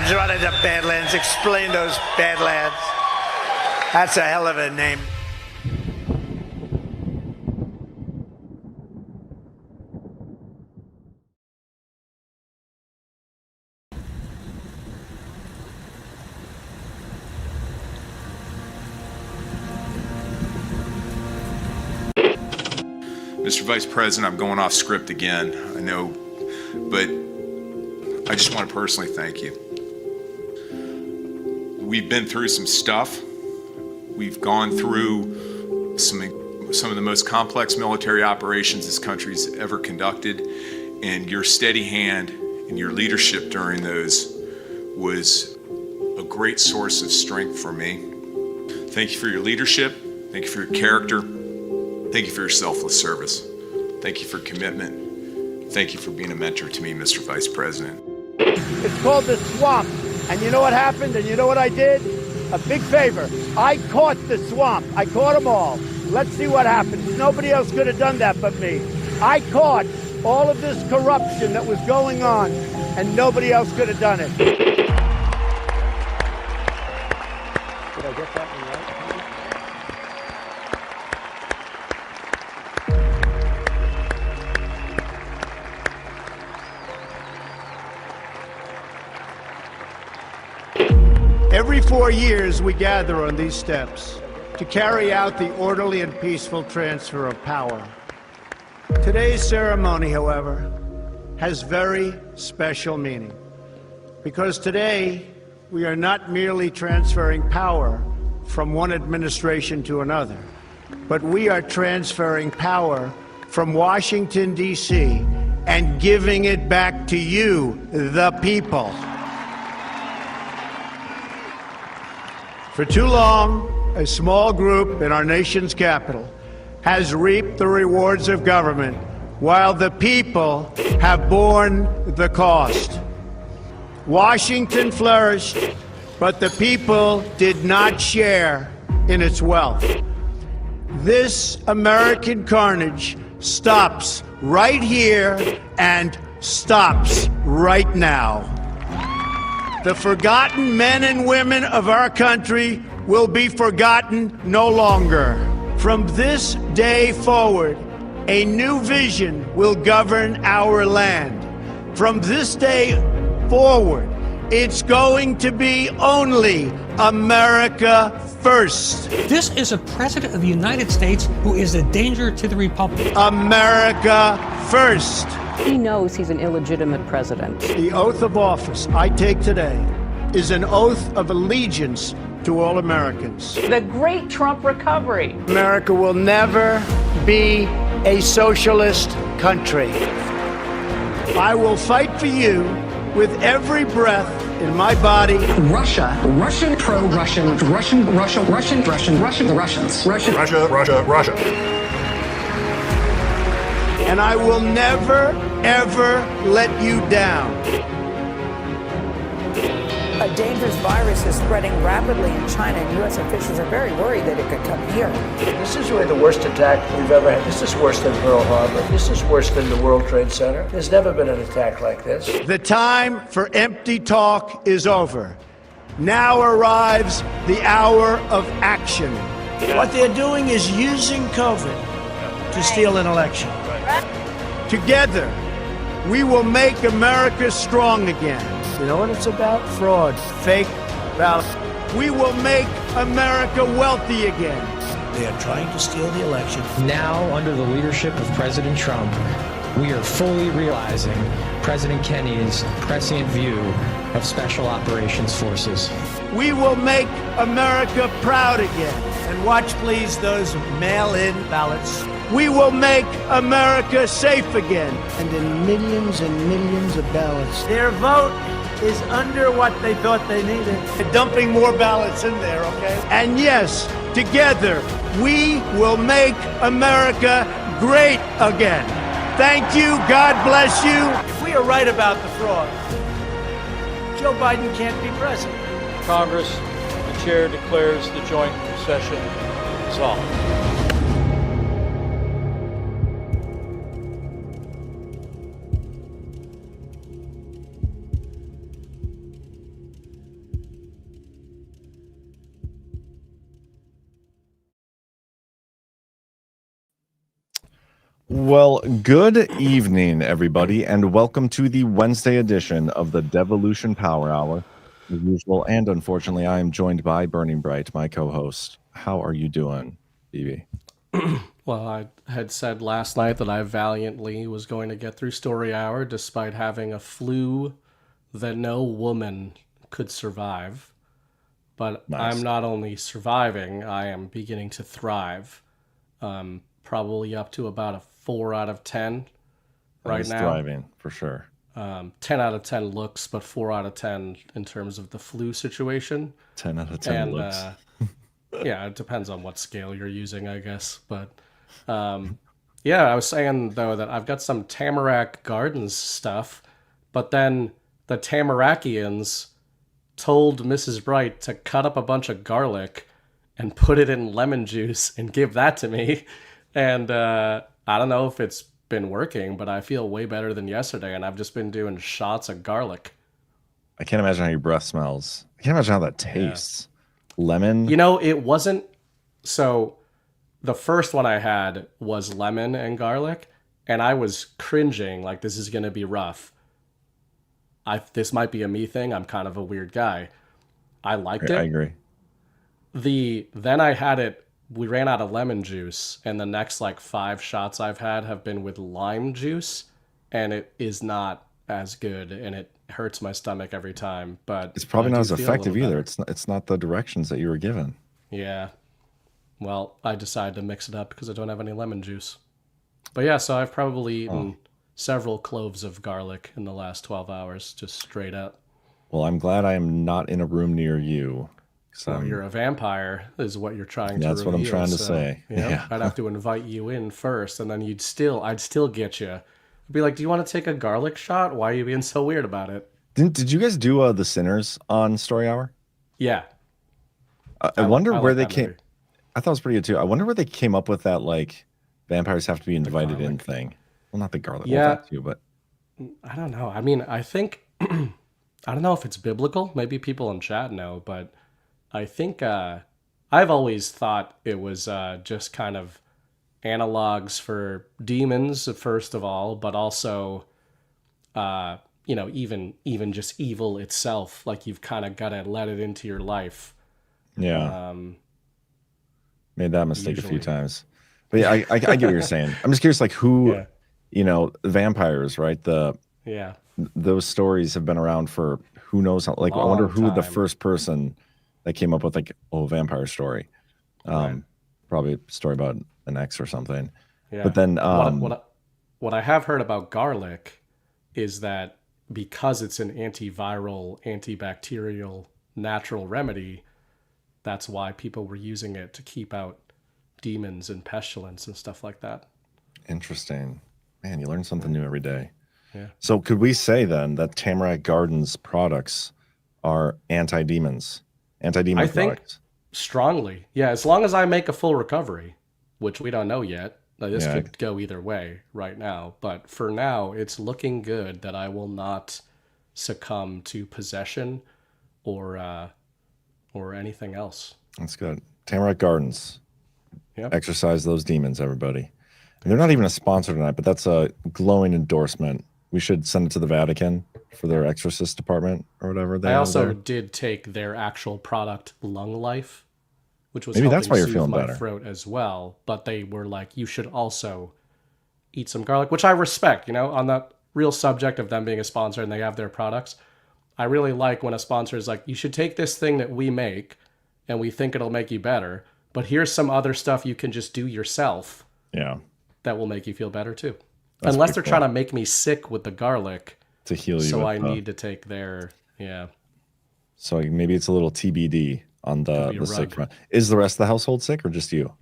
Badlands, running to Badlands. Explain those Badlands. That's a hell of a name. Mr. Vice President, I'm going off script again, I know, but I just want to personally thank you. We've been through some stuff. We've gone through some of the most complex military operations this country's ever conducted, and your steady hand and your leadership during those was a great source of strength for me. Thank you for your leadership. Thank you for your character. Thank you for your selfless service. Thank you for commitment. Thank you for being a mentor to me, Mr. Vice President. It's called the swamp. And you know what happened? And you know what I did? A big favor. I caught the swamp. I caught them all. Let's see what happens. Nobody else could have done that but me. I caught all of this corruption that was going on, and nobody else could have done it. Did I get that one right? Every 4 years, we gather on these steps to carry out the orderly and peaceful transfer of power. Today's ceremony, however, has very special meaning, because today we are not merely transferring power from one administration to another, but we are transferring power from Washington, D.C., and giving it back to you, the people. For too long, a small group in our nation's capital has reaped the rewards of government, while the people have borne the cost. Washington flourished, but the people did not share in its wealth. This American carnage stops right here and stops right now. The forgotten men and women of our country will be forgotten no longer. From this day forward, a new vision will govern our land. From this day forward, it's going to be only America first. This is a president of the United States who is a danger to the Republic. America first. He knows he's an illegitimate president. The oath of office I take today is an oath of allegiance to all Americans. The great Trump recovery. America will never be a socialist country. I will fight for you with every breath in my body. Russia, Russian, pro-Russian, Russian, the Russians. Russia. And I will never, ever let you down. A dangerous virus is spreading rapidly in China, and U.S. officials are very worried that it could come here. This is really the worst attack we've ever had. This is worse than Pearl Harbor. This is worse than the World Trade Center. There's never been an attack like this. The time for empty talk is over. Now arrives the hour of action. What they're doing is using COVID to steal an election. Together, we will make America strong again. You know what it's about? Fraud, fake ballots. We will make America wealthy again. They are trying to steal the election. Now, under the leadership of President Trump, we are fully realizing President Kennedy's prescient view of Special Operations Forces. We will make America proud again. And watch, please, those mail-in ballots. We will make America safe again. And in millions and millions of ballots. Their vote is under what they thought they needed. They're dumping more ballots in there, okay? And yes, together, we will make America great again. Thank you. God bless you. If we are right about the fraud, Joe Biden can't be president. Congress, the chair declares the joint session dissolved. Well, good evening, everybody, and welcome to the Wednesday edition of the Devolution Power Hour. As usual, and unfortunately, I am joined by Burning Bright, my co-host. How are you doing, BB? Well, I had said last night that I valiantly was going to get through Story Hour despite having a flu that no woman could survive. But Nice. I'm not only surviving, I am beginning to thrive. Probably up to about a 4 out of 10 right now. Thriving, for sure. 10 out of 10 looks, but 4 out of 10 in terms of the flu situation. 10 out of 10 looks. Yeah, it depends on what scale you're using, I guess. But yeah, I was saying, though, that I've got some Tamarack Gardens stuff, but then the Tamarakians told Mrs. Bright to cut up a bunch of garlic and put it in lemon juice and give that to me. And I don't know if it's been working, but I feel way better than yesterday, and I've just been doing shots of garlic. I can't imagine how your breath smells. I can't imagine how that tastes. Lemon? You know, it wasn't... So the first one I had was lemon and garlic, and I was cringing, like, this is going to be rough. This might be a me thing. I'm kind of a weird guy. I liked it. I agree. Then I had it... We ran out of lemon juice, and the next, 5 shots I've had have been with lime juice, and it is not as good, and it hurts my stomach every time. But it's probably not as effective either. It's not the directions that you were given. Yeah. Well, I decided to mix it up because I don't have any lemon juice. But yeah, so I've probably eaten several cloves of garlic in the last 12 hours, just straight up. Well, I'm glad I am not in a room near you. So you're a vampire, is what you're trying to That's reveal. what I'm trying to say. You know, Yeah. I'd have to invite you in first, and then I'd still get you. I'd be like, do you want to take a garlic shot? Why are you being so weird about it? Did you guys do the Sinners on Story Hour? Yeah. I wonder where like they that came. movie. I thought it was pretty good too. I wonder where they came up with that vampires have to be invited in thing. Well, not the garlic. Yeah. Well, that too, but I don't know. I mean, I think I don't know if it's biblical. Maybe people in chat know, but I think I've always thought it was just kind of analogs for demons, first of all, but also, even just evil itself. Like, you've kind of got to let it into your life. yeah, made that mistake a few usually. times. But yeah, I get what you're saying. I'm just curious, who, vampires, right? Yeah. Those stories have been around for who knows how. I Long wonder who the time. first person that came up with vampire story. Right. Probably a story about an ex or something. Yeah. But then what I have heard about garlic is that because it's an antiviral, antibacterial, natural remedy, that's why people were using it to keep out demons and pestilence and stuff like that. Interesting. Man, you learn something new every day. Yeah. So could we say then that Tamarack Gardens products are anti-demons? Anti-demon I think products? strongly. Yeah, as long as I make a full recovery, which we don't know yet. This Yeah. could go either way right now. But for now, it's looking good that I will not succumb to possession or anything else. That's good. Tamarack Gardens. Yep. Exercise those demons, everybody. And they're not even a sponsor tonight, but that's a glowing endorsement. We should send it to the Vatican for their exorcist department or whatever. I also did take their actual product, Lung Life, which was Maybe that's why you're soothe feeling my better. throat as well. But they were like, you should also eat some garlic, which I respect. On the real subject of them being a sponsor and they have their products, I really like when a sponsor is like, you should take this thing that we make and we think it'll make you better, but here's some other stuff you can just do yourself. Yeah. That will make you feel better too. That's Unless they're pretty cool. trying to make me sick with the garlic. To heal you. So with I the- need to take their, yeah. So maybe it's a little TBD on Could be the a sick rug. front. Is the rest of the household sick or just you?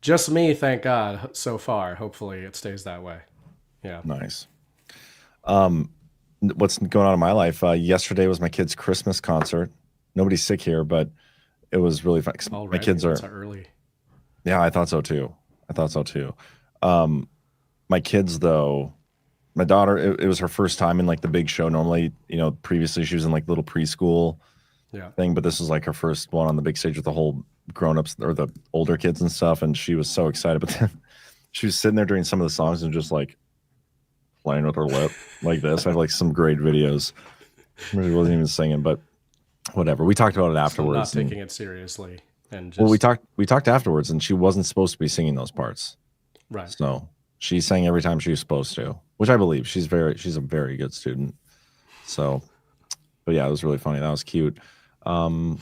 Just me, thank God, so far. Hopefully it stays that way. Yeah. Nice. What's going on in my life? Yesterday was my kid's Christmas concert. Nobody's sick here, but it was really fun. My Already? kids are That's early. Yeah, I thought so too. My kids, though, my daughter, it was her first time in the big show. Normally, previously she was in little preschool Yeah. thing, but this was her first one on the big stage with the whole grown-ups or the older kids and stuff, and she was so excited. But then she was sitting there during some of the songs and just like playing with her lip like this. I have like some great videos. She wasn't even singing, but whatever. We talked about it afterwards. So not taking it seriously, and just... well, we talked afterwards, and she wasn't supposed to be singing those parts. Right. So she sang every time she was supposed to, which I believe. She's a very good student. So, but yeah, it was really funny. That was cute. I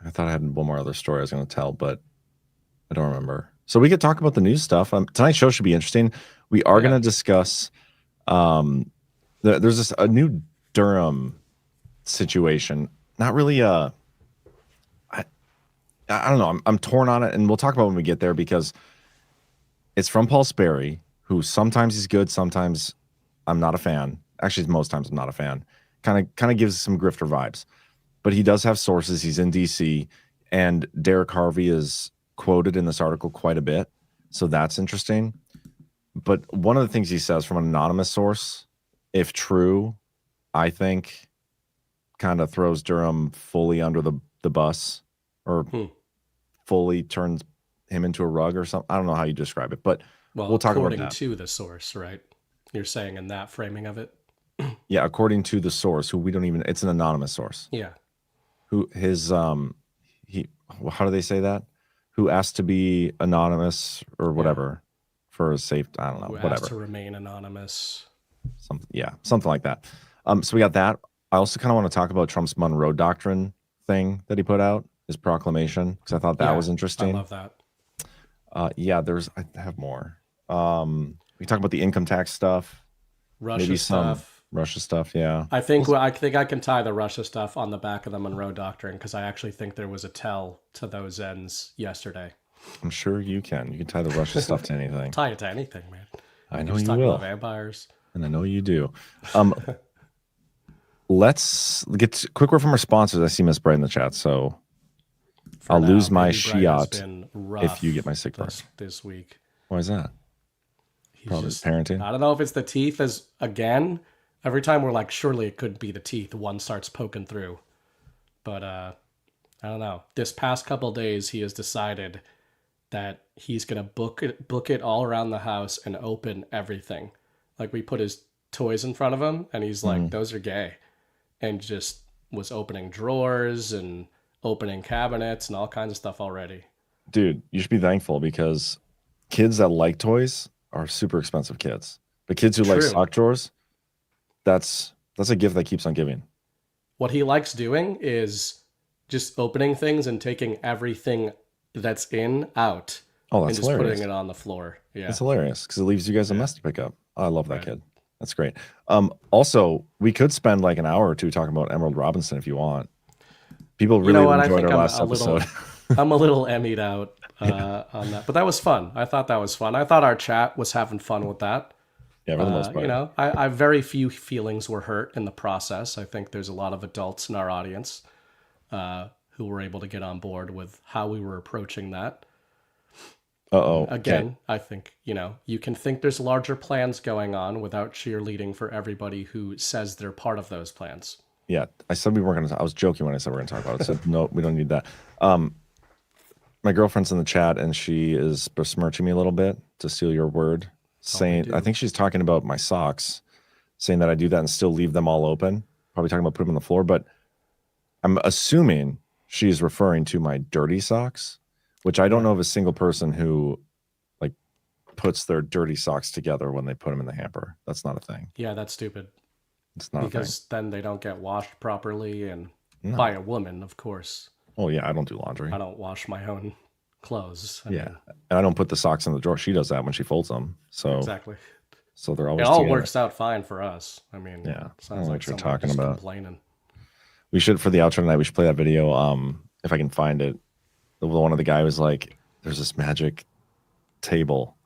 thought I had one more other story I was going to tell, but I don't remember. So we could talk about the news stuff. Tonight's show should be interesting. We are going to discuss. There's a new Durham situation. Not really. I don't know. I'm torn on it, and we'll talk about it when we get there because it's from Paul Sperry, who sometimes he's good, sometimes I'm not a fan. Actually, most times I'm not a fan. Kind of gives some grifter vibes, but he does have sources. He's in DC, and Derek Harvey is quoted in this article quite a bit, so that's interesting. But one of the things he says from an anonymous source, if true, I think kind of throws Durham fully under the bus, or fully turns him into a rug or something. I don't know how you describe it, but we'll talk about that. According to the source, right? You're saying in that framing of it? Yeah, according to the source, who we don't even, it's an anonymous source. Yeah. Who his how do they say that? Who asked to be anonymous or whatever for a safe, I don't know, whatever. Asked to remain anonymous. Something like that. So we got that. I also kind of want to talk about Trump's Monroe Doctrine thing that he put out, his proclamation, because I thought that was interesting. I love that. I have more. We talk about the income tax stuff. Russia stuff. Russia stuff, yeah. I think I can tie the Russia stuff on the back of the Monroe Doctrine because I actually think there was a tell to those ends yesterday. I'm sure you can. You can tie the Russia stuff to anything. Tie it to anything, man. I know you talk will. About vampires. And I know you do. Let's get quick word from our sponsors. I see Miss Bright in the chat, so I'll lose my shiat if you get my sick burn this week. Why is that? Probably just parenting. I don't know if it's the teeth again. Every time we're like, surely it could be the teeth. One starts poking through. But I don't know. This past couple of days, he has decided that he's going to book it all around the house and open everything. Like we put his toys in front of him and he's like, those are gay. And just was opening drawers and opening cabinets and all kinds of stuff already. Dude, you should be thankful because kids that like toys are super expensive kids. But kids who like sock drawers, that's a gift that keeps on giving. What he likes doing is just opening things and taking everything that's out. Oh, that's and just hilarious. Putting it on the floor. Yeah, it's hilarious because it leaves you guys a mess to pick up. Oh, I love that kid. That's great. Also, we could spend like an hour or two talking about Emerald Robinson if you want. People really enjoyed our last episode. I'm a little Emmy'd out on that, but that was fun. I thought that was fun. I thought our chat was having fun with that. Yeah, for the most part. You know, I very few feelings were hurt in the process. I think there's a lot of adults in our audience who were able to get on board with how we were approaching that. Again, okay. I think, you can think there's larger plans going on without cheerleading for everybody who says they're part of those plans. Yeah, I said we weren't going to. I was joking when I said we're going to talk about it. I said, no, we don't need that. My girlfriend's in the chat and she is besmirching me a little bit, to steal your word, saying, I think she's talking about my socks, saying that I do that and still leave them all open. Probably talking about putting them on the floor, but I'm assuming she's referring to my dirty socks, which I don't know of a single person who like puts their dirty socks together when they put them in the hamper. That's not a thing. Yeah, that's stupid. It's not because then they don't get washed properly and by a woman, of course. Oh yeah, I don't do laundry. I don't wash my own clothes. I mean, and I don't put the socks in the drawer. She does that when she folds them. So exactly. So they're always. It all together. works out fine for us. I mean, sounds like what you're talking about. Complaining. We should, for the outro tonight, we should play that video. If I can find it. The one of the guy was like, "There's this magic table,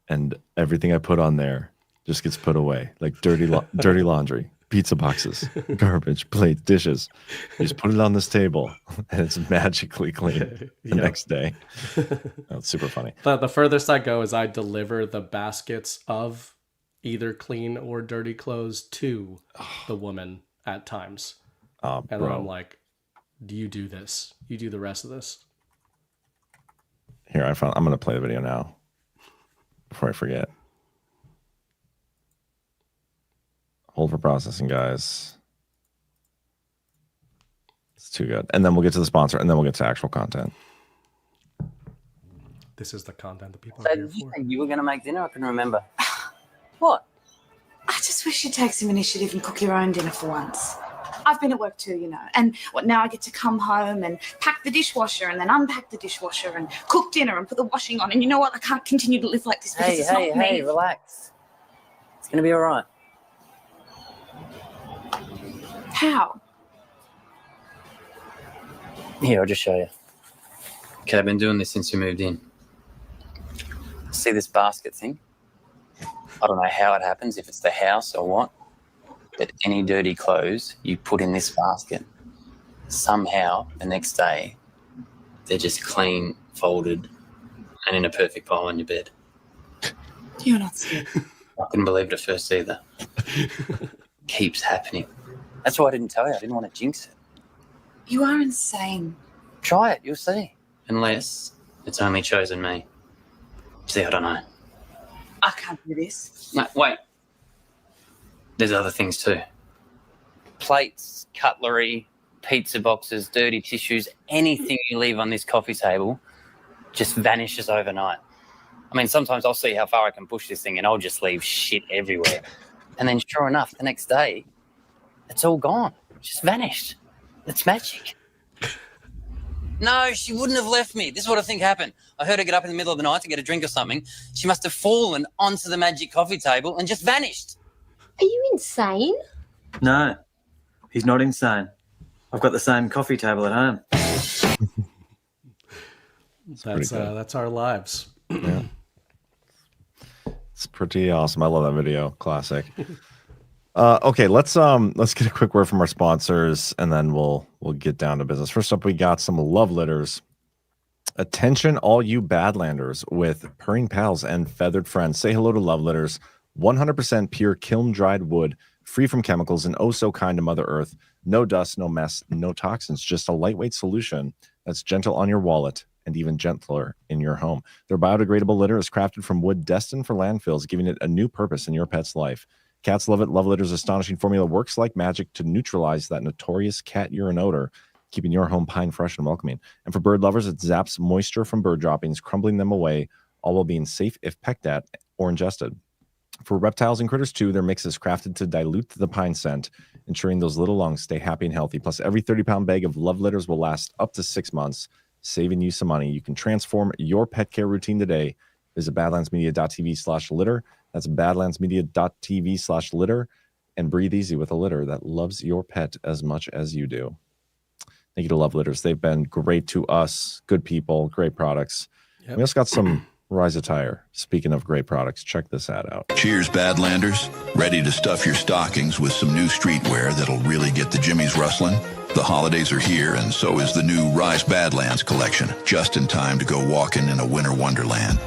and everything I put on there just gets put away, like dirty laundry, pizza boxes, garbage, plates, dishes. You just put it on this table, and it's magically clean the next day." That's super funny. The furthest I go is I deliver the baskets of either clean or dirty clothes to the woman at times, and then I'm like, do you do this? You do the rest of this. Here, I'm going to play the video now. before I forget. Hold for processing, guys. It's too good. And then we'll get to the sponsor, and then we'll get to actual content. This is the content that people So are here did you for. say you were going to make dinner? I couldn't remember. What? I just wish you'd take some initiative and cook your own dinner for once. I've been at work too, you know, and now I get to come home and pack the dishwasher and then unpack the dishwasher and cook dinner and put the washing on. And you know what? I can't continue to live like this because it's not me. Hey, relax. It's going to be all right. How? Here, I'll just show you. Okay, I've been doing this since we moved in. See this basket thing? I don't know how it happens, if it's the house or what, but any dirty clothes you put in this basket, somehow the next day they're just clean, folded, and in a perfect pile on your bed. You're not serious. I couldn't believe it at first either. Keeps happening. That's why I didn't tell you. I didn't want to jinx it. You are insane. Try it, you'll see. Unless it's only chosen me. See, I don't know. I can't do this. No, wait. There's other things too. Plates, cutlery, pizza boxes, dirty tissues, anything you leave on this coffee table just vanishes overnight. I mean, sometimes I'll see how far I can push this thing and I'll just leave shit everywhere. And then sure enough, the next day, it's all gone. It's just vanished. It's magic. No, she wouldn't have left me. This is what I think happened. I heard her get up in the middle of the night to get a drink or something. She must have fallen onto the magic coffee table and just vanished. Are you insane? No, he's not insane. I've got the same coffee table at home. That's our lives. Yeah. It's pretty awesome. I love that video. Classic. Okay, let's get a quick word from our sponsors, and then we'll get down to business. First up, we got some love letters. Attention, all you Badlanders with purring pals and feathered friends. Say hello to love letters. 100% pure kiln-dried wood, free from chemicals, and oh so kind to Mother Earth. No dust, no mess, no toxins. Just a lightweight solution that's gentle on your wallet and even gentler in your home. Their biodegradable litter is crafted from wood destined for landfills, giving it a new purpose in your pet's life. Cats love it. Love Litter's astonishing formula works like magic to neutralize that notorious cat urine odor, keeping your home pine fresh and welcoming. And for bird lovers, it zaps moisture from bird droppings, crumbling them away, all while being safe if pecked at or ingested. For reptiles and critters too, their mix is crafted to dilute the pine scent, ensuring those little lungs stay happy and healthy. Plus, every 30-pound bag of Love Litters will last up to 6 months, saving you some money. You can transform your pet care routine today. Visit badlandsmedia.tv/litter. That's badlandsmedia.tv/litter, and breathe easy with a litter that loves your pet as much as you do. Thank you to Love Litters. They've been great to us. Good people, great products. Yep. We also got some Rise Attire. Speaking of great products, check this ad out. Cheers, Badlanders. Ready to stuff your stockings with some new streetwear that'll really get the jimmies rustling? The holidays are here, and so is the new Rise Badlands collection, just in time to go walking in a winter wonderland.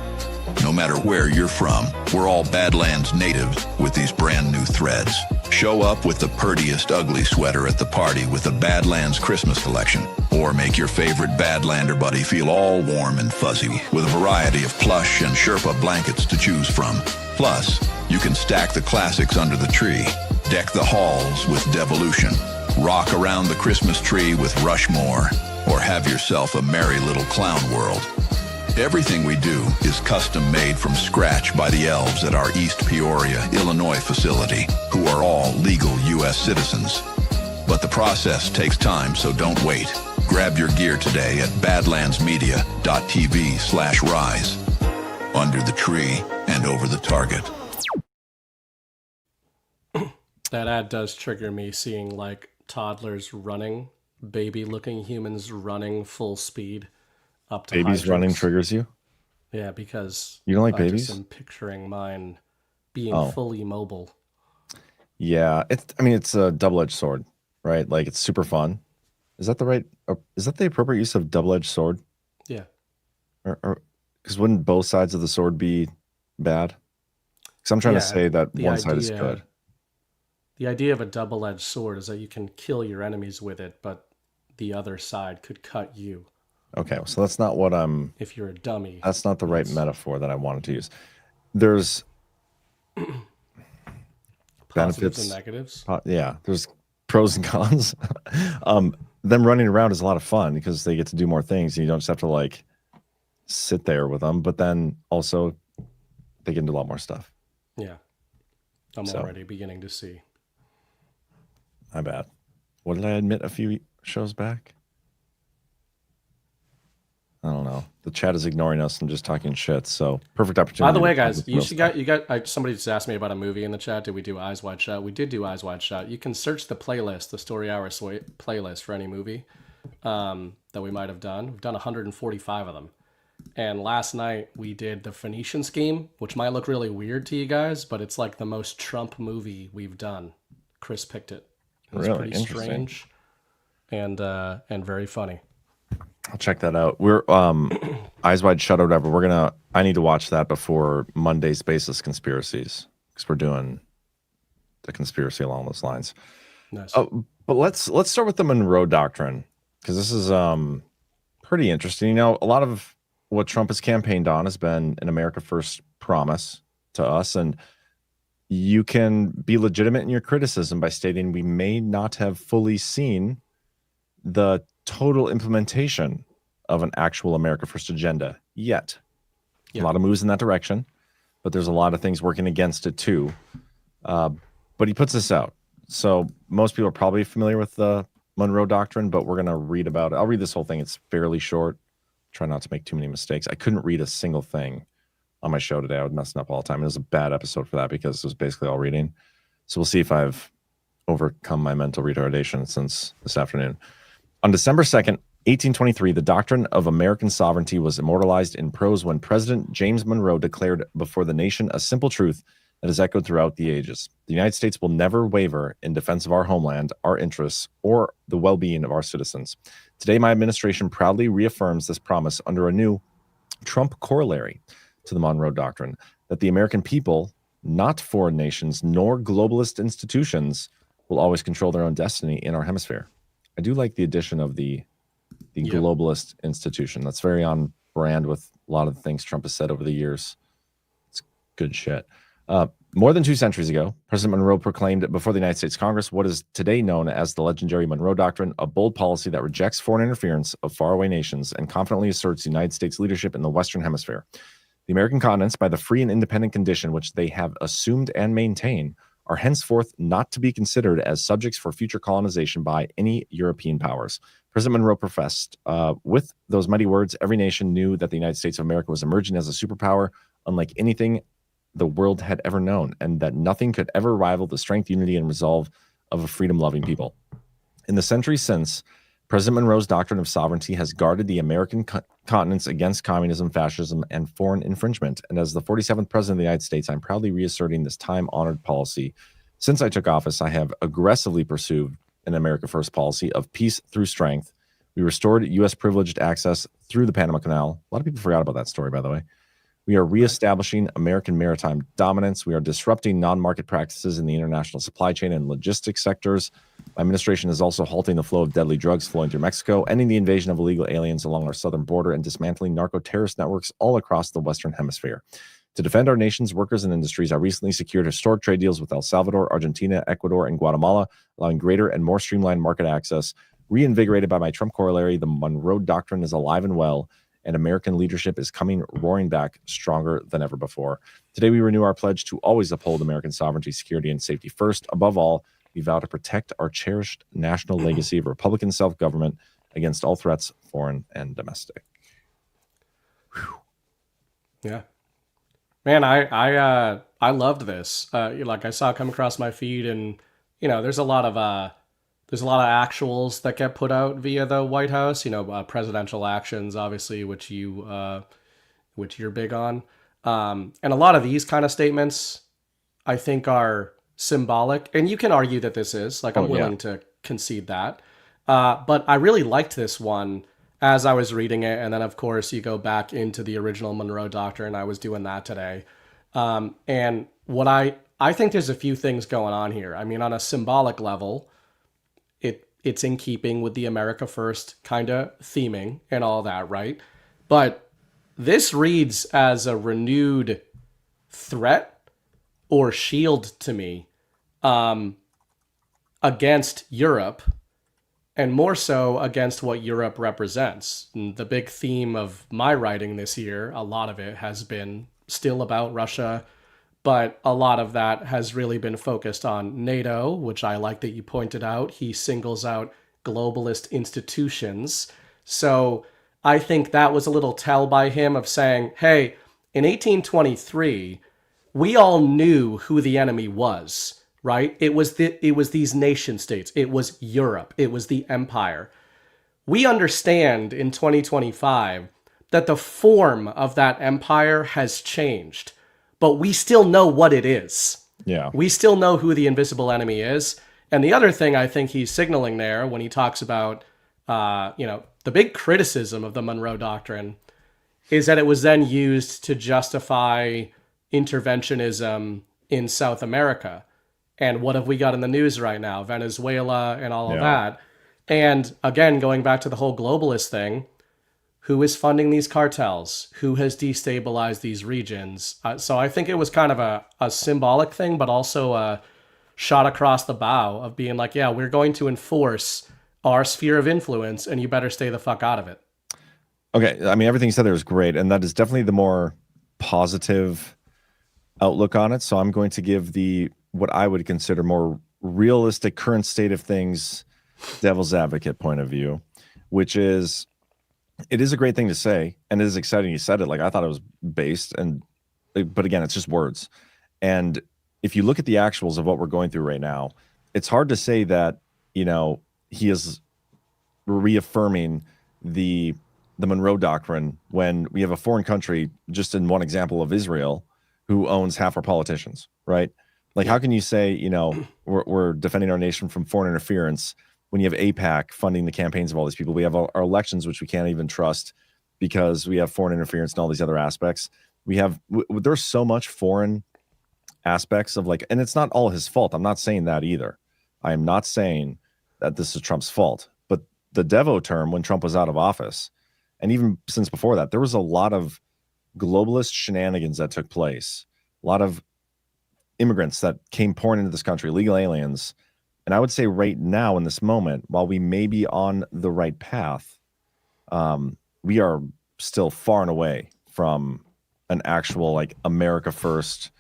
No matter where you're from, we're all Badlands natives with these brand new threads. Show up with the purtiest ugly sweater at the party with the Badlands Christmas collection. Or make your favorite Badlander buddy feel all warm and fuzzy with a variety of plush and Sherpa blankets to choose from. Plus, you can stack the classics under the tree, deck the halls with Devolution, rock around the Christmas tree with Rushmore, or have yourself a merry little clown world. Everything we do is custom made from scratch by the elves at our East Peoria, Illinois facility, who are all legal U.S. citizens. But the process takes time, so don't wait. Grab your gear today at badlandsmedia.tv/rise. Under the tree and over the target. That ad does trigger me seeing like toddlers running, baby-looking humans running full speed. Up to babies running triggers you? Yeah, because you don't like babies? I'm picturing mine being fully mobile. Yeah, it's a double-edged sword, right? Like it's super fun. Is that the appropriate use of double-edged sword? Yeah. Or because wouldn't both sides of the sword be bad? Because I'm trying to say that one side is good. The idea of a double-edged sword is that you can kill your enemies with it, but the other side could cut you. Okay, so that's not what I'm... If you're a dummy. That's not the right metaphor that I wanted to use. there's Positives benefits and negatives. Yeah, there's pros and cons. Them running around is a lot of fun because they get to do more things and you don't just have to like sit there with them, but then also they can do a lot more stuff. Yeah. I'm already beginning to see. My bad. What did I admit a few shows back? I don't know. The chat is ignoring us and just talking shit. So perfect opportunity. By the way, guys, somebody just asked me about a movie in the chat. Did we do Eyes Wide Shut? We did do Eyes Wide Shut. You can search the playlist, the Story Hour playlist for any movie that we might have done. We've done 145 of them. And last night we did The Phoenician Scheme, which might look really weird to you guys, but it's like the most Trump movie we've done. Chris picked it. It was really pretty strange and very funny. I'll check that out. We're Eyes Wide Shut or whatever. I need to watch that before Monday's Baseless Conspiracies because we're doing the conspiracy along those lines. Nice. But let's start with the Monroe Doctrine because this is pretty interesting. You know, a lot of what Trump has campaigned on has been an America First promise to us, and you can be legitimate in your criticism by stating we may not have fully seen the total implementation of an actual America First agenda yet. Yeah. A lot of moves in that direction, but there's a lot of things working against it too. But he puts this out. So most people are probably familiar with the Monroe Doctrine, but we're going to read about it. I'll read this whole thing. It's fairly short. Try not to make too many mistakes. I couldn't read a single thing on my show today. I was messing up all the time. It was a bad episode for that because it was basically all reading. So we'll see if I've overcome my mental retardation since this afternoon. On December 2nd, 1823, the doctrine of American sovereignty was immortalized in prose when President James Monroe declared before the nation a simple truth that has echoed throughout the ages. The United States will never waver in defense of our homeland, our interests, or the well-being of our citizens. Today, my administration proudly reaffirms this promise under a new Trump corollary to the Monroe Doctrine, that the American people, not foreign nations nor globalist institutions, will always control their own destiny in our hemisphere. I do like the addition of the globalist institution. That's very on brand with a lot of the things Trump has said over the years. It's good shit. More than 2 centuries ago, President Monroe proclaimed before the United States Congress what is today known as the legendary Monroe Doctrine, a bold policy that rejects foreign interference of faraway nations and confidently asserts the United States leadership in the Western Hemisphere. The American continents, by the free and independent condition which they have assumed and maintain, are henceforth not to be considered as subjects for future colonization by any European powers. President Monroe professed, with those mighty words, every nation knew that the United States of America was emerging as a superpower unlike anything the world had ever known, and that nothing could ever rival the strength, unity, and resolve of a freedom-loving people. In the centuries since, President Monroe's doctrine of sovereignty has guarded the American continents against communism, fascism, and foreign infringement. And as the 47th President of the United States, I'm proudly reasserting this time-honored policy. Since I took office, I have aggressively pursued an America First policy of peace through strength. We restored U.S. privileged access through the Panama Canal. A lot of people forgot about that story, by the way. We are reestablishing American maritime dominance. We are disrupting non-market practices in the international supply chain and logistics sectors. My administration is also halting the flow of deadly drugs flowing through Mexico, ending the invasion of illegal aliens along our southern border, and dismantling narco-terrorist networks all across the Western Hemisphere. To defend our nation's workers and industries, I recently secured historic trade deals with El Salvador, Argentina, Ecuador, and Guatemala, allowing greater and more streamlined market access. Reinvigorated by my Trump corollary, the Monroe Doctrine is alive and well, and American leadership is coming roaring back stronger than ever before. Today, we renew our pledge to always uphold American sovereignty, security, and safety first. Above all, we vow to protect our cherished national legacy of Republican self-government against all threats, foreign and domestic. Whew. Yeah. Man, I loved this. Like I saw it come across my feed, and there's a lot of actuals that get put out via the White House. Presidential actions, obviously, which you're big on, and a lot of these kind of statements, I think, are symbolic. And you can argue that this is I'm willing to concede that. But I really liked this one as I was reading it. And then, of course, you go back into the original Monroe Doctrine. I was doing that today. And what I think there's a few things going on here. I mean, on a symbolic level, it's in keeping with the America First kind of theming and all that, right? But this reads as a renewed threat or shield to me against Europe, and more so against what Europe represents. And the big theme of my writing this year, a lot of it has been still about Russia, but a lot of that has really been focused on NATO, which I like that you pointed out. He singles out globalist institutions. So I think that was a little tell by him of saying, hey, in 1823, we all knew who the enemy was. Right? It was these nation states. It was Europe. It was the empire. We understand in 2025 that the form of that empire has changed, but we still know what it is. Yeah. We still know who the invisible enemy is. And the other thing I think he's signaling there when he talks about, the big criticism of the Monroe Doctrine is that it was then used to justify interventionism in South America. And what have we got in the news right now? Venezuela and all of that. And again, going back to the whole globalist thing, who is funding these cartels? Who has destabilized these regions? So I think it was kind of a symbolic thing, but also a shot across the bow of being like, yeah, we're going to enforce our sphere of influence and you better stay the fuck out of it. Okay. I mean, everything you said there was great. And that is definitely the more positive outlook on it. So I'm going to give what I would consider more realistic current state of things, devil's advocate point of view, which is, it is a great thing to say. And it is exciting you said it. Like, I thought it was based, but again, it's just words. And if you look at the actuals of what we're going through right now, it's hard to say that, he is reaffirming the Monroe Doctrine when we have a foreign country, just in one example of Israel, who owns half our politicians, right? Like, how can you say, we're defending our nation from foreign interference when you have AIPAC funding the campaigns of all these people? We have our elections, which we can't even trust because we have foreign interference and all these other aspects. There's so much foreign aspects of and it's not all his fault. I'm not saying that either. I am not saying that this is Trump's fault. But the Devo term, when Trump was out of office, and even since before that, there was a lot of globalist shenanigans that took place. A lot of immigrants that came pouring into this country, illegal aliens. And I would say right now in this moment, while we may be on the right path, we are still far and away from an actual America first.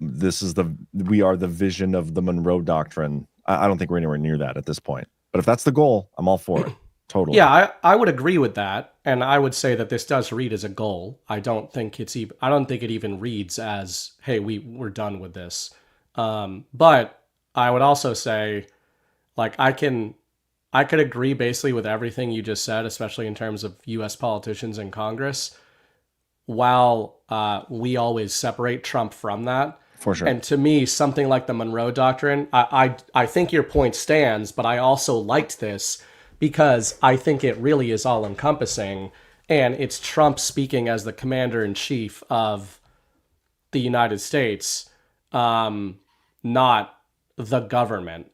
We are the vision of the Monroe Doctrine. I don't think we're anywhere near that at this point. But if that's the goal, I'm all for it. Totally. Yeah, I would agree with that. And I would say that this does read as a goal. I don't think it even reads as, hey, we're done with this. But I would also say, I could agree basically with everything you just said, especially in terms of US politicians in Congress, while we always separate Trump from that. For sure. And to me, something like the Monroe Doctrine, I think your point stands, but I also liked this because I think it really is all encompassing, and it's Trump speaking as the commander-in-chief of the United States, not the government.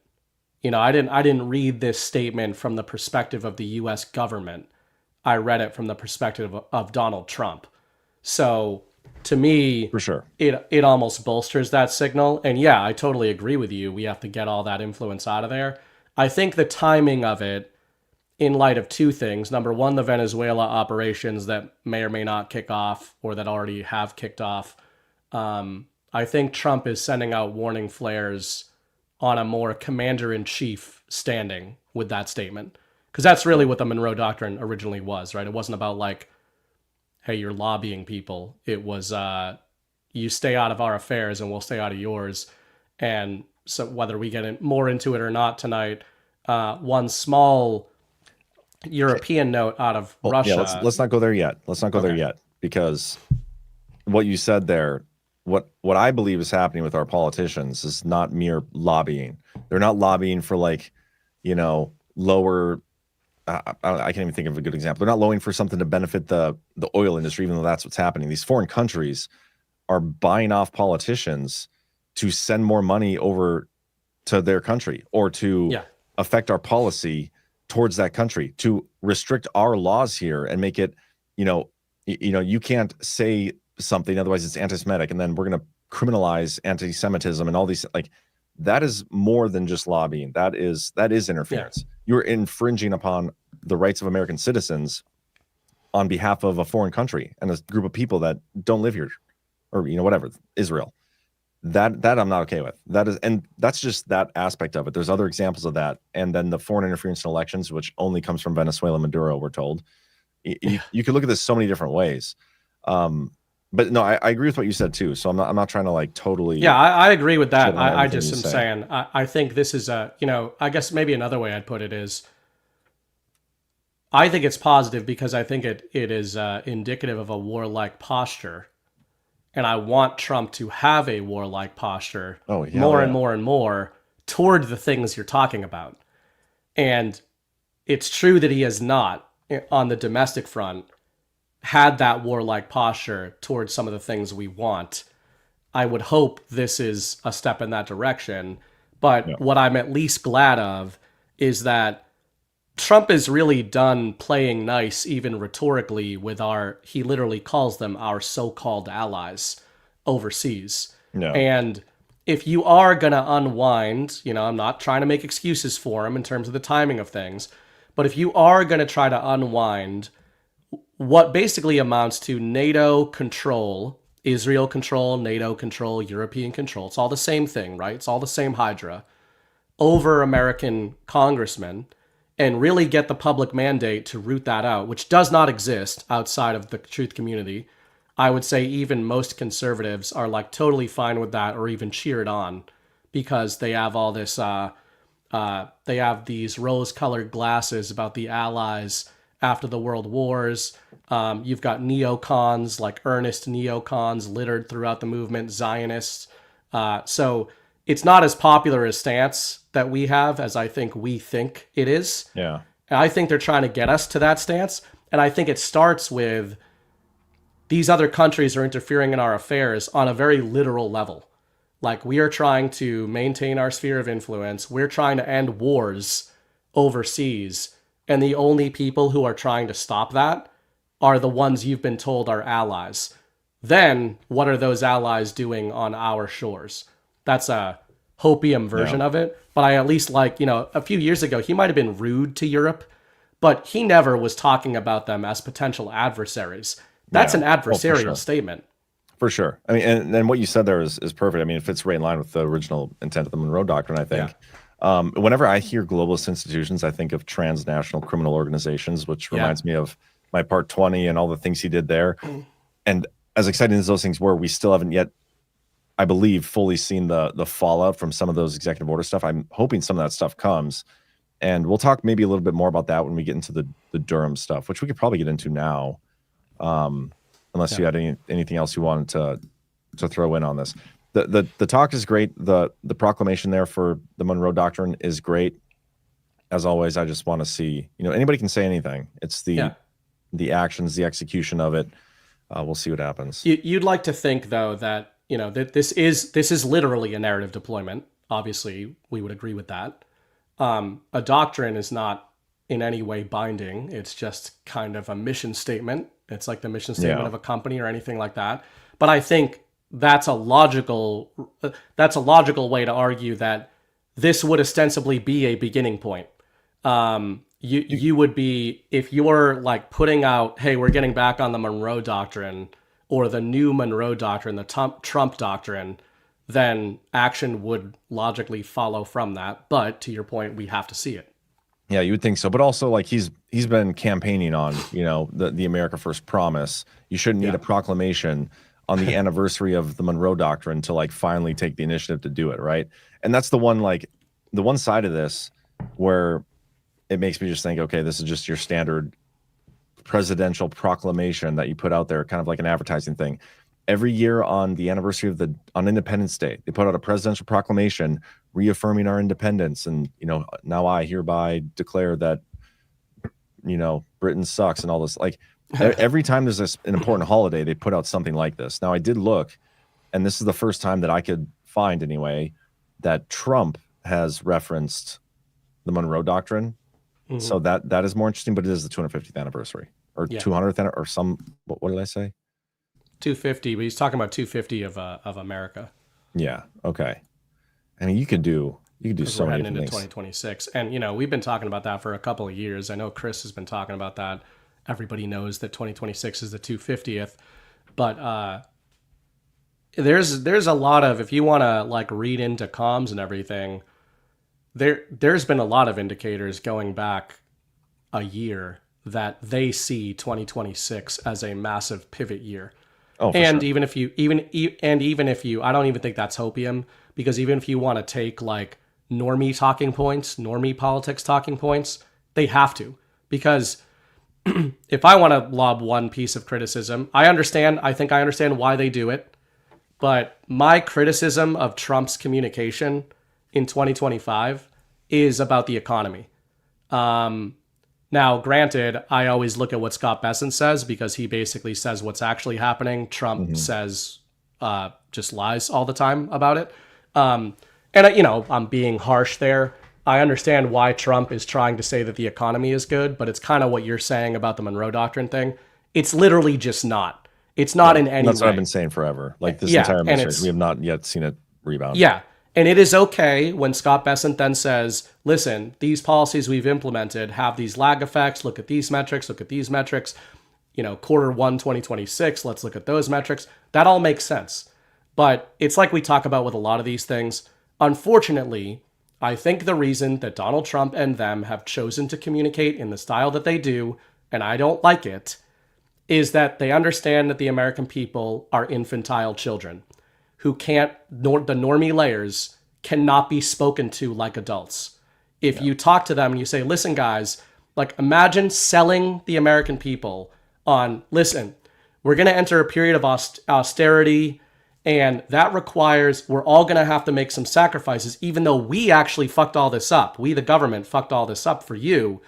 I didn't read this statement from the perspective of the US government. I read it from the perspective of Donald Trump. So to me, for sure, it almost bolsters that signal. And yeah, I totally agree with you. We have to get all that influence out of there. I think the timing of it, in light of two things. Number one, the Venezuela operations that may or may not kick off or that already have kicked off. I think Trump is sending out warning flares on a more commander-in-chief standing with that statement. Because that's really what the Monroe Doctrine originally was, right? It wasn't about hey, you're lobbying people. It was, you stay out of our affairs and we'll stay out of yours. And so whether we get more into it or not tonight, one small European note out of Russia. Yeah, let's not go there yet. Let's not go there yet, because what you said there, what I believe is happening with our politicians is not mere lobbying. They're not lobbying for lower. I can't even think of a good example. They're not lobbying for something to benefit the oil industry, even though that's what's happening. These foreign countries are buying off politicians to send more money over to their country or to affect our policy towards that country, to restrict our laws here and make it, you can't say something, otherwise it's anti-Semitic, and then we're going to criminalize anti-Semitism and all these, like, that is more than just lobbying. That is interference. You're infringing upon the rights of American citizens on behalf of a foreign country and a group of people that don't live here, or whatever, Israel. That I'm not okay with. That's just that aspect of it. There's other examples of that, and then the foreign interference in elections, which only comes from Venezuela, Maduro, we're told. You could look at this so many different ways. But no, I agree with what you said too. So I'm not trying to like totally. Yeah, I agree with that. I just am saying I think this is I guess maybe another way I'd put it is, I think it's positive because I think it is indicative of a warlike posture. And I want Trump to have a warlike posture more and more and more toward the things you're talking about. And it's true that he has not, on the domestic front, had that warlike posture towards some of the things we want. I would hope this is a step in that direction. But what I'm at least glad of is that Trump is really done playing nice, even rhetorically, with he literally calls them our so-called allies overseas. And if you are going to unwind, I'm not trying to make excuses for him in terms of the timing of things, but if you are going to try to unwind what basically amounts to NATO control, Israel control, NATO control, European control, it's all the same thing, right? It's all the same Hydra, over American congressmen, and really get the public mandate to root that out, which does not exist outside of the truth community. I would say even most conservatives are like totally fine with that, or even cheer it on, because they have all this, they have these rose-colored glasses about the allies after the world wars. You've got neocons, like earnest neocons littered throughout the movement, Zionists. So it's not as popular a stance that we have as I think we think it is. Yeah. I think they're trying to get us to that stance. And I think it starts with these other countries are interfering in our affairs on a very literal level. Like, we are trying to maintain our sphere of influence. We're trying to end wars overseas. And the only people who are trying to stop that are the ones you've been told are allies. Then what are those allies doing on our shores? That's a hopium version of it. But I at least a few years ago, he might have been rude to Europe, but he never was talking about them as potential adversaries. That's an adversarial statement. For sure. I mean, and what you said there is perfect. I mean, it fits right in line with the original intent of the Monroe Doctrine, I think. Whenever I hear globalist institutions, I think of transnational criminal organizations, which reminds me of my Part 20 and all the things he did there. And as exciting as those things were, we still haven't yet, I believe, fully seen the fallout from some of those executive order stuff. I'm hoping some of that stuff comes. And we'll talk maybe a little bit more about that when we get into the Durham stuff, which we could probably get into now. Unless you had anything else you wanted to throw in on this. The talk is great. The proclamation there for the Monroe Doctrine is great. As always, I just want to see, anybody can say anything. It's the actions, the execution of it. We'll see what happens. You'd like to think, though, that that this is literally a narrative deployment. Obviously, we would agree with that. A doctrine is not in any way binding. It's just kind of a mission statement. It's like the mission statement of a company or anything like that. But I think that's a logical way to argue that this would ostensibly be a beginning point. You would be, if you're like putting out, hey, we're getting back on the Monroe Doctrine or the new Monroe Doctrine, the Trump Doctrine, then action would logically follow from that. But to your point, we have to see it. Yeah, you would think so. But also, like, he's been campaigning on, the America First promise. You shouldn't need a proclamation on the anniversary of the Monroe Doctrine to like finally take the initiative to do it, right? And that's the one side of this where it makes me just think, okay, this is just your standard presidential proclamation that you put out there, kind of like an advertising thing. Every year on the anniversary on Independence Day, they put out a presidential proclamation reaffirming our independence. And, now I hereby declare that, Britain sucks and all this. Like, every time there's an important holiday, they put out something like this. Now, I did look, and this is the first time that I could find anyway, that Trump has referenced the Monroe Doctrine. Mm-hmm. So that is more interesting, but it is the 250th anniversary or 200th or some, what did I say? 250, but he's talking about 250 of America. Yeah. Okay. I mean, you could do so we're many heading into things. 2026, and we've been talking about that for a couple of years. I know Chris has been talking about that. Everybody knows that 2026 is the 250th, but there's a lot of, if you want to like read into comms and everything, there's been a lot of indicators going back a year that they see 2026 as a massive pivot year. Oh, for and sure. even if you, I don't even think that's hopium, because even if you want to take like normie talking points, normie politics talking points, they have to, because if I want to lob one piece of criticism, I think I understand why they do it, but my criticism of Trump's communication in 2025 is about the economy. Now, granted, I always look at what Scott Bessent says, because he basically says what's actually happening. Trump says just lies all the time about it. And, I'm being harsh there. I understand why Trump is trying to say that the economy is good, but it's kind of what you're saying about the Monroe Doctrine thing. It's literally just not. It's not in any way. That's what I've been saying forever. Like this entire administration, we have not yet seen it rebound. Yeah. And it is okay when Scott Bessent then says, listen, these policies we've implemented have these lag effects. Look at these metrics. Look at these metrics. Quarter 1, 2026, let's look at those metrics. That all makes sense. But it's like we talk about with a lot of these things. Unfortunately, I think the reason that Donald Trump and them have chosen to communicate in the style that they do, and I don't like it, is that they understand that the American people are infantile children who can't, the normie layers cannot be spoken to like adults. If you talk to them and you say, listen, guys, like imagine selling the American people on, listen, we're going to enter a period of austerity, and that requires, we're all going to have to make some sacrifices, even though we actually fucked all this up. We, the government, fucked all this up for you.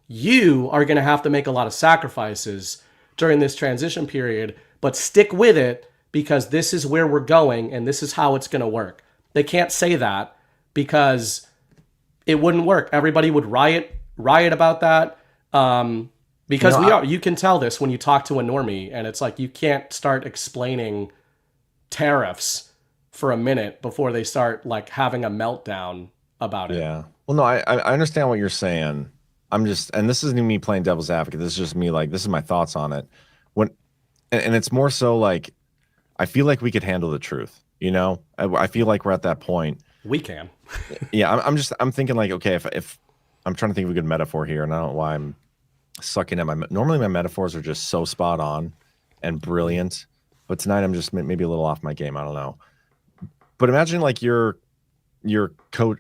You are going to have to make a lot of sacrifices during this transition period, but stick with it, because this is where we're going and this is how it's going to work. They can't say that because it wouldn't work. Everybody would riot about that. Because you can tell this when you talk to a normie, and it's like you can't start explaining tariffs for a minute before they start like having a meltdown about it. Yeah. Well, no, I understand what you're saying. I'm just, and this isn't me playing devil's advocate. This is just me, like, this is my thoughts on it. And it's more so like, I feel like we could handle the truth. I feel like we're at that point. We can. Yeah. I'm thinking like, okay, if I'm trying to think of a good metaphor here, and I don't know why I'm sucking at normally my metaphors are just so spot on and brilliant, but tonight I'm just maybe a little off my game. I don't know. But imagine like your coach,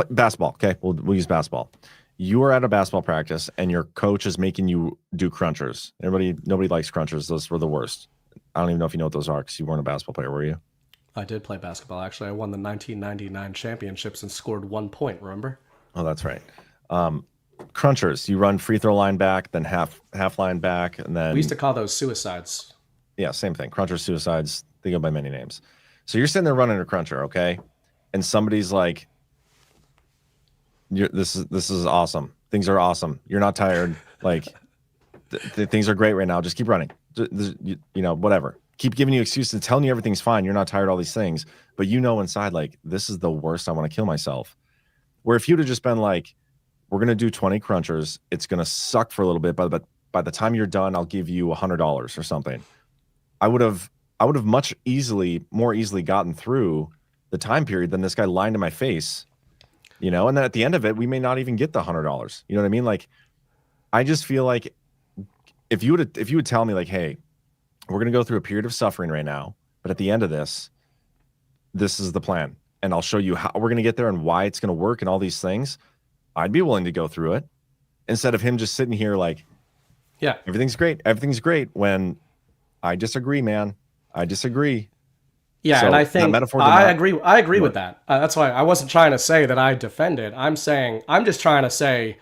basketball. Okay. We'll use basketball. You are at a basketball practice and your coach is making you do crunchers. Nobody likes crunchers. Those were the worst. I don't even know if you know what those are, because you weren't a basketball player, were you? I did play basketball. Actually, I won the 1999 championships and scored 1 point, remember? Oh, that's right. Crunchers, you run free throw line back, then half line back, and then... We used to call those suicides. Yeah, same thing. Crunchers, suicides, they go by many names. So you're sitting there running a cruncher, okay? And somebody's like, this is awesome. Things are awesome. You're not tired. Like, things are great right now. Just keep running. Whatever. Keep giving you excuses, telling you everything's fine. You're not tired, all these things. But inside, like, this is the worst. I want to kill myself. Where if you'd have just been like, we're going to do 20 crunchers. It's going to suck for a little bit, but by the time you're done, I'll give you $100 or something. I would have more easily gotten through the time period than this guy lying to my face, and then at the end of it, we may not even get the $100. You know what I mean? Like, I just feel like if you would tell me like, hey, we're going to go through a period of suffering right now, but at the end of this is the plan, and I'll show you how we're going to get there and why it's going to work and all these things, I'd be willing to go through it, instead of him just sitting here like, yeah, everything's great, when I disagree, man. I disagree. Yeah, so, and I think I agree with that. That's why I wasn't trying to say that I defend it. I'm just trying to say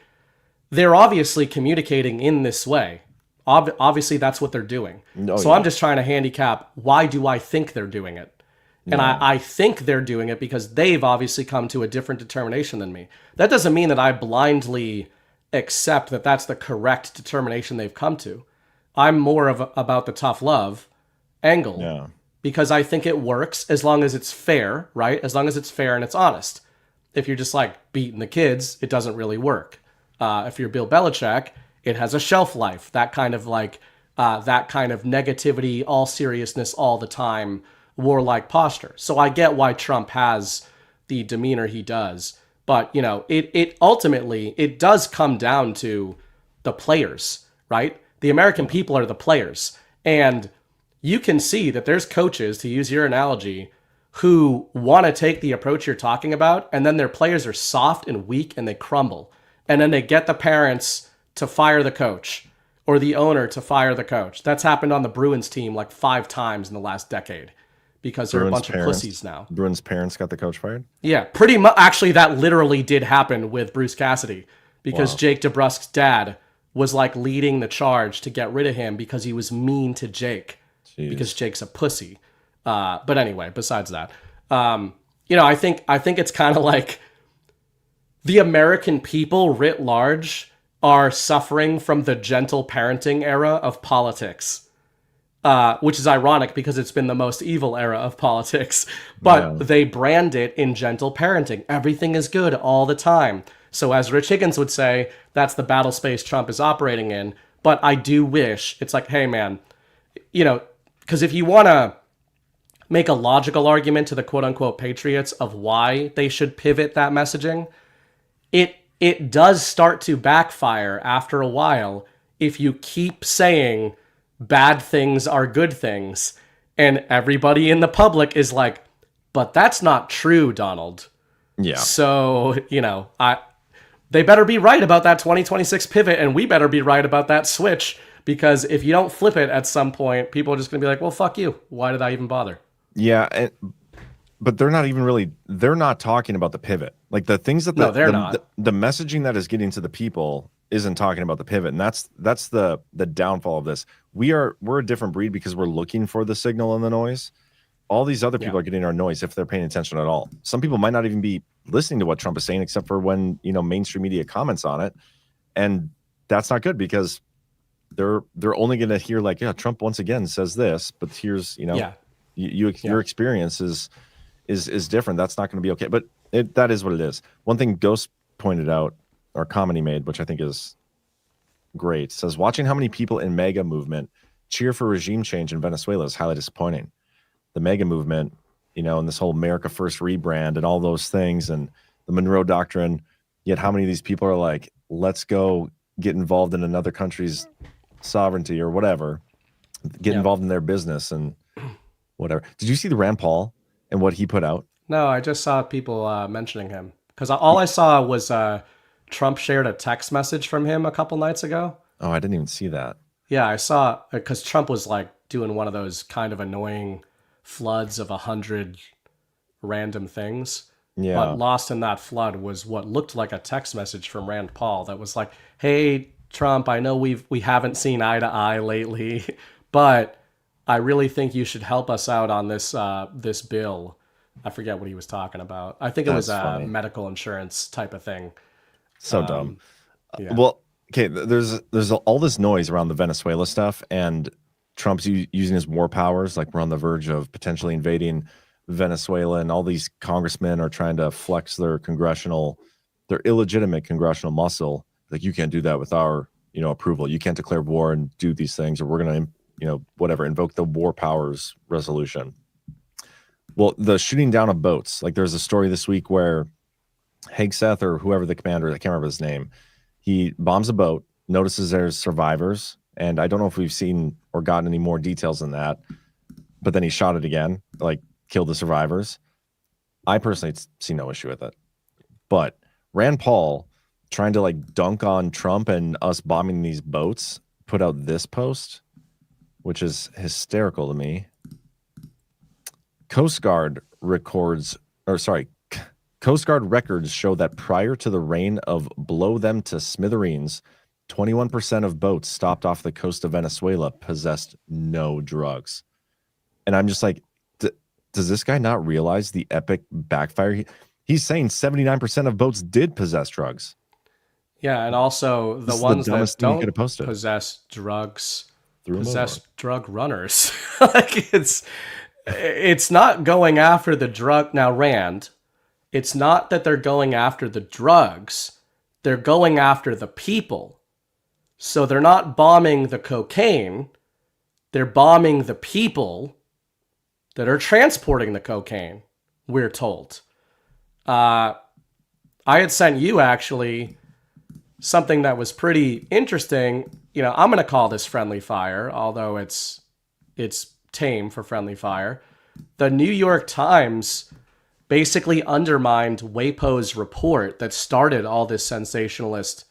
they're obviously communicating in this way. Obviously, that's what they're doing. I'm just trying to handicap, why do I think they're doing it? And I think they're doing it because they've obviously come to a different determination than me. That doesn't mean that I blindly accept that that's the correct determination they've come to. I'm more about the tough love, angle because I think it works as long as it's fair, right? As long as it's fair and it's honest. If you're just like beating the kids, it doesn't really work. If you're Bill Belichick, it has a shelf life. That kind of negativity, all seriousness all the time, warlike posture. So I get why Trump has the demeanor he does. But, you know, it ultimately, it does come down to the players, right? The American people are the players. And you can see that there's coaches, to use your analogy, who want to take the approach you're talking about, and then their players are soft and weak and they crumble. And then they get the parents to fire the coach or the owner to fire the coach. That's happened on the Bruins team like 5 times in the last decade because they're a bunch of pussies now. Bruins' parents got the coach fired? Yeah, pretty much. Actually, that literally did happen with Bruce Cassidy because Jake DeBrusk's dad was like leading the charge to get rid of him because he was mean to Jake because Jake's a pussy. But anyway, besides that, you know, I think it's kind of like the American people writ large are suffering from the gentle parenting era of politics, which is ironic because it's been the most evil era of politics, but they brand it in gentle parenting. Everything is good all the time. So as Rich Higgins would say, that's the battle space Trump is operating in. But I do wish it's like, hey man, you know, because if you want to make a logical argument to the quote unquote patriots of why they should pivot that messaging, it does start to backfire after a while if you keep saying bad things are good things and everybody in the public is like, but that's not true, Donald. Yeah. So, you know, they better be right about that 2026 pivot and we better be right about that switch, because if you don't flip it at some point, people are just going to be like, well, fuck you. Why did I even bother? Yeah, but they're not talking about the pivot. Like the things that the messaging that is getting to the people isn't talking about the pivot. And that's the downfall of this. We're a different breed because we're looking for the signal and the noise. All these other people are getting our noise if they're paying attention at all. Some people might not even be listening to what Trump is saying, except for when, you know, mainstream media comments on it. And that's not good because they're only going to hear like, yeah, Trump once again says this, but here's, you know, your experience is different. That's not going to be okay. But that is what it is. One thing Ghost pointed out, or comment he made, which I think is great, says watching how many people in MAGA movement cheer for regime change in Venezuela is highly disappointing. The MAGA movement, you know, and this whole America First rebrand and all those things and the Monroe Doctrine, yet how many of these people are like, let's go get involved in another country's sovereignty or whatever, get involved in their business and whatever. Did you see the Rand Paul and what he put out? No, I just saw people mentioning him because all I saw was Trump shared a text message from him a couple nights ago. Oh, I didn't even see that. Yeah, I saw because Trump was like doing one of those kind of annoying floods of 100 random things. Yeah. But lost in that flood was what looked like a text message from Rand Paul that was like, "Hey Trump, I know we haven't seen eye to eye lately, but I really think you should help us out on this this bill." I forget what he was talking about. I think it was a medical insurance type of thing. So dumb. Well, okay, there's all this noise around the Venezuela stuff, and Trump's using his war powers. Like we're on the verge of potentially invading Venezuela, and all these congressmen are trying to flex their illegitimate congressional muscle. Like you can't do that with our, you know, approval. You can't declare war and do these things, or we're going to, you know, whatever, invoke the war powers resolution. Well, the shooting down of boats, like there's a story this week where Hegseth or whoever the commander, I can't remember his name, he bombs a boat, notices there's survivors, and I don't know if we've seen or gotten any more details than that, but then he shot it again, like killed the survivors. I personally see no issue with it. But Rand Paul, trying to like dunk on Trump and us bombing these boats, put out this post, which is hysterical to me. Coast Guard records show that prior to the reign of blow them to smithereens, 21% of boats stopped off the coast of Venezuela possessed no drugs. And I'm just like, does this guy not realize the epic backfire? He's saying 79% of boats did possess drugs. Yeah, and also the ones that don't possess drugs threw him over. Possessed drug runners. Like it's not going after the drug. Now, Rand, it's not that they're going after the drugs. They're going after the people. So they're not bombing the cocaine. They're bombing the people that are transporting the cocaine, we're told. I had sent you, actually, something that was pretty interesting. You know, I'm going to call this friendly fire, although it's tame for friendly fire. The New York Times basically undermined WAPO's report that started all this sensationalist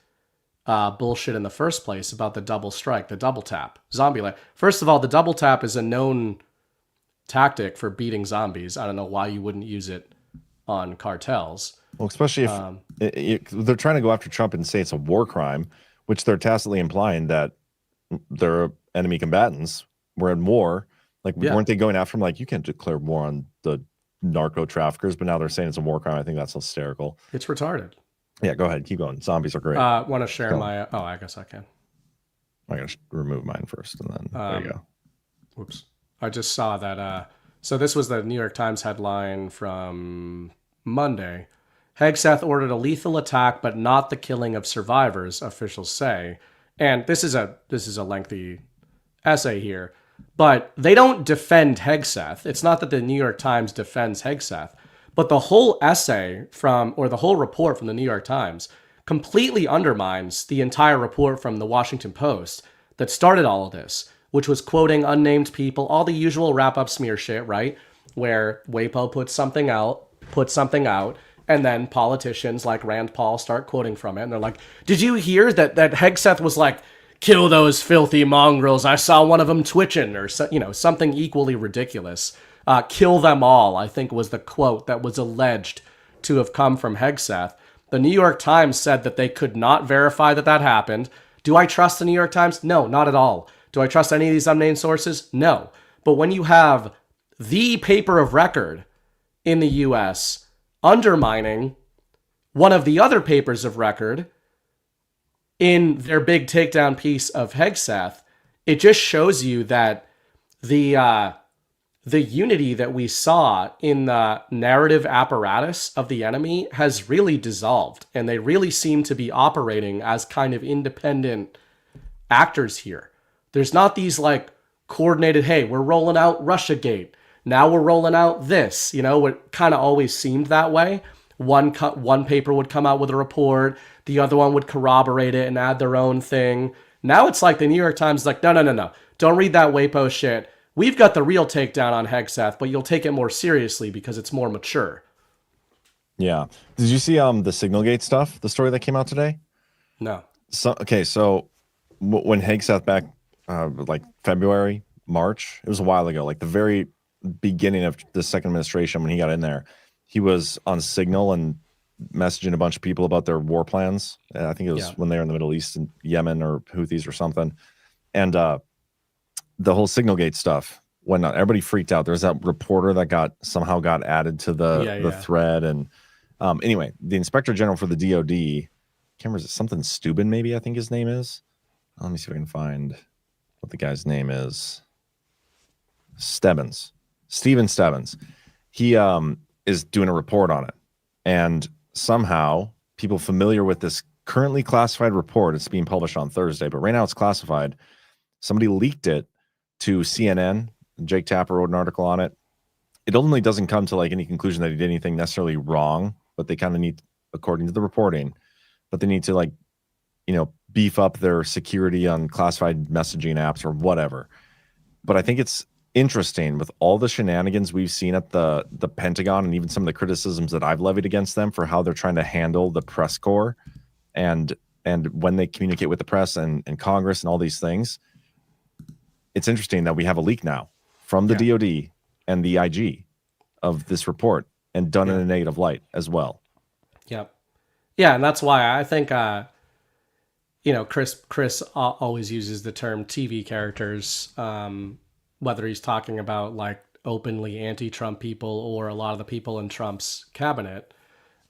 bullshit in the first place about the double strike, the double tap, zombie. First of all, the double tap is a known tactic for beating zombies. I don't know why you wouldn't use it on cartels. Well, especially if they're trying to go after Trump and say it's a war crime, which they're tacitly implying that they're enemy combatants. We're in war. Like, weren't they going after him? Like, you can't declare war on the narco traffickers, but now they're saying it's a war crime. I think that's hysterical. It's retarded. Yeah, go ahead. Keep going. Zombies are great. Want to share my... Oh, I guess I can. I'm going to remove mine first, and then there you go. Whoops. I just saw that... So this was the New York Times headline from Monday. Hegseth ordered a lethal attack, but not the killing of survivors, officials say. And this is a lengthy essay here. But they don't defend Hegseth. It's not that the New York Times defends Hegseth. But the whole essay the whole report from the New York Times completely undermines the entire report from the Washington Post that started all of this, which was quoting unnamed people, all the usual wrap-up smear shit, right? Where WAPO puts something out, and then politicians like Rand Paul start quoting from it, and they're like, did you hear that Hegseth was like, kill those filthy mongrels, I saw one of them twitching, or something equally ridiculous. Kill them all, I think was the quote that was alleged to have come from Hegseth. The New York Times said that they could not verify that happened. Do I trust the New York Times? No, not at all. Do I trust any of these unnamed sources? No. But when you have the paper of record in the U.S. undermining one of the other papers of record in their big takedown piece of Hegseth, it just shows you that the unity that we saw in the narrative apparatus of the enemy has really dissolved, and they really seem to be operating as kind of independent actors here. There's not these like coordinated, hey, we're rolling out Russiagate, now we're rolling out this, it kind of always seemed that way. One paper would come out with a report, the other one would corroborate it and add their own thing. Now it's like the New York Times is like, no, don't read that WAPO shit. We've got the real takedown on Hegseth, but you'll take it more seriously because it's more mature. Yeah. Did you see the SignalGate stuff, the story that came out today? No. So when Hegseth back like February, March, it was a while ago, like the very beginning of the second administration when he got in there, he was on Signal and messaging a bunch of people about their war plans. I think it was when they were in the Middle East and Yemen or Houthis or something. And the whole SignalGate stuff went on. Everybody freaked out. There's that reporter that somehow got added to the thread. And anyway, the Inspector General for the DOD, can't remember, is it something Steuben, maybe I think his name is. Let me see if I can find what the guy's name is. Steven Stebbins. He is doing a report on it. And somehow people familiar with this currently classified report, it's being published on Thursday, but right now it's classified. Somebody leaked it to CNN. Jake Tapper wrote an article on it. It ultimately doesn't come to like any conclusion that he did anything necessarily wrong, but they kind of need, according to the reporting, but they need to like, beef up their security on classified messaging apps or whatever. But I think it's interesting with all the shenanigans we've seen at the Pentagon and even some of the criticisms that I've levied against them for how they're trying to handle the press corps and when they communicate with the press and Congress and all these things. It's interesting that we have a leak now from the DOD and the IG of this report and done in a negative light as well. Yep. Yeah, and that's why I think Chris always uses the term TV characters, whether he's talking about like openly anti-Trump people or a lot of the people in Trump's cabinet.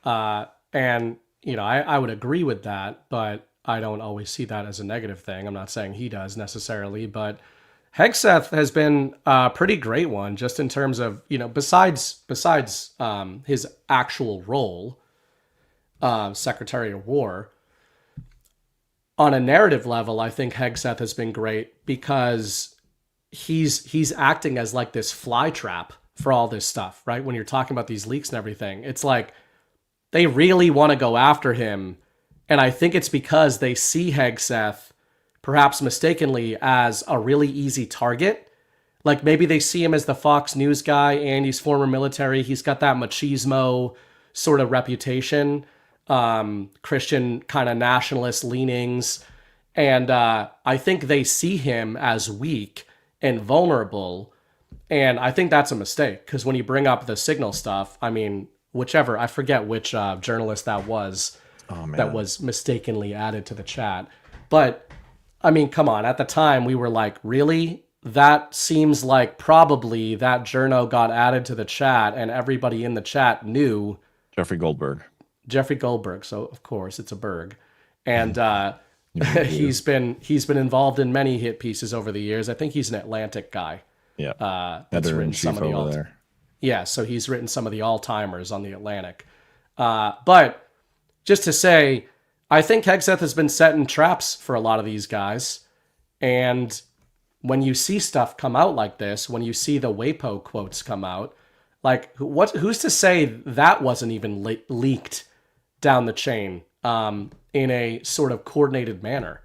And I would agree with that, but I don't always see that as a negative thing. I'm not saying he does necessarily, but Hegseth has been a pretty great one, just in terms of, besides his actual role, Secretary of War. On a narrative level, I think Hegseth has been great because he's acting as like this fly trap for all this stuff, right? When you're talking about these leaks and everything, it's like they really want to go after him. And I think it's because they see Hegseth, perhaps mistakenly, as a really easy target. Like maybe they see him as the Fox News guy and he's former military. He's got that machismo sort of reputation, Christian kind of nationalist leanings. And I think they see him as weak and vulnerable. And I think that's a mistake, because when you bring up the Signal stuff, I mean, I forget which journalist that was that was mistakenly added to the chat. But I mean, come on, at the time we were like, really? That seems like probably that journo got added to the chat and everybody in the chat knew Jeffrey Goldberg. So of course it's a Berg. And he's been involved in many hit pieces over the years. I think he's an Atlantic guy. Yeah. That's written some of the over there. Yeah, so he's written some of the all-timers on the Atlantic. But just to say, I think Hegseth has been setting traps for a lot of these guys. And when you see stuff come out like this, when you see the WAPO quotes come out, like who's to say that wasn't even leaked down the chain in a sort of coordinated manner?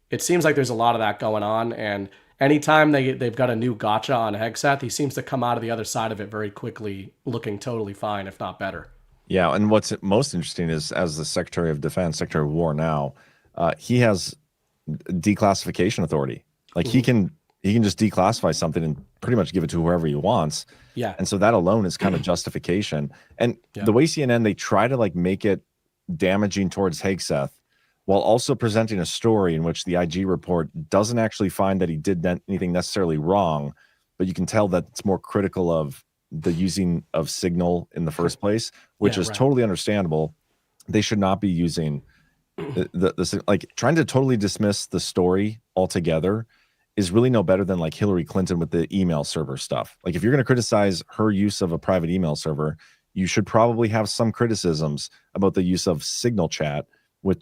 It seems like there's a lot of that going on, and anytime they've got a new gotcha on Hegseth, he seems to come out of the other side of it very quickly, looking totally fine, if not better. Yeah, and what's most interesting is, as the Secretary of Defense, Secretary of War now, he has declassification authority. Like he can just declassify something and pretty much give it to whoever he wants. Yeah. And so that alone is kind of justification. And the way CNN, they try to like make it damaging towards Hegseth, while also presenting a story in which the IG report doesn't actually find that he did anything necessarily wrong, but you can tell that it's more critical of the using of Signal in the first place, which is totally understandable. They should not be using the like trying to totally dismiss the story altogether is really no better than like Hillary Clinton with the email server stuff. Like if you're going to criticize her use of a private email server, you should probably have some criticisms about the use of Signal chat,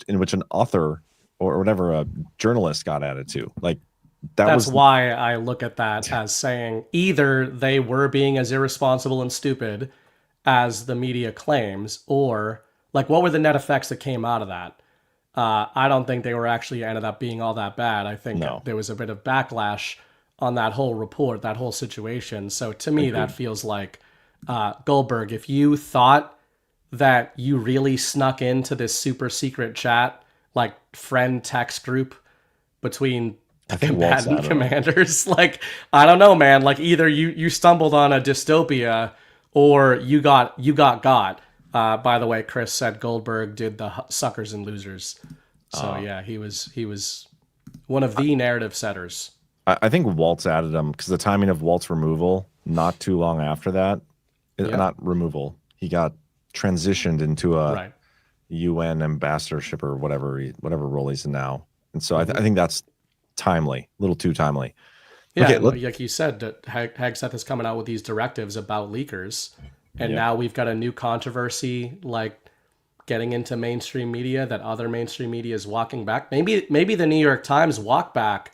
in which an author or whatever a journalist got added to. Like that's why I look at that as saying either they were being as irresponsible and stupid as the media claims, or like what were the net effects that came out of that? I don't think they were actually ended up being all that bad. I think there was a bit of backlash on that whole report, that whole situation. So to me, that feels like Goldberg, if you thought that you really snuck into this super secret chat, like friend text group between combatant commanders, like, I don't know, man, like either you stumbled on a dystopia or you got got. By the way, Chris said Goldberg did the suckers and losers. So yeah, he was one of the narrative setters. I think Waltz added him because the timing of Walt's removal, not too long after that, not removal, he got transitioned into a UN ambassadorship or whatever role he's in now. And so I think that's timely, a little too timely. Yeah, okay, like you said, that Hegseth is coming out with these directives about leakers. And now we've got a new controversy, like getting into mainstream media, that other mainstream media is walking back. Maybe the New York Times walk back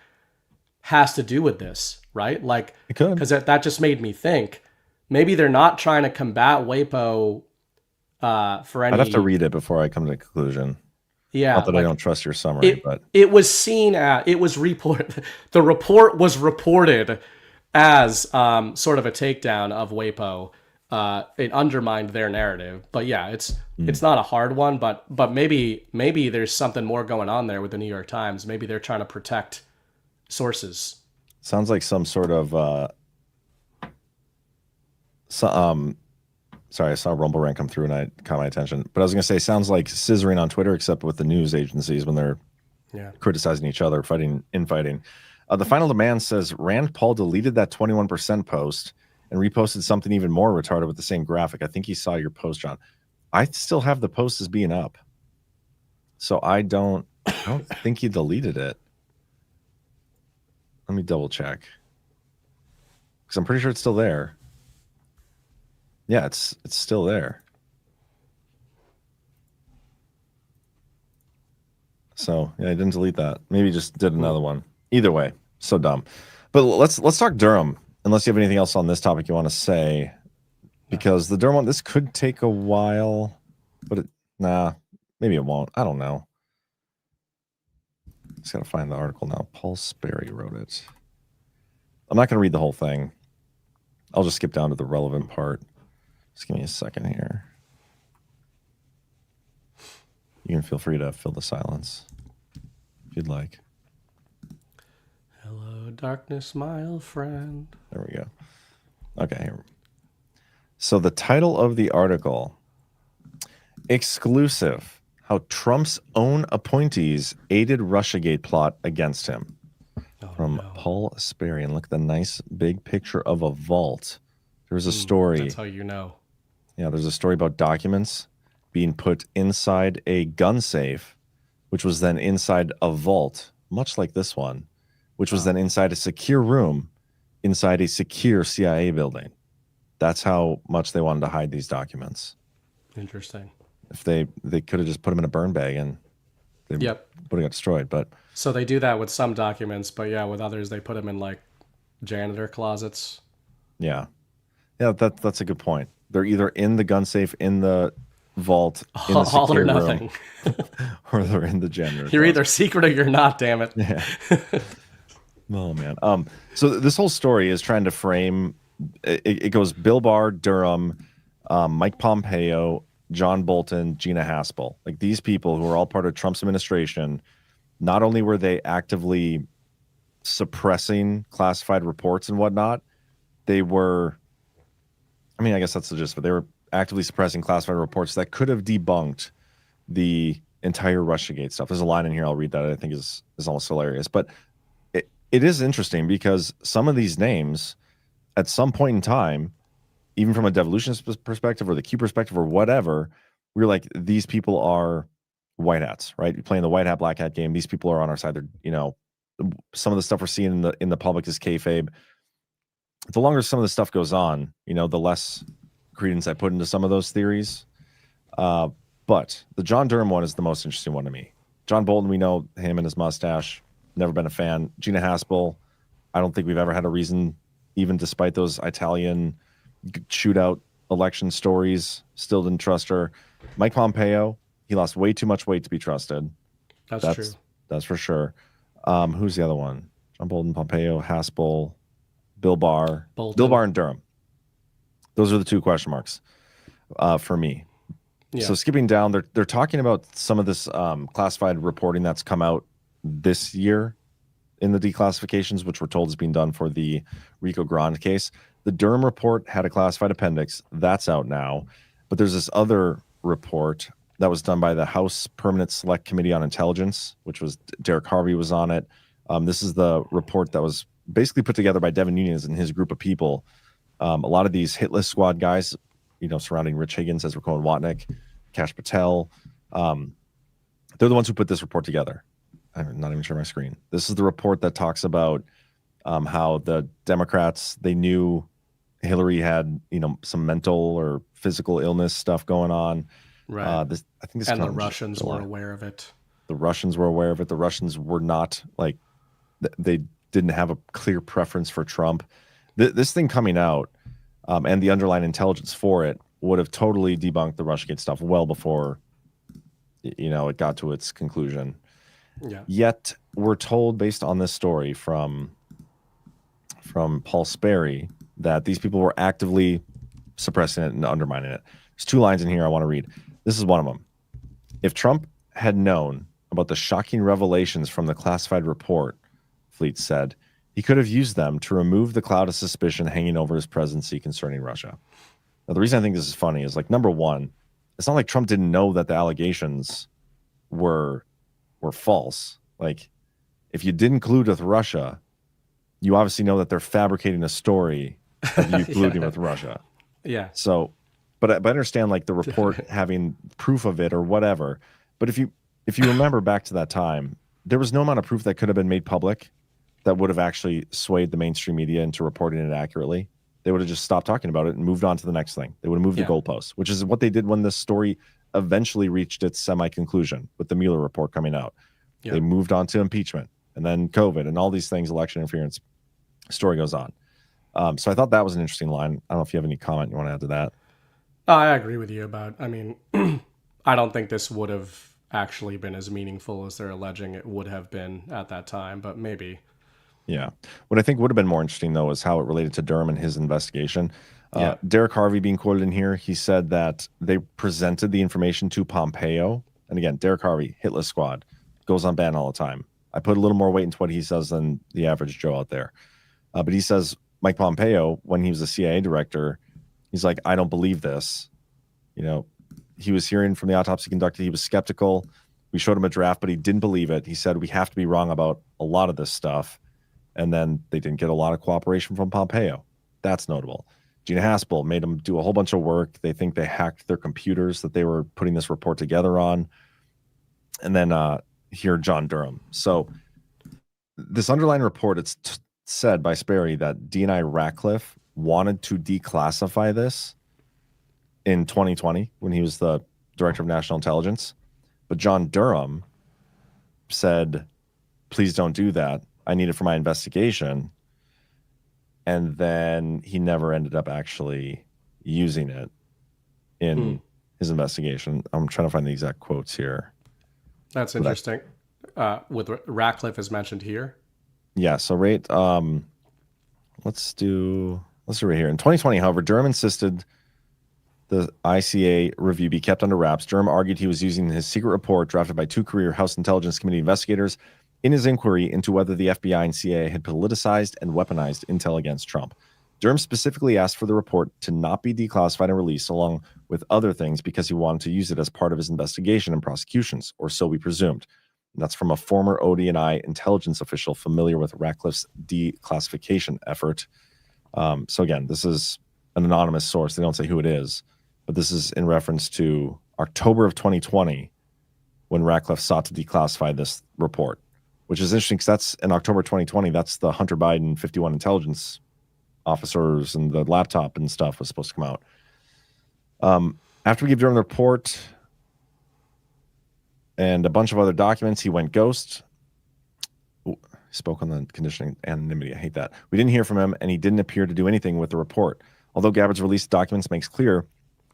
has to do with this, right? Like, because that just made me think maybe they're not trying to combat WAPO for any. I'd have to read it before I come to a conclusion. Yeah, not that I don't trust your summary, but it was seen at reported. The report was reported as sort of a takedown of WAPO. It undermined their narrative, but yeah, it's not a hard one, but maybe there's something more going on there with the New York Times. Maybe they're trying to protect sources. Sounds like some sort of sorry, I saw Rumble Rant come through and it caught my attention. But I was going to say, sounds like scissoring on Twitter, except with the news agencies when they're criticizing each other, infighting. The Final Demand says Rand Paul deleted that 21% post and reposted something even more retarded with the same graphic. I think he saw your post, John. I still have the post as being up. So I don't I don't think he deleted it. Let me double check. Because I'm pretty sure it's still there. Yeah, it's still there. So yeah, I didn't delete that. Maybe just did another one. Either way, so dumb. But let's talk Durham. Unless you have anything else on this topic you want to say, because the Durham one, this could take a while, but maybe it won't. I don't know. Just gotta find the article now. Paul Sperry wrote it. I'm not gonna read the whole thing. I'll just skip down to the relevant part. Just give me a second here. You can feel free to fill the silence if you'd like. Hello, darkness, my old friend. There we go. Okay. So the title of the article, Exclusive, How Trump's Own Appointees Aided Russiagate Plot Against Him. From Paul Sperry. And look at the nice big picture of a vault. There's a story. That's how you know. Yeah, there's a story about documents being put inside a gun safe, which was then inside a vault, much like this one, which was then inside a secure room, inside a secure CIA building. That's how much they wanted to hide these documents. Interesting. If they could have just put them in a burn bag and they would have got destroyed. But so they do that with some documents, but yeah, with others they put them in like janitor closets. Yeah, that's a good point. They're either in the gun safe, in the vault, in the all or secure nothing, room, or they're in the janitor. You're either secret or you're not. Damn it. Yeah. Oh man. So this whole story is trying to frame. It goes Bill Barr, Durham, Mike Pompeo, John Bolton, Gina Haspel. Like these people who are all part of Trump's administration. Not only were they actively suppressing classified reports and whatnot, they were. I mean, I guess that's the gist, but they were actively suppressing classified reports that could have debunked the entire Russiagate stuff. There's a line in here I'll read that I think is almost hilarious. But it is interesting because some of these names, at some point in time, even from a devolution perspective or the Q perspective or whatever, we're like, these people are white hats, right? You're playing the white hat, black hat game. These people are on our side. They're, some of the stuff we're seeing in the public is kayfabe. The longer some of this stuff goes on, the less credence I put into some of those theories. But the John Durham one is the most interesting one to me. John Bolton, we know him and his mustache. Never been a fan. Gina Haspel, I don't think we've ever had a reason, even despite those Italian shootout election stories, still didn't trust her. Mike Pompeo, he lost way too much weight to be trusted. That's true. That's for sure. Who's the other one? John Bolton, Pompeo, Haspel, Bill Barr. Bolton. Bill Barr and Durham. Those are the two question marks for me. Yeah. So skipping down, they're talking about some of this classified reporting that's come out this year in the declassifications, which we're told is being done for the Rico Grande case. The Durham report had a classified appendix. That's out now. But there's this other report that was done by the House Permanent Select Committee on Intelligence, which was Derek Harvey was on it. This is the report that was basically put together by Devin Nunes and his group of people. A lot of these hit list squad guys, surrounding Rich Higgins, Ezra Cohen Watnick, Kash Patel, they're the ones who put this report together. I'm not even sure my screen. This is the report that talks about how the Democrats, they knew Hillary had, some mental or physical illness stuff going on. Right. I think this and the Russians were aware of it. The Russians were aware of it. The Russians were not they didn't have a clear preference for Trump. This thing coming out and the underlying intelligence for it would have totally debunked the Russiagate stuff well before, it got to its conclusion. Yeah. Yet we're told, based on this story from Paul Sperry, that these people were actively suppressing it and undermining it. There's two lines in here I want to read. This is one of them. If Trump had known about the shocking revelations from the classified report, Fleet said, he could have used them to remove the cloud of suspicion hanging over his presidency concerning Russia. Now, the reason I think this is funny is, number one, it's not like Trump didn't know that the allegations were false. If you didn't collude with Russia, you obviously know that they're fabricating a story of you colluding with Russia. Yeah. So, but I understand the report having proof of it or whatever. But if you if you remember back to that time, there was no amount of proof that could have been made public that would have actually swayed the mainstream media into reporting it accurately. They would have just stopped talking about it and moved on to the next thing. They would have moved the goalposts, which is what they did when this story eventually reached its semi-conclusion with the Mueller report coming out. They moved on to impeachment and then COVID and all these things, election interference. Story goes on. So I thought that was an interesting line. I don't know if you have any comment you want to add to that. I agree with you about, I mean, I don't think this would have actually been as meaningful as they're alleging it would have been at that time, but maybe. Yeah. What I think would have been more interesting, though, is how it related to Durham and his investigation. Derek Harvey being quoted in here, he said that they presented the information to Pompeo. And again, Derek Harvey, hit list squad, goes on ban all the time. I put a little more weight into what he says than the average Joe out there. But he says Mike Pompeo, when he was the CIA director, he's like, I don't believe this. You know, he was hearing from the autopsy conducted. He was skeptical. We showed him a draft, but he didn't believe it. He said, we have to be wrong about a lot of this stuff. And then they didn't get a lot of cooperation from Pompeo. That's notable. Gina Haspel made them do a whole bunch of work. They think they hacked their computers that they were putting this report together on. And then here, John Durham. So this underlying report, it's said by Sperry that D&I Ratcliffe wanted to declassify this in 2020 when he was the director of national intelligence. But John Durham said, please don't do that. I need it for my investigation. And then he never ended up actually using it in his investigation. I'm trying to find the exact quotes here. That's interesting. With Ratcliffe is mentioned here. Yeah. So let's do right here. In 2020, however, Durham insisted the ICA review be kept under wraps. Durham argued he was using his secret report drafted by 2 career House Intelligence Committee investigators in his inquiry into whether the FBI and CIA had politicized and weaponized intel against Trump. Durham specifically asked for the report to not be declassified and released, along with other things, because he wanted to use it as part of his investigation and prosecutions, or so we presumed. And that's from a former ODNI intelligence official familiar with Ratcliffe's declassification effort. So again, this is an anonymous source. They don't say who it is, but this is in reference to October of 2020 when Ratcliffe sought to declassify this report, which is interesting because that's in October 2020. That's the Hunter Biden 51 intelligence officers and the laptop and stuff was supposed to come out. After we gave Durham the report and a bunch of other documents, he went ghost. Ooh, spoke on the conditioning anonymity. I hate that. We didn't hear from him, and he didn't appear to do anything with the report. Although Gabbard's release of documents makes clear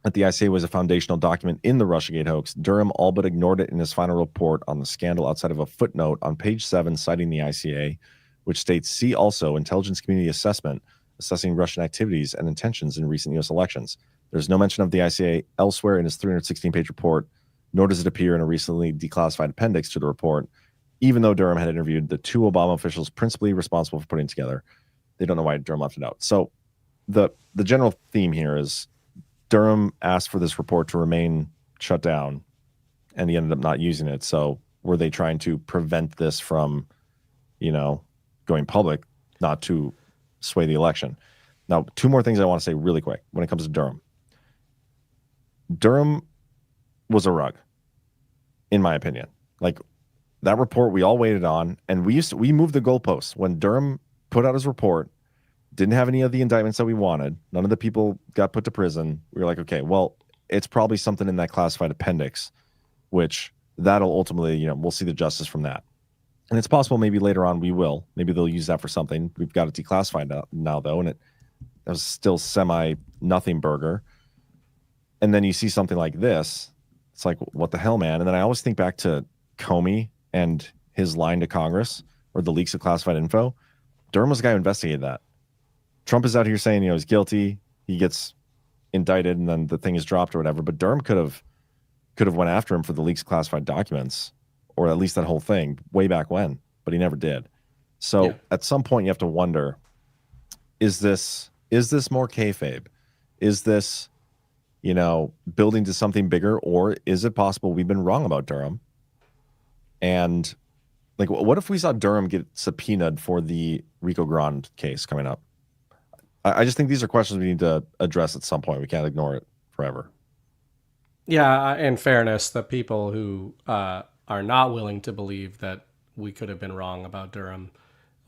that the ICA was a foundational document in the Russiagate hoax, Durham all but ignored it in his final report on the scandal outside of a footnote on page 7 citing the ICA, which states, see also intelligence community assessment assessing Russian activities and intentions in recent U.S. elections. There's no mention of the ICA elsewhere in his 316-page report, nor does it appear in a recently declassified appendix to the report, even though Durham had interviewed the 2 Obama officials principally responsible for putting it together. They don't know why Durham left it out. So the general theme here is Durham asked for this report to remain shut down, and he ended up not using it. So were they trying to prevent this from, going public, not to sway the election? Now, 2 more things I want to say really quick when it comes to Durham. Durham was a rug, in my opinion. Like, that report we all waited on, and we moved the goalposts. When Durham put out his report, didn't have any of the indictments that we wanted. None of the people got put to prison. We were like, okay, well, it's probably something in that classified appendix, which that'll ultimately, we'll see the justice from that. And it's possible maybe later on we will. Maybe they'll use that for something. We've got it declassified now though, and it was still semi-nothing burger. And then you see something like this. It's like, what the hell, man? And then I always think back to Comey and his line to Congress, or the leaks of classified info. Durham was the guy who investigated that. Trump is out here saying, he's guilty. He gets indicted, and then the thing is dropped or whatever. But Durham could have went after him for the leaks of classified documents, or at least that whole thing way back when. But he never did. So at some point, you have to wonder: is this more kayfabe? Is this, building to something bigger, or is it possible we've been wrong about Durham? And like, what if we saw Durham get subpoenaed for the Rico Grande case coming up? I just think these are questions we need to address at some point. We can't ignore it forever. Yeah, in fairness, the people who are not willing to believe that we could have been wrong about Durham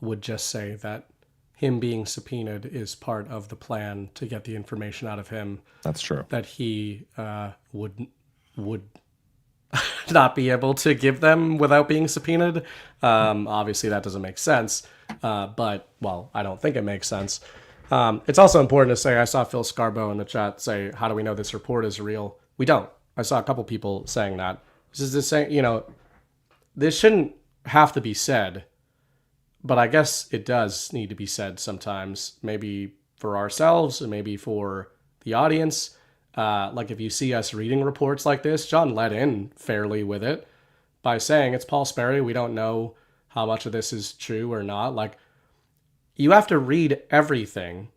would just say that him being subpoenaed is part of the plan to get the information out of him. That's true. That he would not be able to give them without being subpoenaed. Obviously, that doesn't make sense. But, well, I don't think it makes sense. It's also important to say, I saw Phil Scarbo in the chat say, how do we know this report is real? We don't. I saw a couple people saying that. This is the same, this shouldn't have to be said, but I guess it does need to be said sometimes, maybe for ourselves and maybe for the audience. Like if you see us reading reports like this, Jon let in fairly with it by saying it's Paul Sperry. We don't know how much of this is true or not. Like, you have to read everything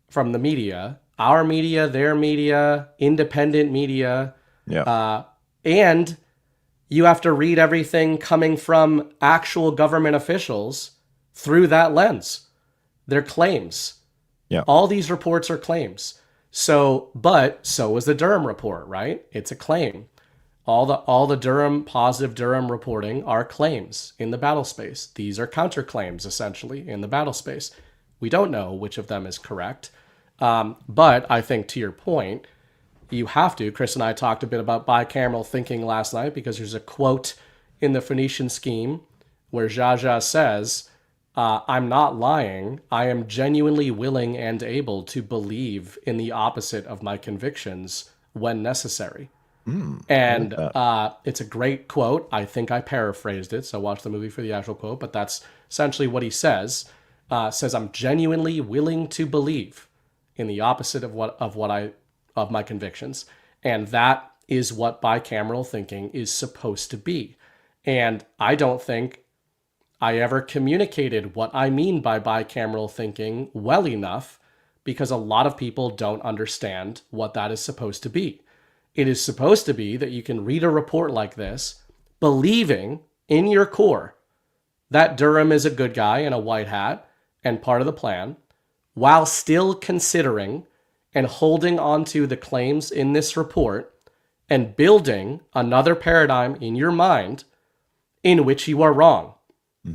from the media, our media, their media, independent media. Yeah. And you have to read everything coming from actual government officials through that lens. They're claims. Yeah. All these reports are claims. So is the Durham report, right? It's a claim. All the Durham, positive Durham reporting are claims in the battle space. These are counterclaims, essentially, in the battle space. We don't know which of them is correct. But I think, to your point, you have to. Chris and I talked a bit about bicameral thinking last night because there's a quote in the Phoenician scheme where Zsa says, I'm not lying. I am genuinely willing and able to believe in the opposite of my convictions when necessary. And it's a great quote. I think I paraphrased it, so watch the movie for the actual quote, but that's essentially what he says. Says, I'm genuinely willing to believe in the opposite of my convictions. And that is what bicameral thinking is supposed to be. And I don't think I ever communicated what I mean by bicameral thinking well enough, because a lot of people don't understand what that is supposed to be. It is supposed to be that you can read a report like this, believing in your core that Durham is a good guy in a white hat and part of the plan, while still considering and holding on to the claims in this report and building another paradigm in your mind in which you are wrong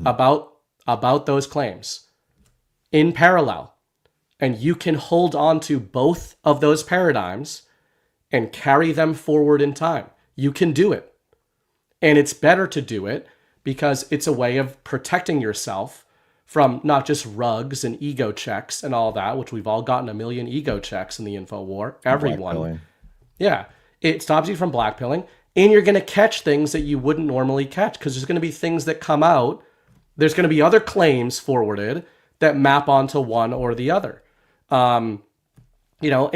about those claims in parallel. And you can hold on to both of those paradigms and carry them forward in time. You can do it. And it's better to do it because it's a way of protecting yourself from not just rugs and ego checks and all that, which we've all gotten a million ego checks in the info war. Everyone. Yeah. It stops you from blackpilling, and you're going to catch things that you wouldn't normally catch because there's going to be things that come out. There's going to be other claims forwarded that map onto one or the other. In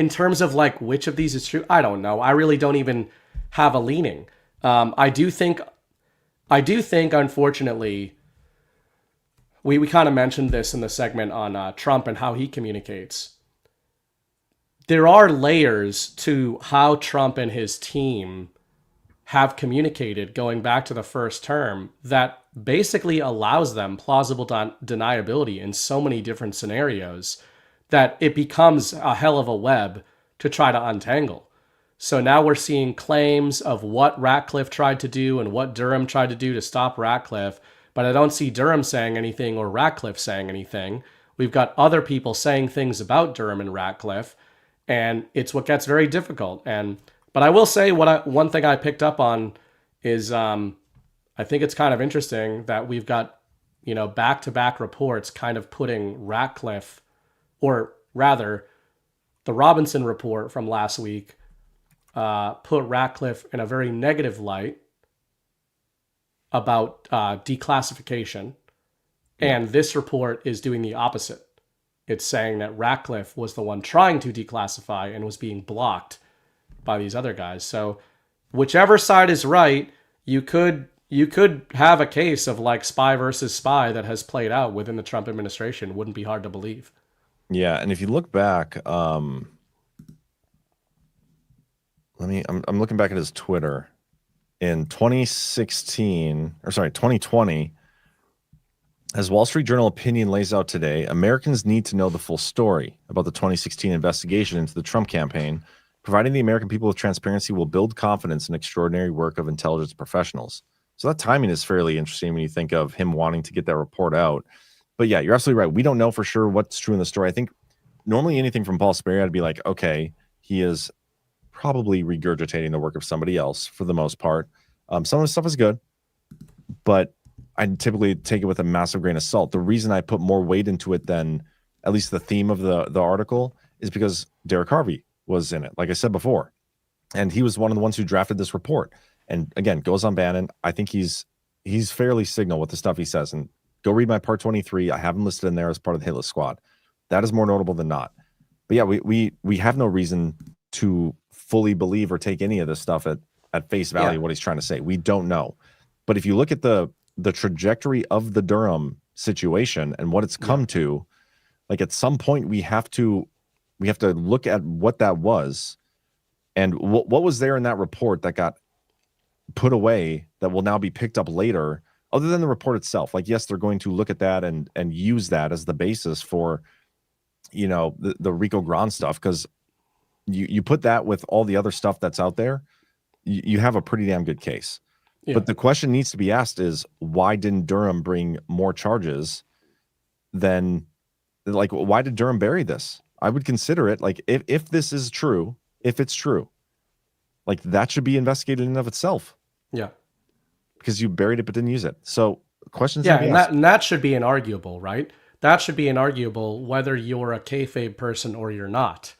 terms of like which of these is true, I don't know. I really don't even have a leaning. I do think, unfortunately, we kind of mentioned this in the segment on Trump and how he communicates. There are layers to how Trump and his team have communicated going back to the first term that basically allows them plausible deniability in so many different scenarios that it becomes a hell of a web to try to untangle. So now we're seeing claims of what Ratcliffe tried to do and what Durham tried to do to stop Ratcliffe, but I don't see Durham saying anything or Ratcliffe saying anything. We've got other people saying things about Durham and Ratcliffe, and it's what gets very difficult. But I will say one thing I picked up on is I think it's kind of interesting that we've got, back-to-back reports kind of putting Ratcliffe, or rather, the Robinson report from last week put Ratcliffe in a very negative light about declassification. And this report is doing the opposite. It's saying that Ratcliffe was the one trying to declassify and was being blocked by these other guys. So whichever side is right, you could have a case of like spy versus spy that has played out within the Trump administration. Wouldn't be hard to believe. Yeah, and if you look back, I'm looking back at his Twitter in 2020, as Wall Street Journal opinion lays out today, Americans need to know the full story about the 2016 investigation into the Trump campaign. Providing the American people with transparency will build confidence in extraordinary work of intelligence professionals. So that timing is fairly interesting when you think of him wanting to get that report out. But yeah, you're absolutely right. We don't know for sure what's true in the story. I think normally anything from Paul Sperry, I'd be like, okay, he is probably regurgitating the work of somebody else for the most part. Some of the stuff is good, but I typically take it with a massive grain of salt. The reason I put more weight into it than at least the theme of the article is because Derek Harvey was in it, like I said before. And he was one of the ones who drafted this report. And again, goes on Bannon. I think he's fairly signal with the stuff he says. And go read my part 23. I have him listed in there as part of the hit list squad. That is more notable than not. But yeah, we have no reason to fully believe or take any of this stuff at face value, what he's trying to say. We don't know. But if you look at the trajectory of the Durham situation and what it's come to, like at some point we have to look at what that was and what was there in that report that got put away that will now be picked up later, other than the report itself. Like, yes, they're going to look at that and use that as the basis for, the Rico Grande stuff, because you put that with all the other stuff that's out there, you have a pretty damn good case. Yeah. But the question needs to be asked is, why didn't Durham bring more charges than, like, why did Durham bury this? I would consider it, like, if this is true, if it's true, like, that should be investigated in and of itself. Yeah. Because you buried it but didn't use it. So questions. Yeah, and that should be inarguable, right? That should be inarguable whether you're a kayfabe person or you're not.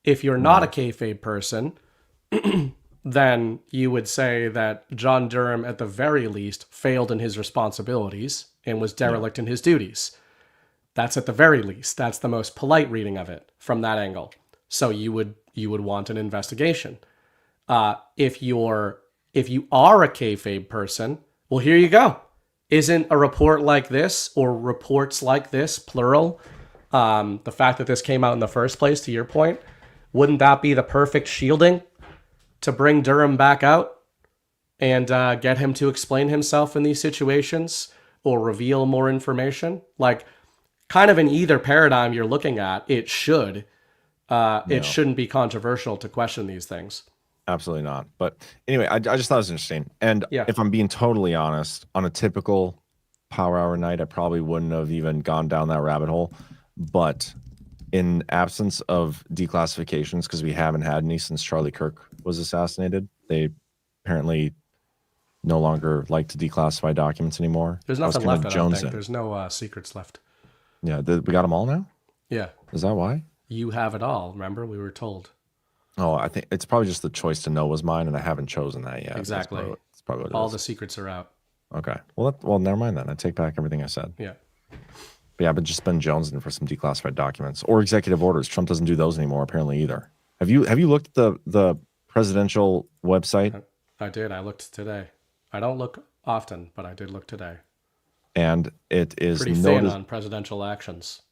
If you're not a kayfabe person, then you would say that John Durham, at the very least, failed in his responsibilities and was derelict in his duties. That's at the very least. That's the most polite reading of it from that angle. So you would want an investigation. If you are a kayfabe person, well, here you go. Isn't a report like this, or reports like this, plural, the fact that this came out in the first place, to your point, wouldn't that be the perfect shielding to bring Durham back out and get him to explain himself in these situations or reveal more information? Like, kind of in either paradigm you're looking at, it shouldn't be controversial to question these things. Absolutely not. But anyway, I just thought it was interesting. And if I'm being totally honest, on a typical Power Hour night, I probably wouldn't have even gone down that rabbit hole. But in absence of declassifications, because we haven't had any since Charlie Kirk was assassinated, they apparently no longer like to declassify documents anymore. There's nothing left, I don't think. There's no secrets left. Yeah, we got them all now? Yeah. Is that why? You have it all, remember? We were told. Oh, I think it's probably just the choice to know was mine, and I haven't chosen that yet. Exactly. That's probably what it all is. The secrets are out. Okay. Well, never mind then. I take back everything I said. Yeah. But yeah, but just been jonesing for some declassified documents or executive orders. Trump doesn't do those anymore, apparently, either. Have you looked at the presidential website? I did. I looked today. I don't look often, but I did look today. And it is pretty thin on presidential actions.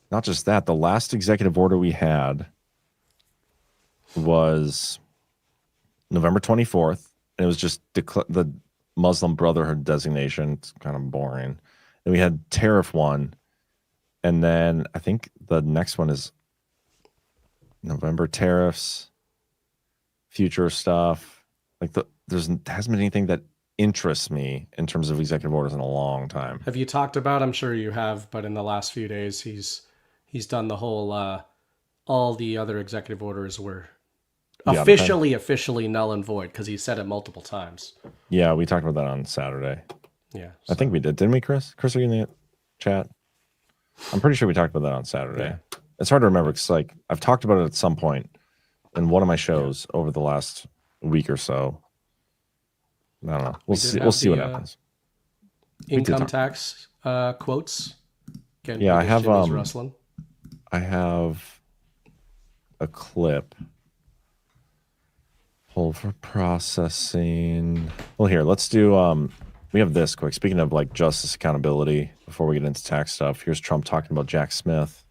Not just that. The last executive order we had was November 24th, and it was just the Muslim Brotherhood designation. It's kind of boring. And we had tariff one, and then I think the next one is November tariffs, future stuff. Like there hasn't been anything that interests me in terms of executive orders in a long time. Have you talked about? I'm sure you have, but in the last few days, he's done the whole all the other executive orders were officially null and void, because he said it multiple times. Yeah, we talked about that on Saturday. Yeah, I think we did, didn't we, Chris? Chris, are you in the chat? I'm pretty sure we talked about that on Saturday. Yeah. It's hard to remember because, like, I've talked about it at some point in one of my shows over the last week or so. I don't know. We'll see what happens. Income tax quotes. Yeah, I have I have a clip. Hold for processing. Well, here, let's do we have this quick. Speaking of, like, justice accountability, before we get into tax stuff, here's Trump talking about Jack Smith.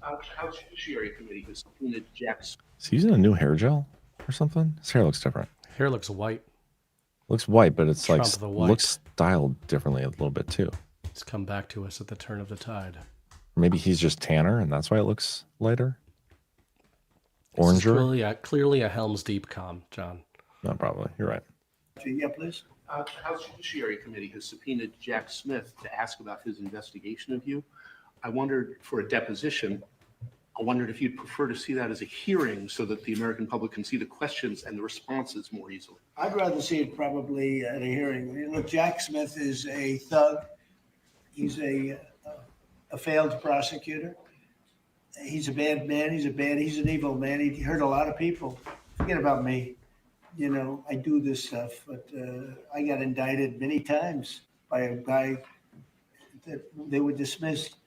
House Judiciary Committee has subpoenaed Jack Smith. Is he using a new hair gel or something? His hair looks different. Hair looks white. Looks white, but it's Trump like looks styled differently a little bit too. It's come back to us at the turn of the tide. Maybe he's just tanner, and that's why it looks lighter. Oranger. Clearly a Helm's Deep com, John. No, probably. You're right. Yeah, please. The House Judiciary Committee has subpoenaed Jack Smith to ask about his investigation of you. I wondered, for a deposition, I wondered if you'd prefer to see that as a hearing so that the American public can see the questions and the responses more easily. I'd rather see it probably at a hearing. Look, Jack Smith is a thug. He's a failed prosecutor. He's a bad man. He's an evil man. He hurt a lot of people. Forget about me. You know, I do this stuff, but I got indicted many times by a guy that they were dismissed.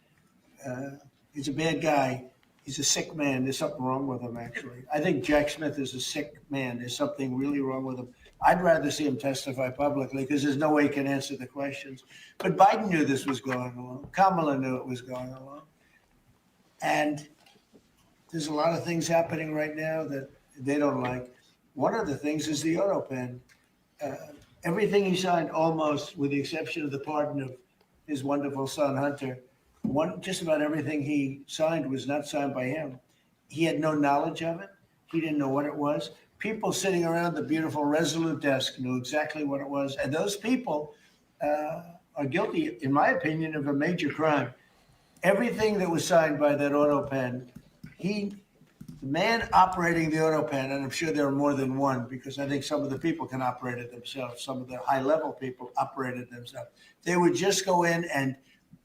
He's a bad guy. He's a sick man. There's something wrong with him, actually. I think Jack Smith is a sick man. There's something really wrong with him. I'd rather see him testify publicly because there's no way he can answer the questions. But Biden knew this was going along. Kamala knew it was going along. And there's a lot of things happening right now that they don't like. One of the things is the auto pen. Everything he signed, almost, with the exception of the pardon of his wonderful son, Hunter, just about everything he signed was not signed by him. He had no knowledge of it. He didn't know what it was. People sitting around the beautiful Resolute desk knew exactly what it was. And those people are guilty, in my opinion, of a major crime. Everything that was signed by that auto pen, the man operating the auto pen, and I'm sure there are more than one because I think some of the people can operate it themselves. Some of the high-level people operated themselves. They would just go in and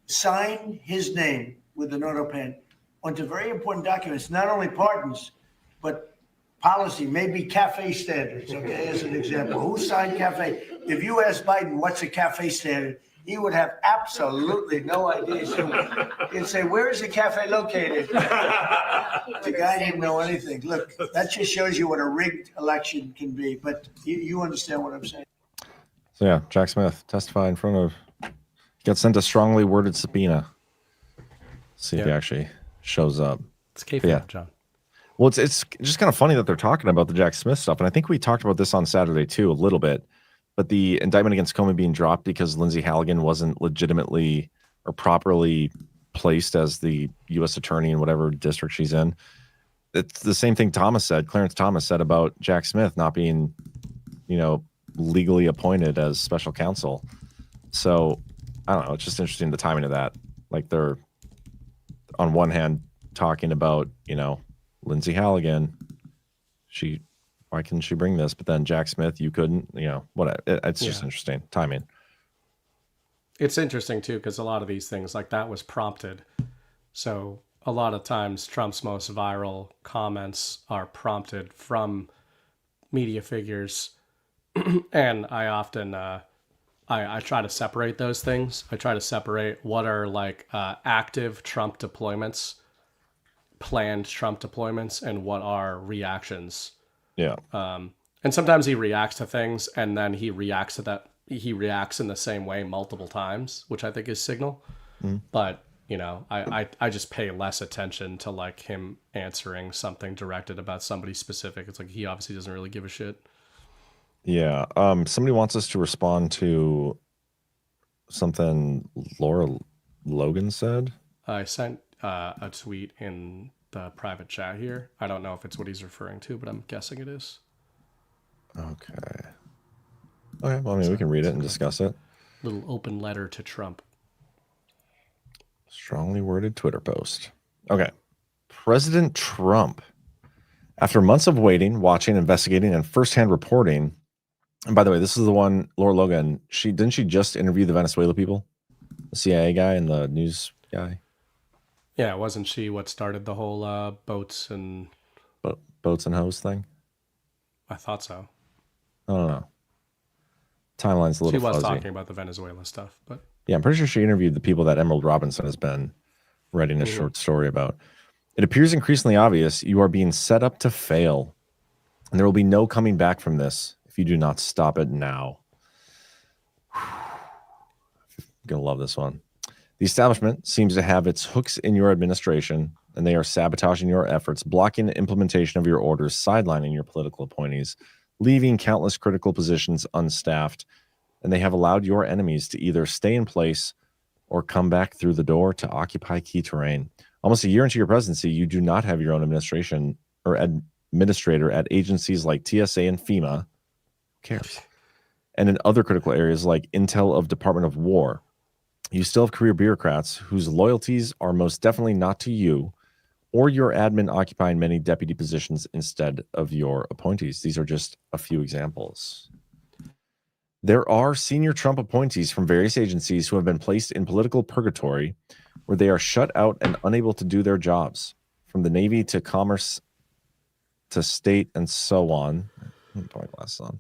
sign his name with an auto pen onto very important documents, not only pardons, but policy, maybe CAFE standards, okay, as an example. Who signed CAFE? If you ask Biden, what's a CAFE standard? He would have absolutely no idea. So he'd say, where is the cafe located? The guy didn't know anything. Look, that just shows you what a rigged election can be. But you understand what I'm saying. So yeah, Jack Smith testified in front of, got sent a strongly worded subpoena. See if he actually shows up. It's kayfabe, John. Well, it's just kind of funny that they're talking about the Jack Smith stuff. And I think we talked about this on Saturday too, a little bit. But the indictment against Comey being dropped because Lindsey Halligan wasn't legitimately or properly placed as the U.S. attorney in whatever district she's in. It's the same thing Clarence Thomas said about Jack Smith not being, legally appointed as special counsel. So I don't know. It's just interesting the timing of that. Like they're on one hand talking about, Lindsey Halligan, why couldn't she bring this? But then Jack Smith, you couldn't, whatever. It's just interesting timing. It's interesting too, because a lot of these things like that was prompted. So a lot of times Trump's most viral comments are prompted from media figures. And I often, I try to separate those things. I try to separate what are like active Trump deployments, planned Trump deployments, and what are reactions. Yeah. And sometimes he reacts to things and then he reacts to that. He reacts in the same way multiple times, which I think is signal. But, I just pay less attention to like him answering something directed about somebody specific. It's like, he obviously doesn't really give a shit. Yeah. Somebody wants us to respond to something Laura Logan said. I sent a tweet in the private chat here. I don't know if it's what he's referring to, but I'm guessing it is. Okay. Well, we can read it and discuss it. Little open letter to Trump. Strongly worded Twitter post. Okay. President Trump, after months of waiting, watching, investigating, and firsthand reporting, and by the way, this is the one, Laura Logan, didn't she just interview the Venezuela people? The CIA guy and the news guy? Yeah, wasn't she what started the whole boats and hose thing? I thought so. I don't know. Timeline's a little fuzzy. She was talking about the Venezuela stuff, but yeah, I'm pretty sure she interviewed the people that Emerald Robinson has been writing a short story about. It appears increasingly obvious you are being set up to fail, and there will be no coming back from this if you do not stop it now. Gonna love this one. The establishment seems to have its hooks in your administration, and they are sabotaging your efforts, blocking the implementation of your orders, sidelining your political appointees, leaving countless critical positions unstaffed, and they have allowed your enemies to either stay in place or come back through the door to occupy key terrain. Almost a year into your presidency, you do not have your own administration or administrator at agencies like TSA and FEMA. Who cares? And in other critical areas like intel of Department of War, you still have career bureaucrats whose loyalties are most definitely not to you or your admin occupying many deputy positions instead of your appointees. These are just a few examples. There are senior Trump appointees from various agencies who have been placed in political purgatory where they are shut out and unable to do their jobs, from the Navy to Commerce to State and so on. Put my glasses on.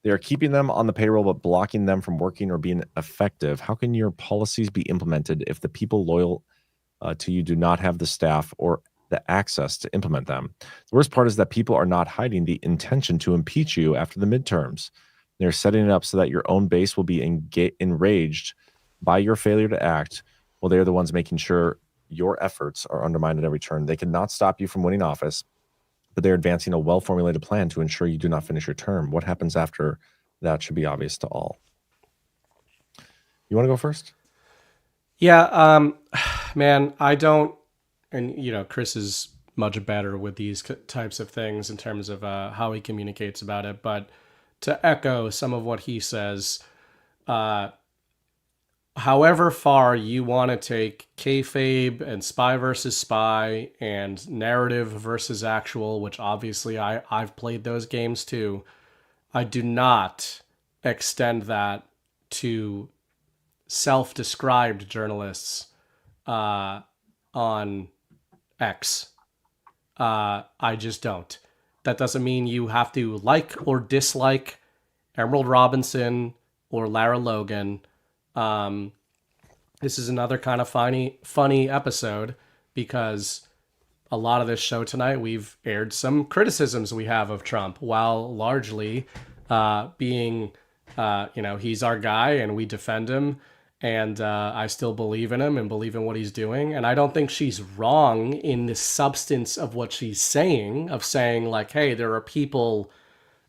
They are keeping them on the payroll but blocking them from working or being effective. How can your policies be implemented if the people loyal to you do not have the staff or the access to implement them? The worst part is that people are not hiding the intention to impeach you after the midterms. They're setting it up so that your own base will be enraged by your failure to act, while they're the ones making sure your efforts are undermined at every turn. They cannot stop you from winning office, but they're advancing a well-formulated plan to ensure you do not finish your term. What happens after that should be obvious to all. You want to go first? Yeah, man, I don't, and Chris is much better with these types of things in terms of how he communicates about it, but to echo some of what he says, however far you want to take kayfabe and spy versus spy and narrative versus actual, which obviously I've played those games too, I do not extend that to self-described journalists on X. I just don't. That doesn't mean you have to like or dislike Emerald Robinson or Lara Logan. This is another kind of funny episode because a lot of this show tonight, we've aired some criticisms we have of Trump while largely being, he's our guy and we defend him. And I still believe in him and believe in what he's doing. And I don't think she's wrong in the substance of what she's saying, of saying like, hey, there are people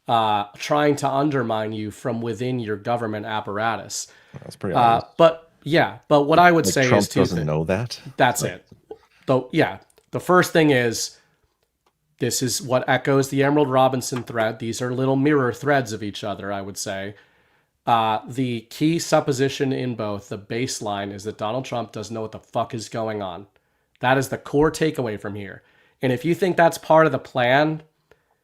trying to undermine you from within your government apparatus. That's pretty obvious. But what I would say Trump is doesn't know that. That's it. So the first thing is, this is what echoes the Emerald Robinson thread. These are little mirror threads of each other, I would say. The key supposition in both, the baseline, is that Donald Trump doesn't know what the fuck is going on. That is the core takeaway from here. And if you think that's part of the plan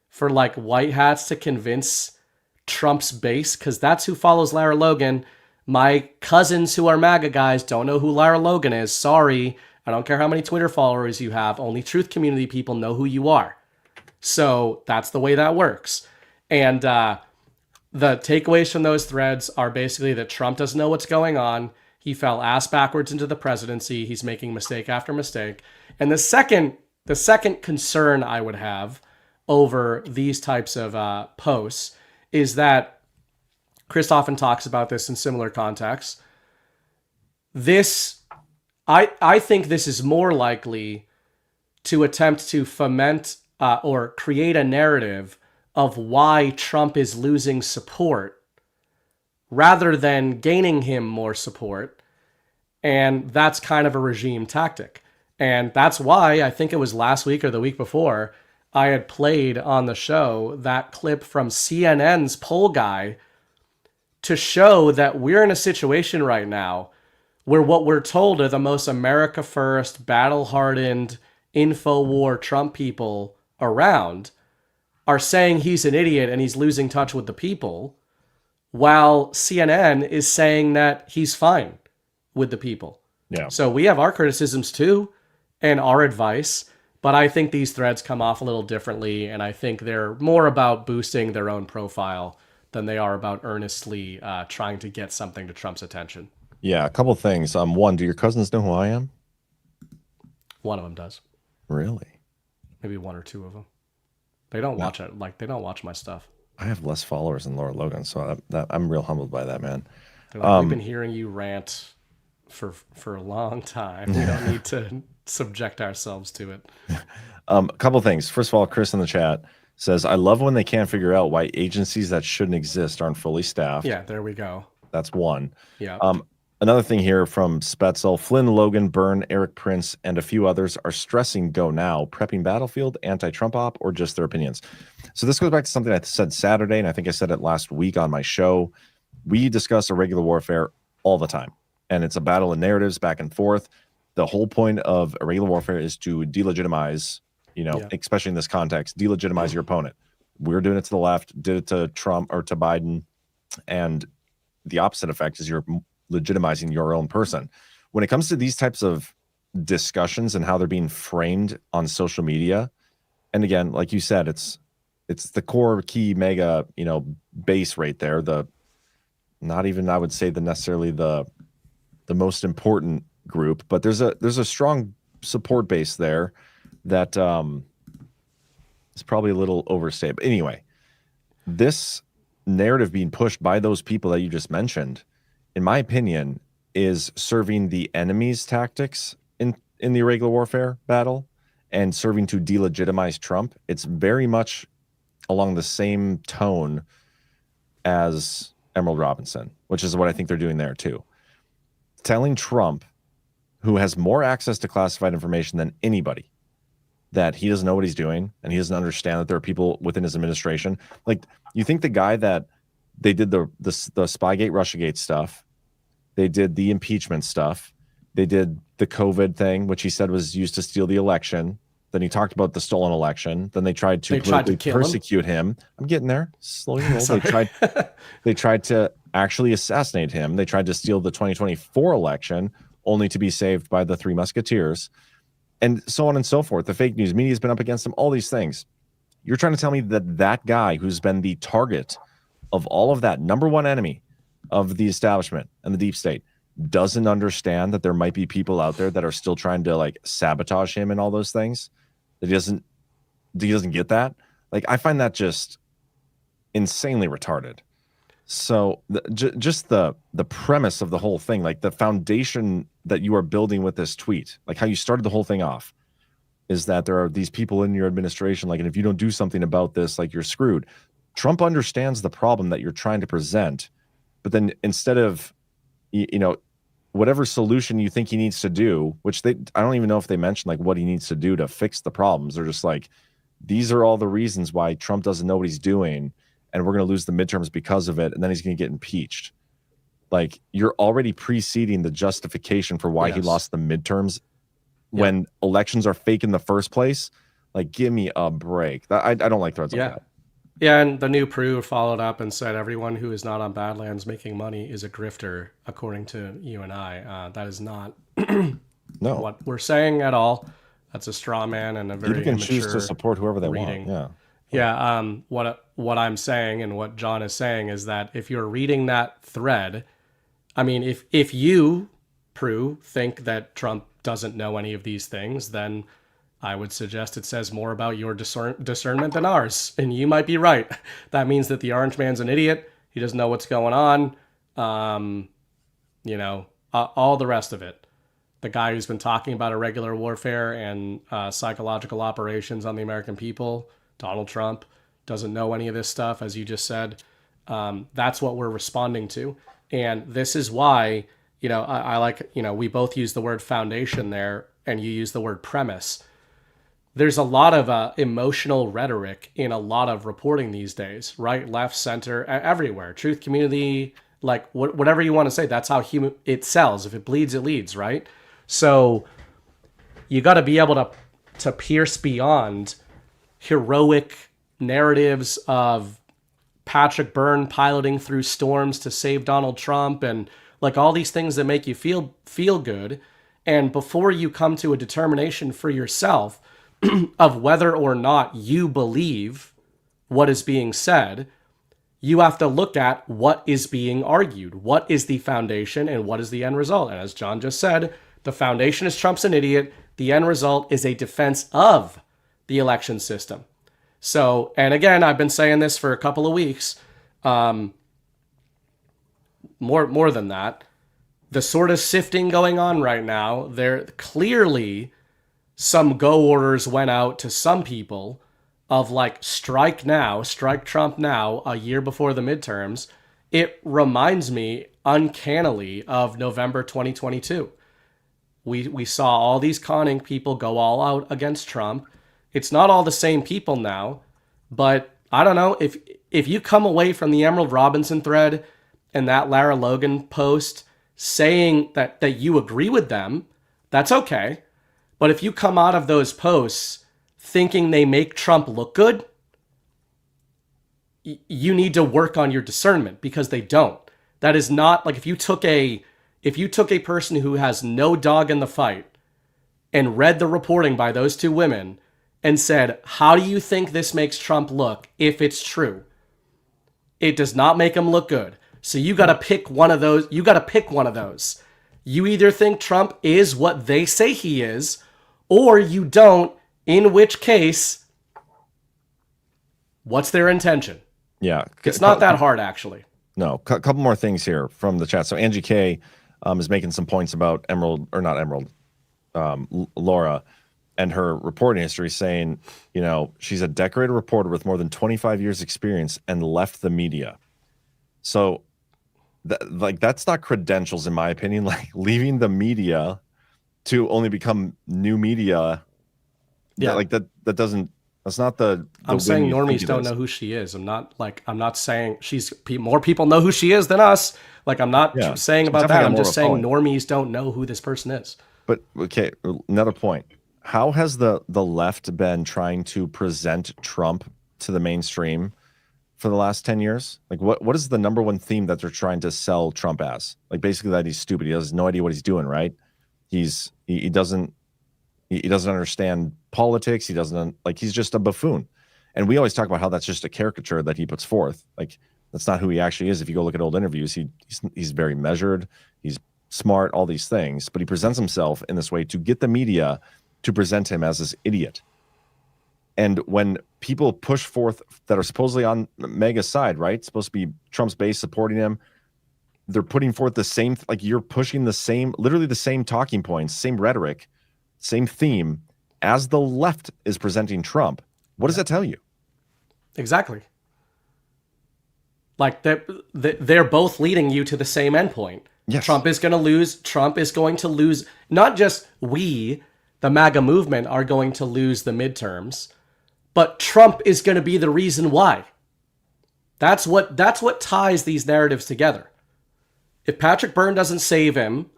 for like white hats to convince Trump's base, because that's who follows Lara Logan. My cousins who are MAGA guys don't know who Lara Logan is. Sorry. I don't care how many Twitter followers you have. Only Truth Community people know who you are. So that's the way that works. And, the takeaways from those threads are basically that Trump doesn't know what's going on. He fell ass backwards into the presidency. He's making mistake after mistake. And the second concern I would have over these types of posts is that Chris often talks about this in similar contexts. I think this is more likely to attempt to foment or create a narrative of why Trump is losing support rather than gaining him more support. And that's kind of a regime tactic. And that's why I think it was last week or the week before I had played on the show that clip from CNN's poll guy to show that we're in a situation right now where what we're told are the most America first, battle-hardened, InfoWar Trump people around are saying he's an idiot and he's losing touch with the people, while CNN is saying that he's fine with the people. Yeah. So we have our criticisms too and our advice, but I think these threads come off a little differently, and I think they're more about boosting their own profile than they are about earnestly trying to get something to Trump's attention. Yeah, a couple things. One, do your cousins know who I am? One of them does. Really? Maybe one or two of them. They don't watch it. Like, they don't watch my stuff. I have less followers than Laura Logan, so I'm real humbled by that, man. They're like, we've been hearing you rant for a long time. We don't need to subject ourselves to it. A couple things. First of all, Chris in the chat says, I love when they can't figure out why agencies that shouldn't exist aren't fully staffed. Yeah, there we go. That's one. Yeah. Another thing here from Spetzel, Flynn, Logan, Byrne, Eric Prince, and a few others are stressing go now, prepping battlefield, anti-Trump op, or just their opinions. So this goes back to something I said Saturday, and I think I said it last week on my show. we discuss irregular warfare all the time, and it's a battle of narratives back and forth. The whole point of irregular warfare is to delegitimize, especially in this context, delegitimize your opponent. We're doing it to the left, did it to Trump or to Biden, and the opposite effect is you're legitimizing your own person. When it comes to these types of discussions and how they're being framed on social media, and again, like you said, it's the core key MAGA, base right there. Not even, I would say, necessarily the most important group, but there's a strong support base there that is probably a little overstated. But anyway, this narrative being pushed by those people that you just mentioned, in my opinion, is serving the enemy's tactics in the irregular warfare battle and serving to delegitimize Trump. It's very much along the same tone as Emerald Robinson, which is what I think they're doing there too. Telling Trump, who has more access to classified information than anybody, that he doesn't know what he's doing and he doesn't understand that there are people within his administration. Like, you think the guy that they did the Spygate, Russiagate stuff, they did the impeachment stuff, they did the COVID thing, which he said was used to steal the election. Then he talked about the stolen election. Then they tried to persecute him. I'm getting there. Slowly roll. They tried to actually assassinate him. They tried to steal the 2024 election, only to be saved by the Three Musketeers, and so on and so forth. The fake news media has been up against him, all these things. You're trying to tell me that guy who's been the target of all of that, number one enemy of the establishment and the deep state, doesn't understand that there might be people out there that are still trying to sabotage him and all those things? That he doesn't get that? I find that just insanely retarded. So just the premise of the whole thing, the foundation that you are building with this tweet, how you started the whole thing off, is that there are these people in your administration, and if you don't do something about this, you're screwed. Trump understands the problem that you're trying to present, but then instead of, whatever solution you think he needs to do, which I don't even know if they mentioned what he needs to do to fix the problems. They're just these are all the reasons why Trump doesn't know what he's doing, and we're going to lose the midterms because of it, and then he's going to get impeached. You're already preceding the justification for why he lost the midterms when elections are fake in the first place. Give me a break. I don't like threads like that. Yeah, and the new Peru followed up and said everyone who is not on Badlands making money is a grifter, according to you and I. That is not what we're saying at all. That's a straw man and a very people can choose to support whoever they want. Yeah. What I'm saying and what Jon is saying is that if you're reading that thread, I mean, if you, Prue, think that Trump doesn't know any of these things, then I would suggest it says more about your discernment than ours. And you might be right. That means that the orange man's an idiot. He doesn't know what's going on. All the rest of it. The guy who's been talking about irregular warfare and psychological operations on the American people, Donald Trump, doesn't know any of this stuff, as you just said. That's what we're responding to. And this is why, I like, we both use the word foundation there, and you use the word premise. There's a lot of emotional rhetoric in a lot of reporting these days, right, left, center, everywhere. Truth community, whatever you want to say, that's how it sells. If it bleeds, it leads, right? So you got to be able to pierce beyond heroic narratives of Patrick Byrne piloting through storms to save Donald Trump and all these things that make you feel good. And before you come to a determination for yourself of whether or not you believe what is being said, you have to look at what is being argued. What is the foundation and what is the end result? And as Jon just said, the foundation is Trump's an idiot. The end result is a defense of the election system. So, and again, I've been saying this for a couple of weeks, more than that. The sort of sifting going on right now, there clearly some go orders went out to some people of strike Trump now, a year before the midterms. It reminds me uncannily of November 2022. We saw all these conning people go all out against Trump. It's not all the same people now, but I don't know, if you come away from the Emerald Robinson thread and that Lara Logan post saying that you agree with them, that's okay. But if you come out of those posts thinking they make Trump look good, you need to work on your discernment, because they don't. That is not like if you took a person who has no dog in the fight and read the reporting by those two women and said, how do you think this makes Trump look if it's true? It does not make him look good. So you got to pick one of those. You either think Trump is what they say he is, or you don't, in which case, what's their intention? Yeah. It's not that hard, actually. No, couple more things here from the chat. So Angie K is making some points about Laura and her reporting history, saying, she's a decorated reporter with more than 25 years experience and left the media. So that's not credentials, in my opinion. Like, leaving the media to only become new media. Yeah. That's not the I'm saying normies don't know who she is. I'm not saying more people know who she is than us. Like, I'm not saying about that. I'm just saying normies don't know who this person is. But okay, another point. How has the left been trying to present Trump to the mainstream for the last 10 years? Like, what is the number one theme that they're trying to sell Trump as? Like, basically that he's stupid. He has no idea what he's doing, right? He doesn't understand politics. He doesn't, he's just a buffoon. And we always talk about how that's just a caricature that he puts forth. Like, that's not who he actually is. If you go look at old interviews, he's very measured. He's smart, all these things, but he presents himself in this way to get the media to present him as this idiot. And when people push forth that are supposedly on MAGA's side, right? Supposed to be Trump's base supporting him. They're putting forth the same, you're pushing literally the same talking points, same rhetoric, same theme as the left is presenting Trump. What does that tell you? Exactly. Like, they're both leading you to the same endpoint. Yes. Trump is going to lose. Trump is going to lose. Not just we, the MAGA movement, are going to lose the midterms, but Trump is going to be the reason why. That's what ties these narratives together. If Patrick Byrne doesn't save him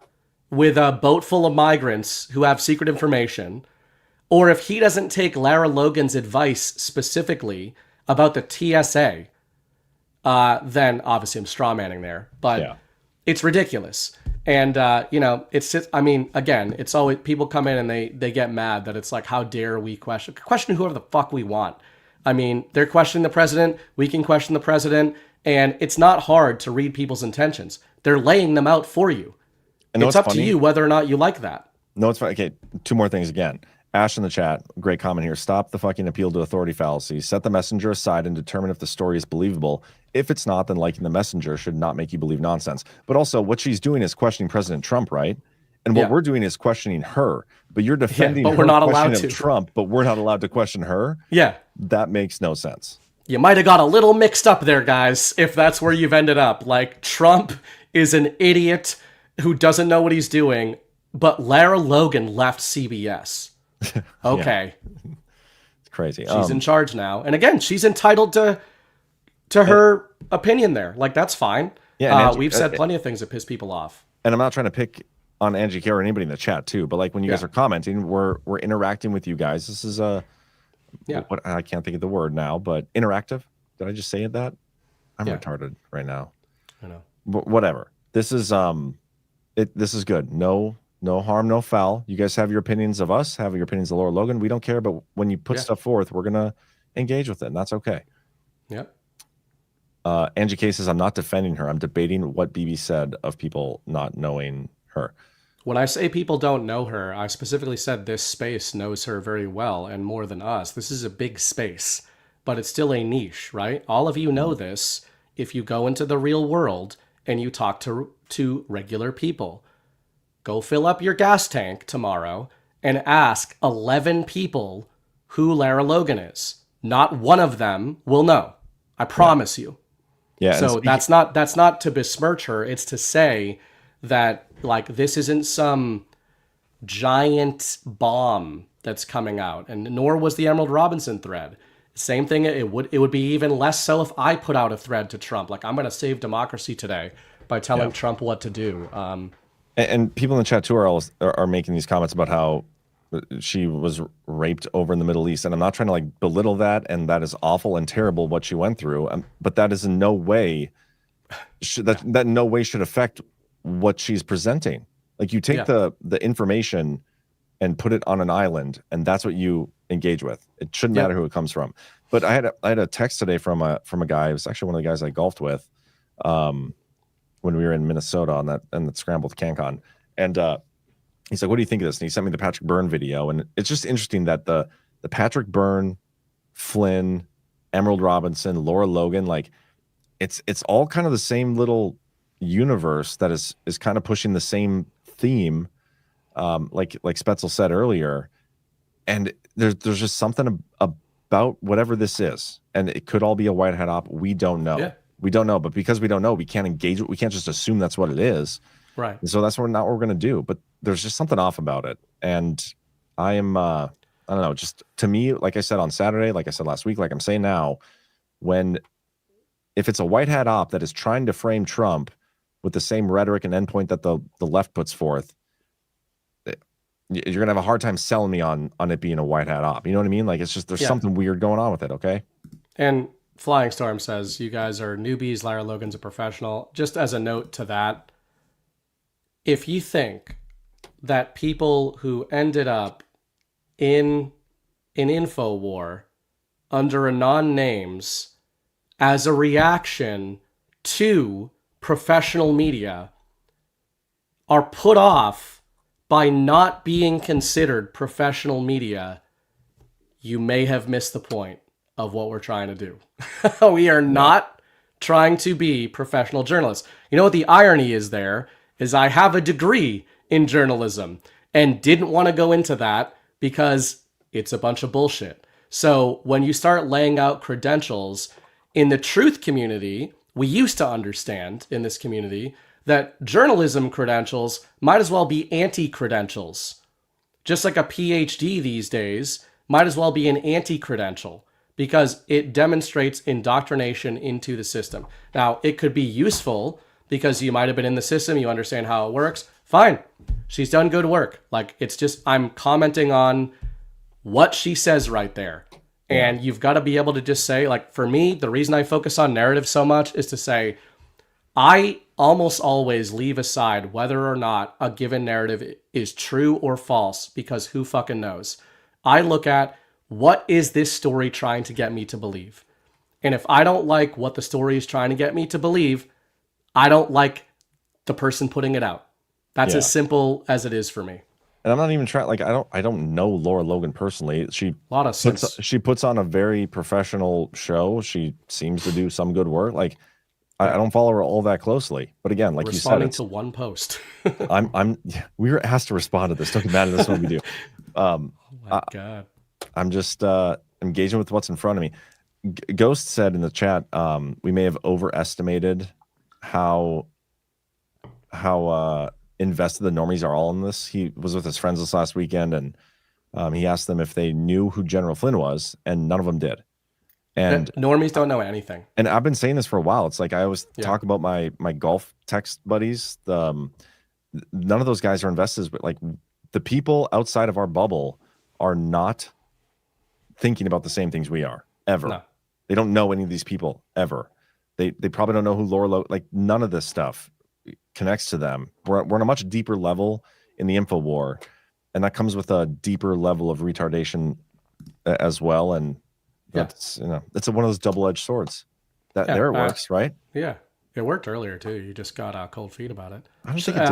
with a boat full of migrants who have secret information, or if he doesn't take Lara Logan's advice specifically about the TSA, then obviously I'm strawmanning there, but it's ridiculous. And, it's just, again, it's always, people come in and they get mad that it's like, how dare we question whoever the fuck we want. They're questioning the president. We can question the president. And it's not hard to read people's intentions. They're laying them out for you. And it's up to you whether or not you like that. No, it's fine. Okay, two more things again. Ash in the chat, great comment here. Stop the fucking appeal to authority fallacy. Set the messenger aside and determine if the story is believable. If it's not, then liking the messenger should not make you believe nonsense. But also, what she's doing is questioning President Trump, right? And what we're doing is questioning her. But you're defending but we're not allowed to. Trump, but we're not allowed to question her? Yeah. That makes no sense. You might have got a little mixed up there, guys, if that's where you've ended up. Like, Trump is an idiot who doesn't know what he's doing, but Lara Logan left CBS. Okay. It's crazy. She's in charge now. And again, she's entitled to her opinion there. Like, that's fine. Yeah, Angie, we've said plenty of things that piss people off. And I'm not trying to pick on Angie K or anybody in the chat too, but like when you guys are commenting, we're interacting with you guys. This is what I can't think of the word now, but interactive. Did I just say that? I'm retarded right now. I know. But whatever. This is this is good. No harm, no foul. You guys have your opinions of us, have your opinions of Laura Logan. We don't care, but when you put stuff forth, we're gonna engage with it, and that's okay. Yep. Angie K says, I'm not defending her. I'm debating what BB said of people not knowing her. When I say people don't know her, I specifically said this space knows her very well and more than us. This is a big space, but it's still a niche, right? All of you know this if you go into the real world and you talk to regular people. Go fill up your gas tank tomorrow and ask 11 people who Lara Logan is. Not one of them will know. I promise you. Yeah. So that's not to besmirch her. It's to say that, like, this isn't some giant bomb that's coming out, and nor was the Emerald Robinson thread. Same thing. It would be even less so if I put out a thread to Trump. Like, I'm going to save democracy today by telling Trump what to do. And people in the chat too are making these comments about how she was raped over in the Middle East, and I'm not trying to like belittle that, and that is awful and terrible what she went through. But that is in no way that in no way should affect what she's presenting. Like, you take the information and put it on an island, and that's what you engage with. It shouldn't matter who it comes from. But I had a text today from a guy. It was actually one of the guys I golfed with when we were in Minnesota on that scramble to CanCon, and he's like, "What do you think of this?" And he sent me the Patrick Byrne video, and it's just interesting that the Patrick Byrne, Flynn, Emerald Robinson, Laura Logan, like it's all kind of the same little universe that is kind of pushing the same theme, like Spetzel said earlier. And there's just something about whatever this is, and it could all be a white hat op. We don't know. We don't know, but because we don't know, we can't engage it. We can't just assume that's what it is. Right. And so that's not what we're going to do. But there's just something off about it. And I am, I don't know, just to me, like I said on Saturday, like I said last week, like I'm saying now, if it's a white hat op that is trying to frame Trump with the same rhetoric and endpoint that the left puts forth, you're going to have a hard time selling me on it being a white hat op. You know what I mean? Like, it's just, there's something weird going on with it. Okay. And Flying Storm says, you guys are newbies. Lara Logan's a professional. Just as a note to that, if you think that people who ended up in an info war under anon names as a reaction to professional media are put off by not being considered professional media, you may have missed the point of what we're trying to do. We are not trying to be professional journalists. You know what the irony is there is I have a degree in journalism and didn't want to go into that because it's a bunch of bullshit. So when you start laying out credentials in the truth community, we used to understand in this community that journalism credentials might as well be anti-credentials. Just like a PhD these days might as well be an anti-credential because it demonstrates indoctrination into the system. Now, it could be useful because you might have been in the system, you understand how it works. Fine. She's done good work. Like, it's just, I'm commenting on what she says right there. And you've got to be able to just say, like, for me, the reason I focus on narrative so much is to say, I almost always leave aside whether or not a given narrative is true or false, because who fucking knows? I look at, what is this story trying to get me to believe? And if I don't like what the story is trying to get me to believe, I don't like the person putting it out. That's as simple as it is for me. And I'm not even trying, like, I don't know Laura Logan personally. She puts on a very professional show. She seems to do some good work. Like, I don't follow her all that closely. But again, like you said, responding to one post. we were asked to respond to this. Don't get mad at this when we do. Oh my God. I'm just engaging with what's in front of me. Ghost said in the chat, we may have overestimated how invested the normies are all in this. He was with his friends this last weekend, and he asked them if they knew who General Flynn was, and none of them did. And normies don't know anything. And I've been saying this for a while. It's like I always talk about my golf text buddies. None of those guys are investors, but like the people outside of our bubble are not thinking about the same things we are ever. No. They don't know any of these people ever. They probably don't know who Laura Logan, like none of this stuff connects to them. We're on a much deeper level in the info war, and that comes with a deeper level of retardation as well. And that's it's one of those double-edged swords. It works, right? Yeah, it worked earlier too. You just got cold feet about it. I don't think it did.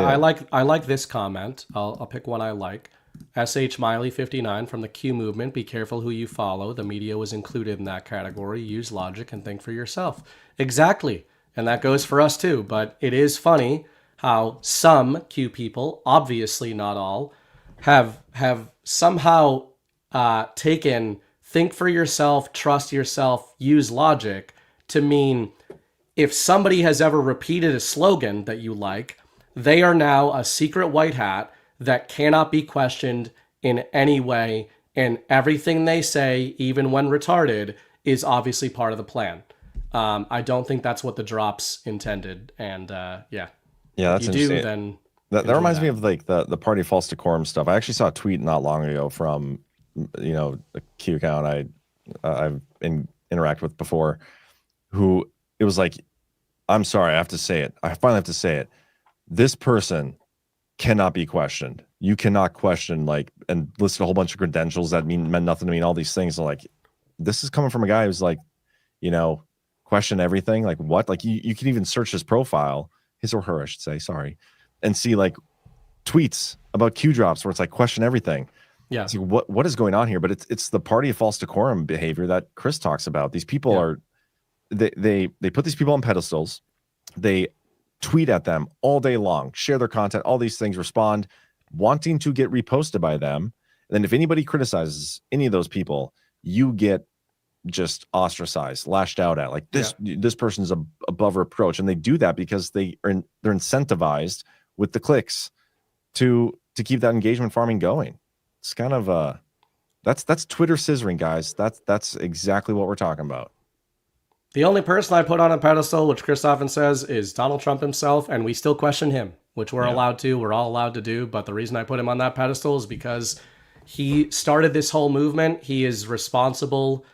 I like this comment. I'll pick one I like. SH Miley 59 from the Q movement. Be careful who you follow. The media was included in that category. Use logic and think for yourself. Exactly. And that goes for us too. But it is funny how some Q people, obviously not all, have somehow taken think for yourself, trust yourself, use logic to mean if somebody has ever repeated a slogan that you like, they are now a secret white hat that cannot be questioned in any way. And everything they say, even when retarded, is obviously part of the plan. I don't think that's what the drops intended. And yeah, that's if you insane. do, then that reminds me of like the party false decorum stuff. I actually saw a tweet not long ago from a Q account I've interact with before, who it was like, I'm sorry, I have to say it. I finally have to say it. This person cannot be questioned. You cannot question and listed a whole bunch of credentials that meant nothing to me and all these things. Like, this is coming from a guy who's like, question everything. Like what? Like you can even search his profile, his or her, I should say, sorry, and see like tweets about Q drops where it's like question everything. Yeah. It's like, what is going on here? But it's the party of false decorum behavior that Chris talks about. These people are they put these people on pedestals. They tweet at them all day long, share their content, all these things, respond, wanting to get reposted by them. And then if anybody criticizes any of those people, you get just ostracized, lashed out at. Like this person's above reproach. And they do that because they're incentivized with the clicks to keep that engagement farming going. It's kind of that's Twitter scissoring, guys. That's exactly what we're talking about. The only person I put on a pedestal, which Chris often says, is Donald Trump himself, and we still question him, which we're allowed to. We're all allowed to do. But the reason I put him on that pedestal is because he started this whole movement. He is responsible.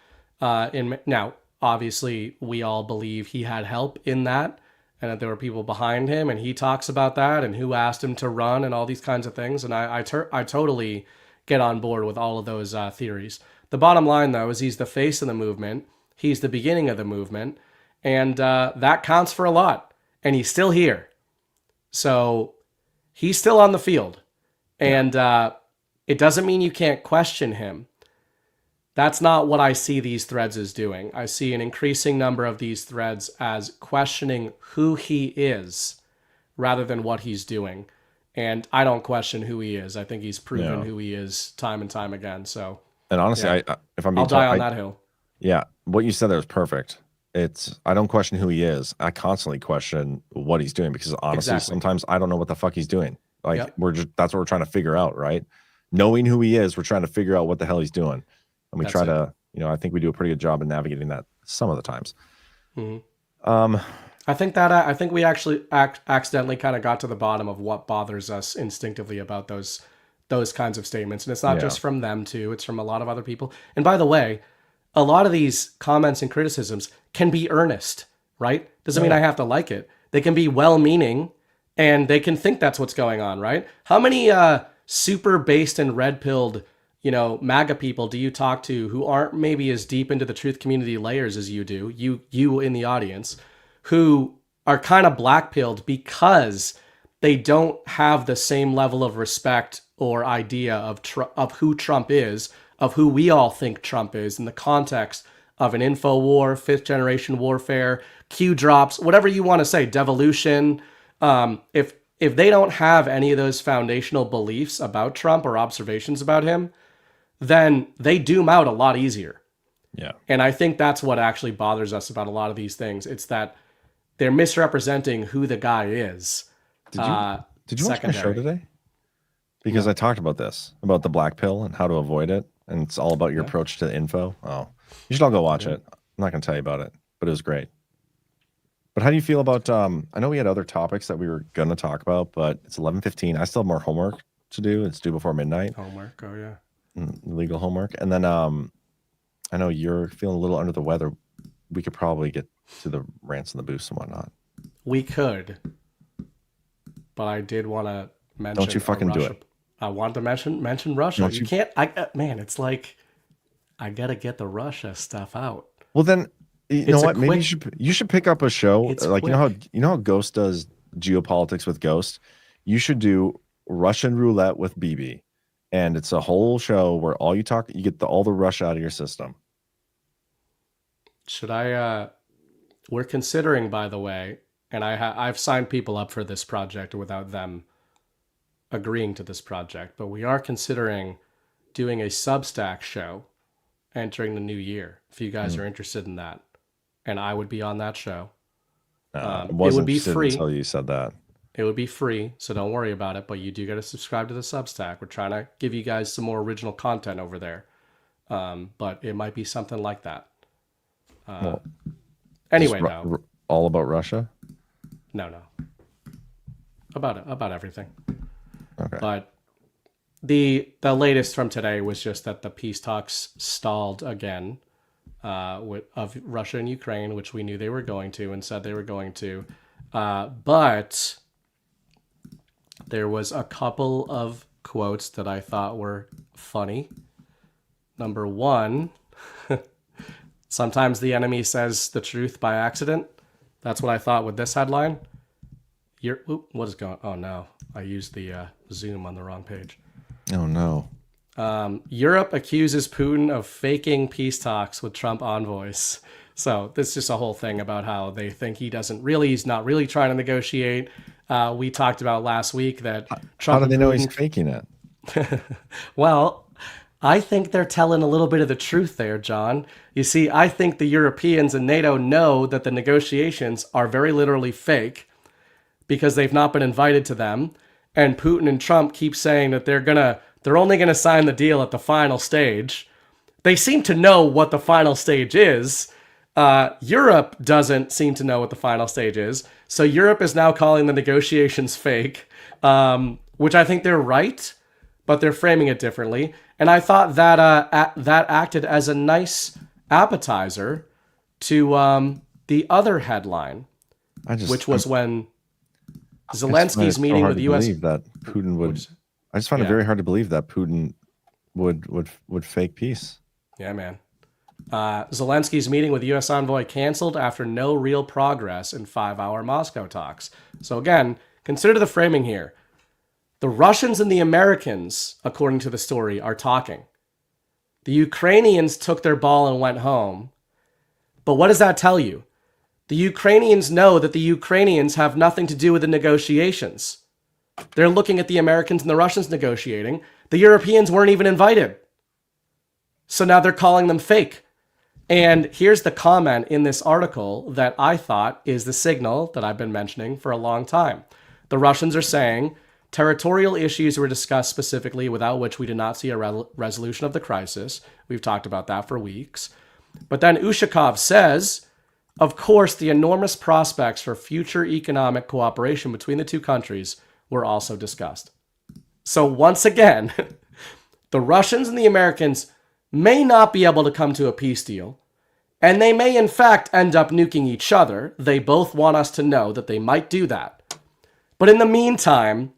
Now, obviously, we all believe he had help in that, and that there were people behind him, and he talks about that, and who asked him to run, and all these kinds of things. And I totally get on board with all of those theories. The bottom line, though, is he's the face of the movement. He's the beginning of the movement, and that counts for a lot. And he's still here. So he's still on the field. And it doesn't mean you can't question him. That's not what I see these threads as doing. I see an increasing number of these threads as questioning who he is rather than what he's doing. And I don't question who he is. I think he's proven who he is time and time again. So, and honestly, I'll die on that hill. Yeah, what you said there was perfect. I don't question who he is. I constantly question what he's doing because honestly, sometimes I don't know what the fuck he's doing. Like that's what we're trying to figure out, right? Knowing who he is, we're trying to figure out what the hell he's doing, and we try to, I think we do a pretty good job in navigating that some of the times. Mm-hmm. I think we actually accidentally kind of got to the bottom of what bothers us instinctively about those kinds of statements, and it's not just from them too; it's from a lot of other people. And by the way, a lot of these comments and criticisms can be earnest, right? Doesn't mean I have to like it. They can be well-meaning, and they can think that's what's going on, right? How many super based and red-pilled, MAGA people do you talk to who aren't maybe as deep into the truth community layers as you do, you in the audience, who are kind of black-pilled because they don't have the same level of respect or idea of who Trump is, of who we all think Trump is in the context of an info war, fifth generation warfare, Q drops, whatever you want to say, devolution. If they don't have any of those foundational beliefs about Trump or observations about him, then they doom out a lot easier. Yeah. And I think that's what actually bothers us about a lot of these things. It's that they're misrepresenting who the guy is. Did you watch my show today? Because I talked about this, about the black pill and how to avoid it. And it's all about your approach to info. Oh, you should all go watch it. I'm not going to tell you about it, but it was great. But how do you feel about, I know we had other topics that we were going to talk about, but it's 11:15. I still have more homework to do. It's due before midnight. Homework. Oh yeah. Legal homework. And then I know you're feeling a little under the weather. We could probably get to the rants and the boosts and whatnot. We could, but I did want to mention. Don't you fucking do it. I want to mention Russia. You can't. Man, it's like I gotta get the Russia stuff out. Well, then you know what? Maybe you should pick up a show like quick. you know how Ghost does geopolitics with Ghost. You should do Russian roulette with BB, and it's a whole show where all you get all the Russia out of your system. Should I? We're considering, by the way, and I've signed people up for this project without them agreeing to this project, but we are considering doing a Substack show entering the new year. If you guys are interested in that, and I would be on that show. It would be free until you said that. It would be free, so don't worry about it. But you do got to subscribe to the Substack. We're trying to give you guys some more original content over there, but it might be something like that. Anyway, just though. all about Russia? No. About everything. Okay. But the latest from today was just that the peace talks stalled again of Russia and Ukraine, which we knew they were going to and said they were going to. But there was a couple of quotes that I thought were funny. Number one, sometimes the enemy says the truth by accident. That's what I thought with this headline. What is going on? Oh, no. I used the Zoom on the wrong page. Oh, no. Europe accuses Putin of faking peace talks with Trump envoys. So this is just a whole thing about how they think he's not really trying to negotiate. We talked about last week that Trump. How do they know he's faking it? Well, I think they're telling a little bit of the truth there, John. You see, I think the Europeans and NATO know that the negotiations are very literally fake because they've not been invited to them. And Putin and Trump keep saying that they're only going to sign the deal at the final stage. They seem to know what the final stage is. Europe doesn't seem to know what the final stage is. So Europe is now calling the negotiations fake, which I think they're right, but they're framing it differently. And I thought that that acted as a nice appetizer to the other headline, which was when Zelensky's meeting with the U.S. That Putin would. I just find it very hard to believe that Putin would fake peace. Yeah, man. Zelensky's meeting with U.S. envoy canceled after no real progress in 5-hour Moscow talks. So again, consider the framing here. The Russians and the Americans, according to the story, are talking. The Ukrainians took their ball and went home. But what does that tell you? The Ukrainians know that the Ukrainians have nothing to do with the negotiations. They're looking at the Americans and the Russians negotiating. The Europeans weren't even invited. So now they're calling them fake. And here's the comment in this article that I thought is the signal that I've been mentioning for a long time. The Russians are saying territorial issues were discussed specifically, without which we did not see a resolution of the crisis. We've talked about that for weeks. But then Ushakov says, of course, the enormous prospects for future economic cooperation between the two countries were also discussed. So once again, the Russians and the Americans may not be able to come to a peace deal, and they may in fact end up nuking each other. They both want us to know that they might do that. But in the meantime,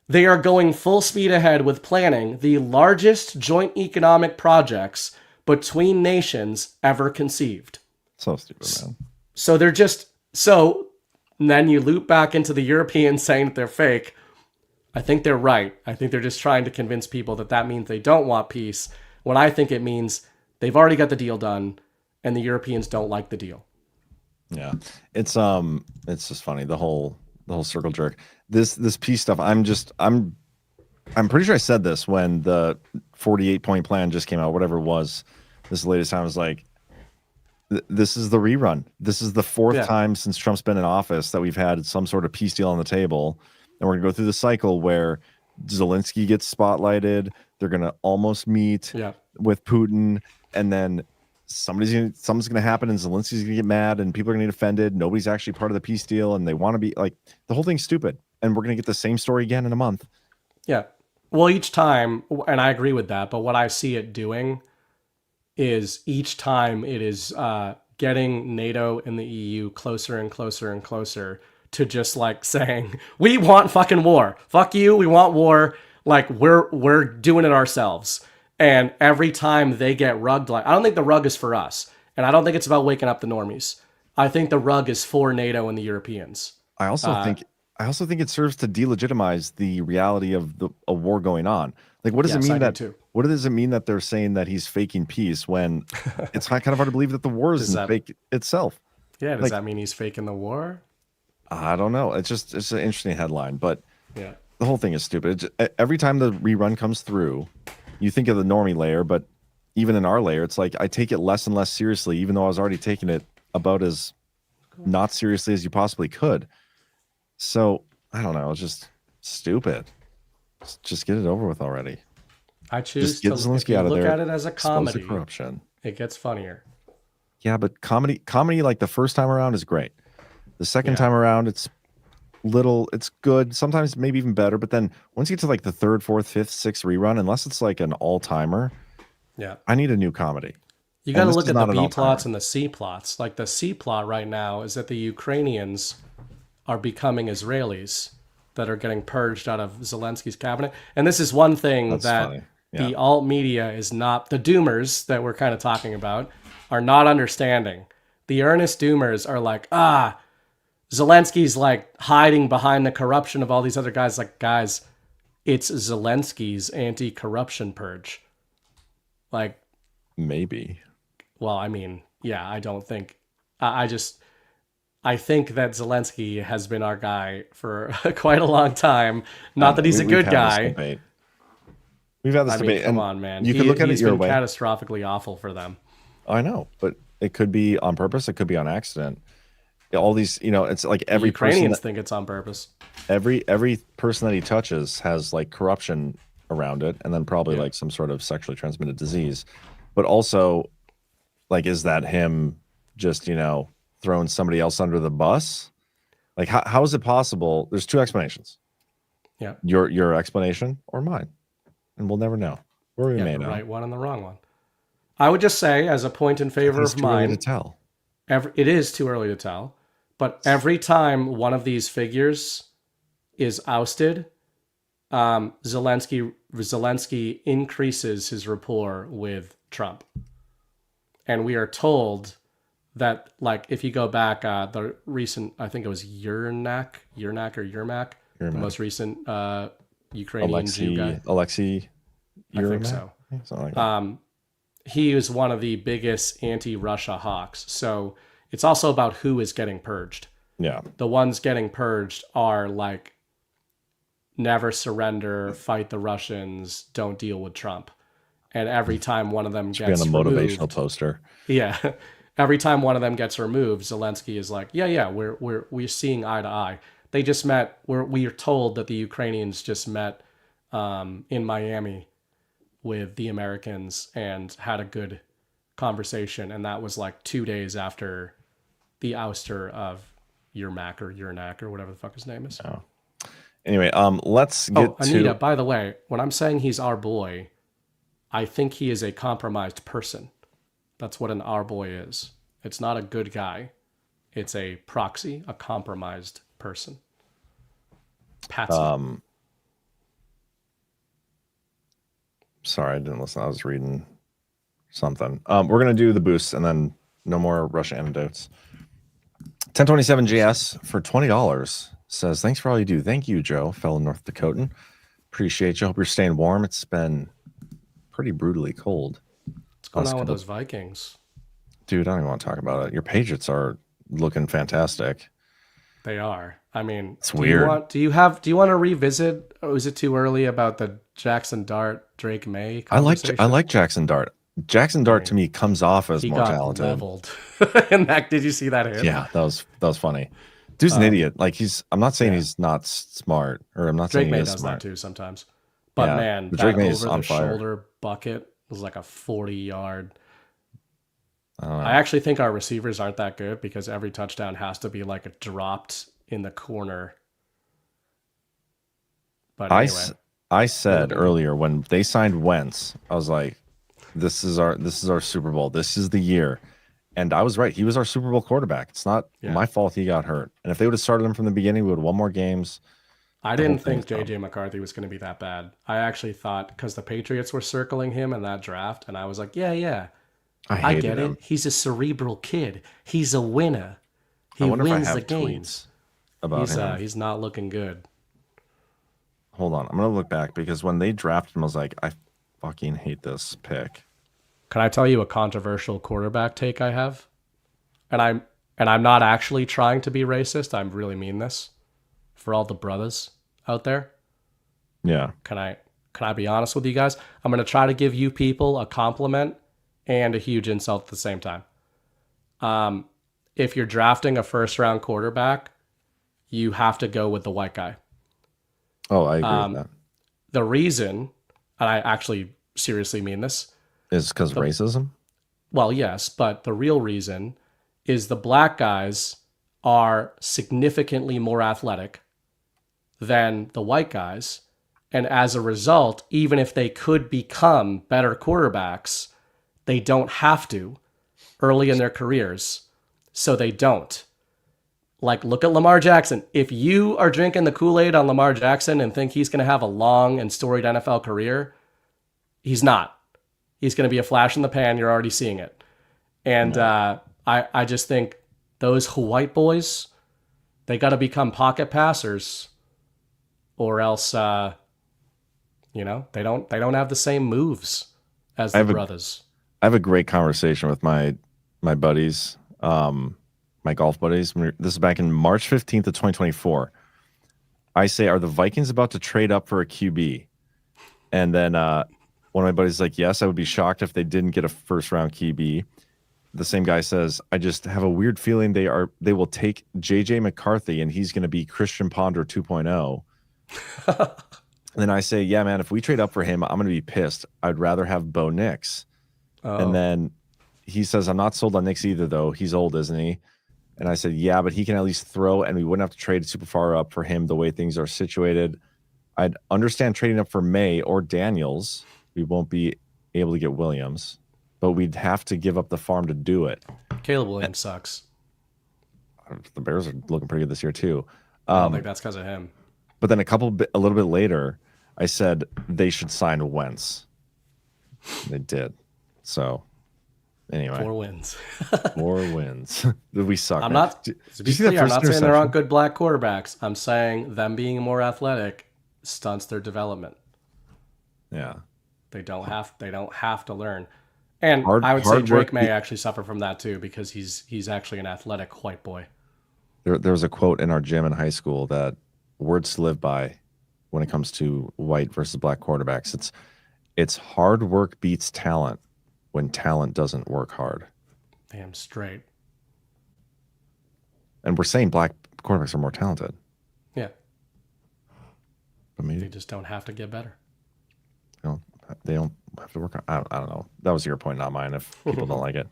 they are going full speed ahead with planning the largest joint economic projects between nations ever conceived. So stupid, man. So they're just... So then you loop back into the Europeans saying that they're fake. I think they're right. I think they're just trying to convince people that that means they don't want peace, when I think it means they've already got the deal done and the Europeans don't like the deal. Yeah. It's just funny, the whole circle jerk. This peace stuff, I'm pretty sure I said this when the 48-point plan just came out, whatever it was. This latest time was like, this is the rerun. This is the fourth time since Trump's been in office that we've had some sort of peace deal on the table. And we're going to go through the cycle where Zelensky gets spotlighted. They're going to almost meet with Putin. And then something's going to happen and Zelensky's going to get mad and people are going to get offended. Nobody's actually part of the peace deal. And they want to be like, the whole thing's stupid. And we're going to get the same story again in a month. Yeah. Well, each time, and I agree with that, but what I see it doing is each time it is getting NATO and the EU closer and closer and closer to just like saying, we want fucking war. Fuck you. We want war. Like we're doing it ourselves. And every time they get rugged, like I don't think the rug is for us. And I don't think it's about waking up the normies. I think the rug is for NATO and the Europeans. I also think it serves to delegitimize the reality of a war going on. Like, what does it mean what does it mean that they're saying that he's faking peace when it's kind of hard to believe that the war isn't fake itself? Yeah. Does that mean he's faking the war? I don't know. It's an interesting headline, but yeah, the whole thing is stupid. Every time the rerun comes through, you think of the normie layer, but even in our layer, it's like I take it less and less seriously, even though I was already taking it about as not seriously as you possibly could. So I don't know. It's just stupid. Just get it over with already. I choose just get to Zelensky out of look there, at it as a expose the comedy. corruption. It gets funnier. Yeah, but comedy like the first time around is great. The second time around, it's good. Sometimes maybe even better. But then once you get to like the third, fourth, fifth, sixth rerun, unless it's like an all timer, I need a new comedy. You got to look at the B plots and the C plots. Like the C plot right now is that the Ukrainians are becoming Israelis that are getting purged out of Zelensky's cabinet. And this is one thing that the alt media is not, the doomers that we're kind of talking about are not understanding. The earnest doomers are like, Zelensky's like hiding behind the corruption of all these other guys. Like, guys, it's Zelensky's anti-corruption purge. Like, maybe. Well, I mean, yeah, I don't think. I think that Zelensky has been our guy for quite a long time. Not that he's a good guy. We've had this debate. Come on, man. You can look at it your way. He's been catastrophically awful for them. I know, but it could be on purpose. It could be on accident. All these, it's like every Ukrainians think it's on purpose. Every person that he touches has like corruption around it, and then probably like some sort of sexually transmitted disease. But also, like, is that him just throwing somebody else under the bus? Like, how is it possible? There's two explanations. Yeah, your explanation or mine, and we'll never know. Or we may know. The right one and the wrong one. I would just say, as a point in favor of mine, to tell. It is too early to tell. But every time one of these figures is ousted, Zelensky increases his rapport with Trump. And we are told that, like, if you go back, the recent, I think it was Yermak, the most recent Ukrainian Jew guy. Alexei Yermak? I think so. Something like that. He is one of the biggest anti-Russia hawks. So it's also about who is getting purged. Yeah. The ones getting purged are like, never surrender, fight the Russians, don't deal with Trump. And every time one of them gets on the motivational removed, poster. Yeah. Every time one of them gets removed, Zelensky is like, we're seeing eye to eye. They just met. We are told that the Ukrainians just met in Miami with the Americans and had a good conversation, and that was like 2 days after the ouster of Yermak or whatever the fuck his name is. Oh. Anyway, let's get Anita, by the way, when I'm saying he's our boy, I think he is a compromised person. That's what an our boy is. It's not a good guy. It's a proxy, a compromised person. Patsy. Sorry, I didn't listen. I was reading something. We're going to do the boosts and then no more Russia anecdotes. 1027 GS for $20 says, thanks for all you do. Thank you, Joe, fellow North Dakotan. Appreciate you. Hope you're staying warm. It's been pretty brutally cold. What's going on with those Vikings? Dude, I don't even want to talk about it. Your Patriots are looking fantastic. They are. I mean, it's weird. Do you want to revisit, or is it too early, about the Jackson Dart, Drake May conversation? I like Jackson Dart. Jackson Dart to me comes off as more talented. Leveled. And did you see that hit? Yeah, that was funny. Dude's an idiot. Like I'm not saying he's not smart, or I'm not saying he is smart. Drake May does that too sometimes. But man, the Drake that May is over on the fire. shoulder bucket was like a 40-yard. I actually think our receivers aren't that good, because every touchdown has to be like dropped in the corner. But anyway, I said earlier when they signed Wentz, I was like, this is our Super Bowl. This is the year. And I was right. He was our Super Bowl quarterback. It's not my fault he got hurt. And if they would have started him from the beginning, we would have won more games. I didn't think JJ McCarthy was going to be that bad. I actually thought, because the Patriots were circling him in that draft, and I was like, yeah. I get it. He's a cerebral kid. He's a winner. He wins the games. About him. He's not looking good. Hold on. I'm going to look back, because when they drafted him, I was like, I fucking hate this pick. Can I tell you a controversial quarterback take I have? And I'm not actually trying to be racist. I really mean this. For all the brothers out there. Yeah. Can I be honest with you guys? I'm going to try to give you people a compliment and a huge insult at the same time. If you're drafting a first-round quarterback, you have to go with the white guy. Oh, I agree with that. The reason, and I actually seriously mean this, is because racism? Well, yes, but the real reason is the black guys are significantly more athletic than the white guys. And as a result, even if they could become better quarterbacks, they don't have to early in their careers. So they don't. Like, look at Lamar Jackson. If you are drinking the Kool-Aid on Lamar Jackson and think he's going to have a long and storied NFL career, he's not. He's going to be a flash in the pan. You're already seeing it. And I just think those white boys, they got to become pocket passers, or else, they don't have the same moves as the brothers. I have a great conversation with my buddies, my golf buddies. This is back in March 15th of 2024. I say, are the Vikings about to trade up for a QB? And then one of my buddies is like, yes, I would be shocked if they didn't get a first-round QB. The same guy says, I just have a weird feeling they will take J.J. McCarthy and he's going to be Christian Ponder 2.0. And then I say, yeah, man, if we trade up for him, I'm going to be pissed. I'd rather have Bo Nix. Oh. And then he says, I'm not sold on Nix either, though. He's old, isn't he? And I said, yeah, but he can at least throw, and we wouldn't have to trade super far up for him the way things are situated. I'd understand trading up for May or Daniels. We won't be able to get Williams, but we'd have to give up the farm to do it. Caleb Williams sucks. The Bears are looking pretty good this year, too. I don't think that's because of him. But then a little bit later, I said they should sign Wentz. They did. So, anyway. 4 wins. 4 wins. We suck. I'm not saying there aren't good black quarterbacks. I'm saying them being more athletic stunts their development. Yeah. They don't have to learn. And I would say Drake may actually suffer from that too, because he's actually an athletic white boy. There was a quote in our gym in high school that words to live by when it comes to white versus black quarterbacks. It's hard work beats talent when talent doesn't work hard. Damn straight. And we're saying black quarterbacks are more talented. Yeah. But maybe they just don't have to get better. They don't have to work on. I don't know. That was your point, not mine. If people don't like it.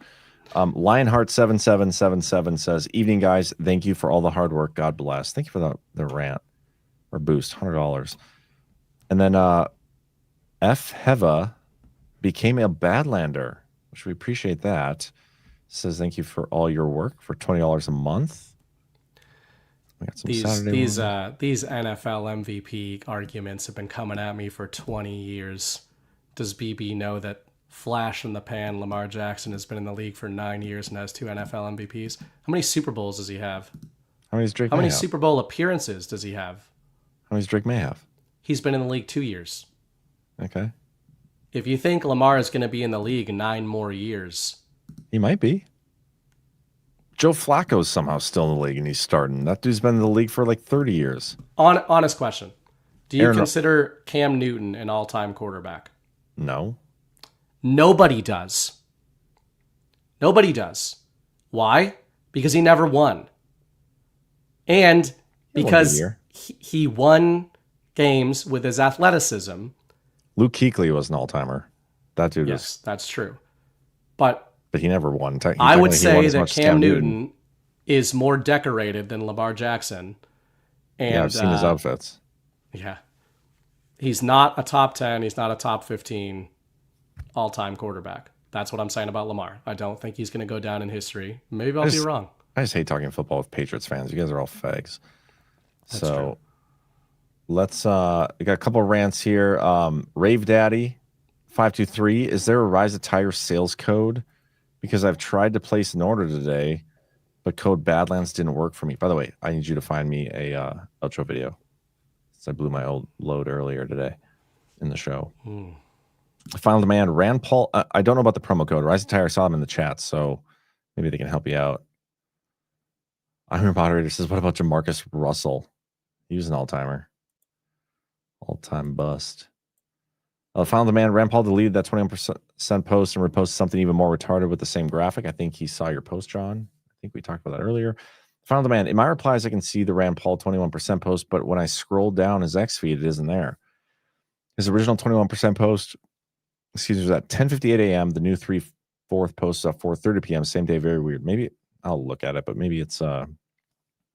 Lionheart7777 says, evening guys, thank you for all the hard work. God bless. Thank you for the rant or boost, $100. And then F Heva became a Badlander, which we appreciate that. Says thank you for all your work for $20 a month. We got some these NFL MVP arguments have been coming at me for 20 years. Does BB know that flash in the pan Lamar Jackson has been in the league for 9 years and has 2 NFL MVPs? How many Super Bowls does he have? How many Drake? How many Super Bowl appearances does he have? How many Drake may have? He's been in the league 2 years. Okay. If you think Lamar is going to be in the league 9 more years, he might be. Joe Flacco's somehow still in the league and he's starting. That dude's been in the league for like 30 years. Honest question. Do you consider Cam Newton an all-time quarterback? No. Nobody does. Nobody does. Why? Because he never won. And because he won games with his athleticism. Luke Kuechly was an all-timer. That dude was. Yes, that's true. But he never won. I would say that Cam Newton is more decorated than Lamar Jackson. And, yeah, I've seen his outfits. Yeah. He's not a top 10. He's not a top 15 all-time quarterback. That's what I'm saying about Lamar. I don't think he's going to go down in history. Maybe I'll be wrong. I just hate talking football with Patriots fans. You guys are all fags. That's so true. Let's we got a couple of rants here. Rave Daddy 523, is there a Rise of Tire sales code? Because I've tried to place an order today, but code Badlands didn't work for me. By the way, I need you to find me a outro video. So I blew my old load earlier today in the show. Final demand, Rand Paul. I don't know about the promo code. Rise of Tire, I saw them in the chat, so maybe they can help you out. I'm a moderator says, what about Jamarcus Russell? He was an all-timer. All-time bust. Final demand, Rand Paul deleted that 21% post and reposted something even more retarded with the same graphic. I think he saw your post, John. I think we talked about that earlier. Final demand, in my replies, I can see the Rand Paul 21% post, but when I scroll down his X feed, it isn't there. His original 21% post, was at 10:58 a.m. The new 4th post at 4:30 p.m. same day. Very weird. Maybe I'll look at it, but maybe it's a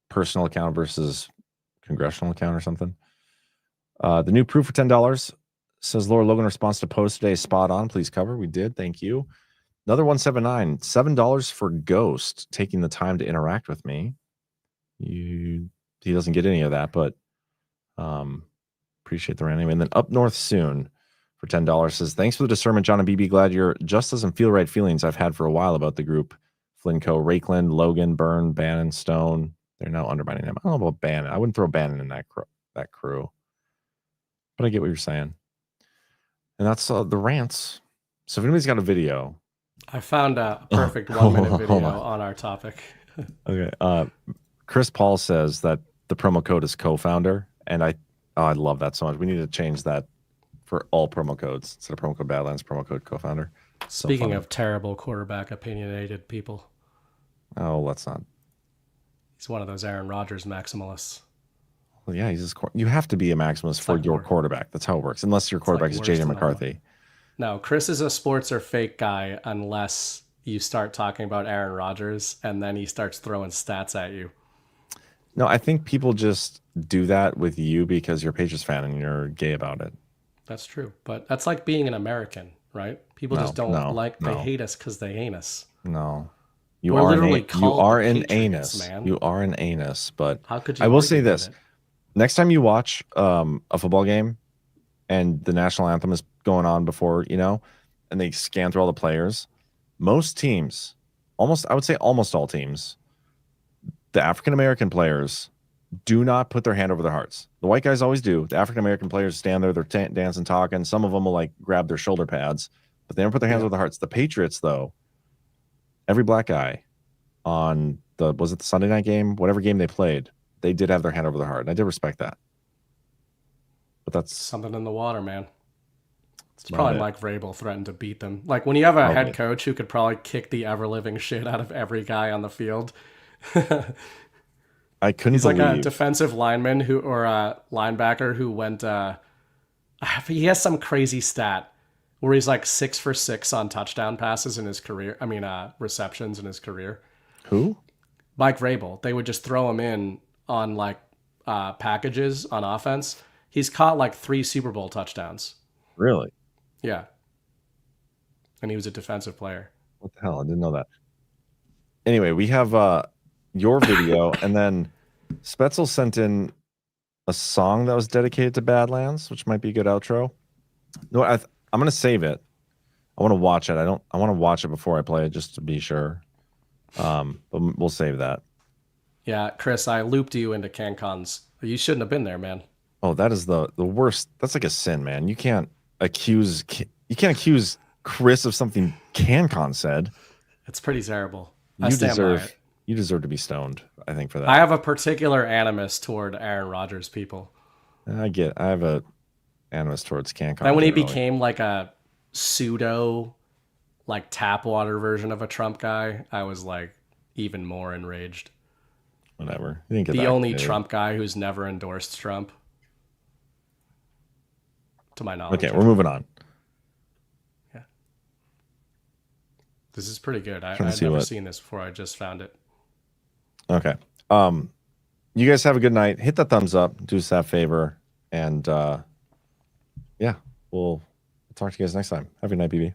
personal account versus congressional account or something. The new proof for $10 says Laura Logan response to post today is spot on. Please cover. We did. Thank you. Another 179, $7 for Ghost taking the time to interact with me. He doesn't get any of that, but appreciate the random. And then Up North Soon for $10 says, thanks for the discernment, Jon and BB. Glad you're just doesn't feel right feelings I've had for a while about the group. Flinco, Rakeland, Logan, Byrne, Bannon, Stone. They're now undermining him. I don't know about Bannon. I wouldn't throw Bannon in that crew. But I get what you're saying. And that's the rants. So if anybody's got a video. I found a perfect 1-minute video on our topic. Okay. Chris Paul says that the promo code is co-founder. And I love that so much. We need to change that for all promo codes. Instead of promo code Badlands, promo code co-founder. Speaking of terrible quarterback opinionated people. Oh, let's not. He's one of those Aaron Rodgers maximalists. Well, yeah, you have to be a maximalist for your quarterback. That's how it works. Unless your quarterback is J.J. McCarthy. No, Chris is a sports or fake guy unless you start talking about Aaron Rodgers and then he starts throwing stats at you. No, I think people just do that with you because you're a Patriots fan and you're gay about it. That's true. But that's like being an American, right? People just don't they hate us because they hate us. No. You are an anus, man. You are an anus, but how could you? I will say this. Next time you watch a football game and the national anthem is going on before, and they scan through all the players, most teams, I would say almost all teams, the African-American players do not put their hand over their hearts. The white guys always do. The African-American players stand there, they're dancing, talking. Some of them will grab their shoulder pads, but they don't put their hands over their hearts. The Patriots, though, every black guy on was it the Sunday night game? Whatever game they played, they did have their hand over their heart. And I did respect that. But that's something in the water, man. It's probably Mike Vrabel threatened to beat them. Like when you have a head coach who could probably kick the ever-living shit out of every guy on the field. I couldn't He's believe. Like a defensive lineman or a linebacker who went he has some crazy stat where he's 6 for 6 on touchdown passes in his career. I mean, receptions in his career. Who? Mike Vrabel. They would just throw him in on packages on offense. He's caught 3 Super Bowl touchdowns. Really? Yeah. And he was a defensive player. What the hell? I didn't know that. Anyway, we have your video, and then Spetzel sent in a song that was dedicated to Badlands, which might be a good outro. No, I'm going to save it. I want to watch it. I want to watch it before I play it just to be sure. But we'll save that. Yeah, Chris, I looped you into CanCons. You shouldn't have been there, man. Oh, that is the worst. That's like a sin, man. You can't accuse Chris of something CanCon said. It's pretty terrible. You deserve to be stoned, I think, for that. I have a particular animus toward Aaron Rodgers people. I have a animus towards CanCon. And when he became a pseudo tap water version of a Trump guy, I was even more enraged. Whatever. You didn't get the that only good. Trump guy who's never endorsed Trump. To my knowledge. Okay, we're moving on. Yeah. This is pretty good. I've never seen this before. I just found it. Okay. You guys have a good night. Hit that thumbs up. Do us that favor. And yeah, we'll talk to you guys next time. Have a good night, BB.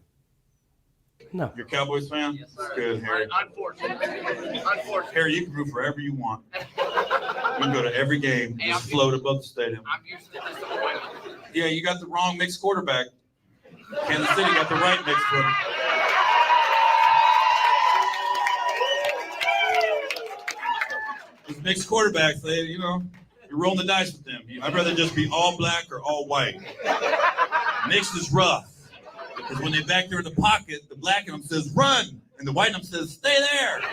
No. You're a Cowboys fan? Yes, sir. Good, Harry. Unfortunately. Harry, you can root for wherever you want. You can go to every game. Just float above the stadium. I'm used to disappointment. Yeah, you got the wrong mixed quarterback. Kansas City got the right mixed quarterback. These mixed quarterbacks, you're rolling the dice with them. I'd rather just be all black or all white. Mixed is rough. Because when they back there in the pocket, the black in them says, run. And the white in them says, stay there. So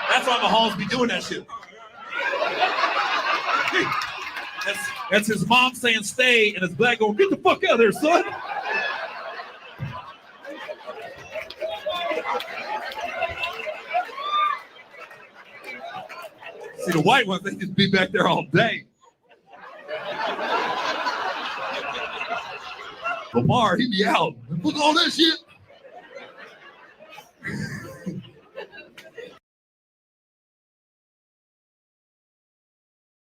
that's why Mahomes be doing that shit. That's his mom saying stay, and his black going, get the fuck out of there, son. See, the white ones, they just be back there all day. Lamar, he be out. Look at all that shit.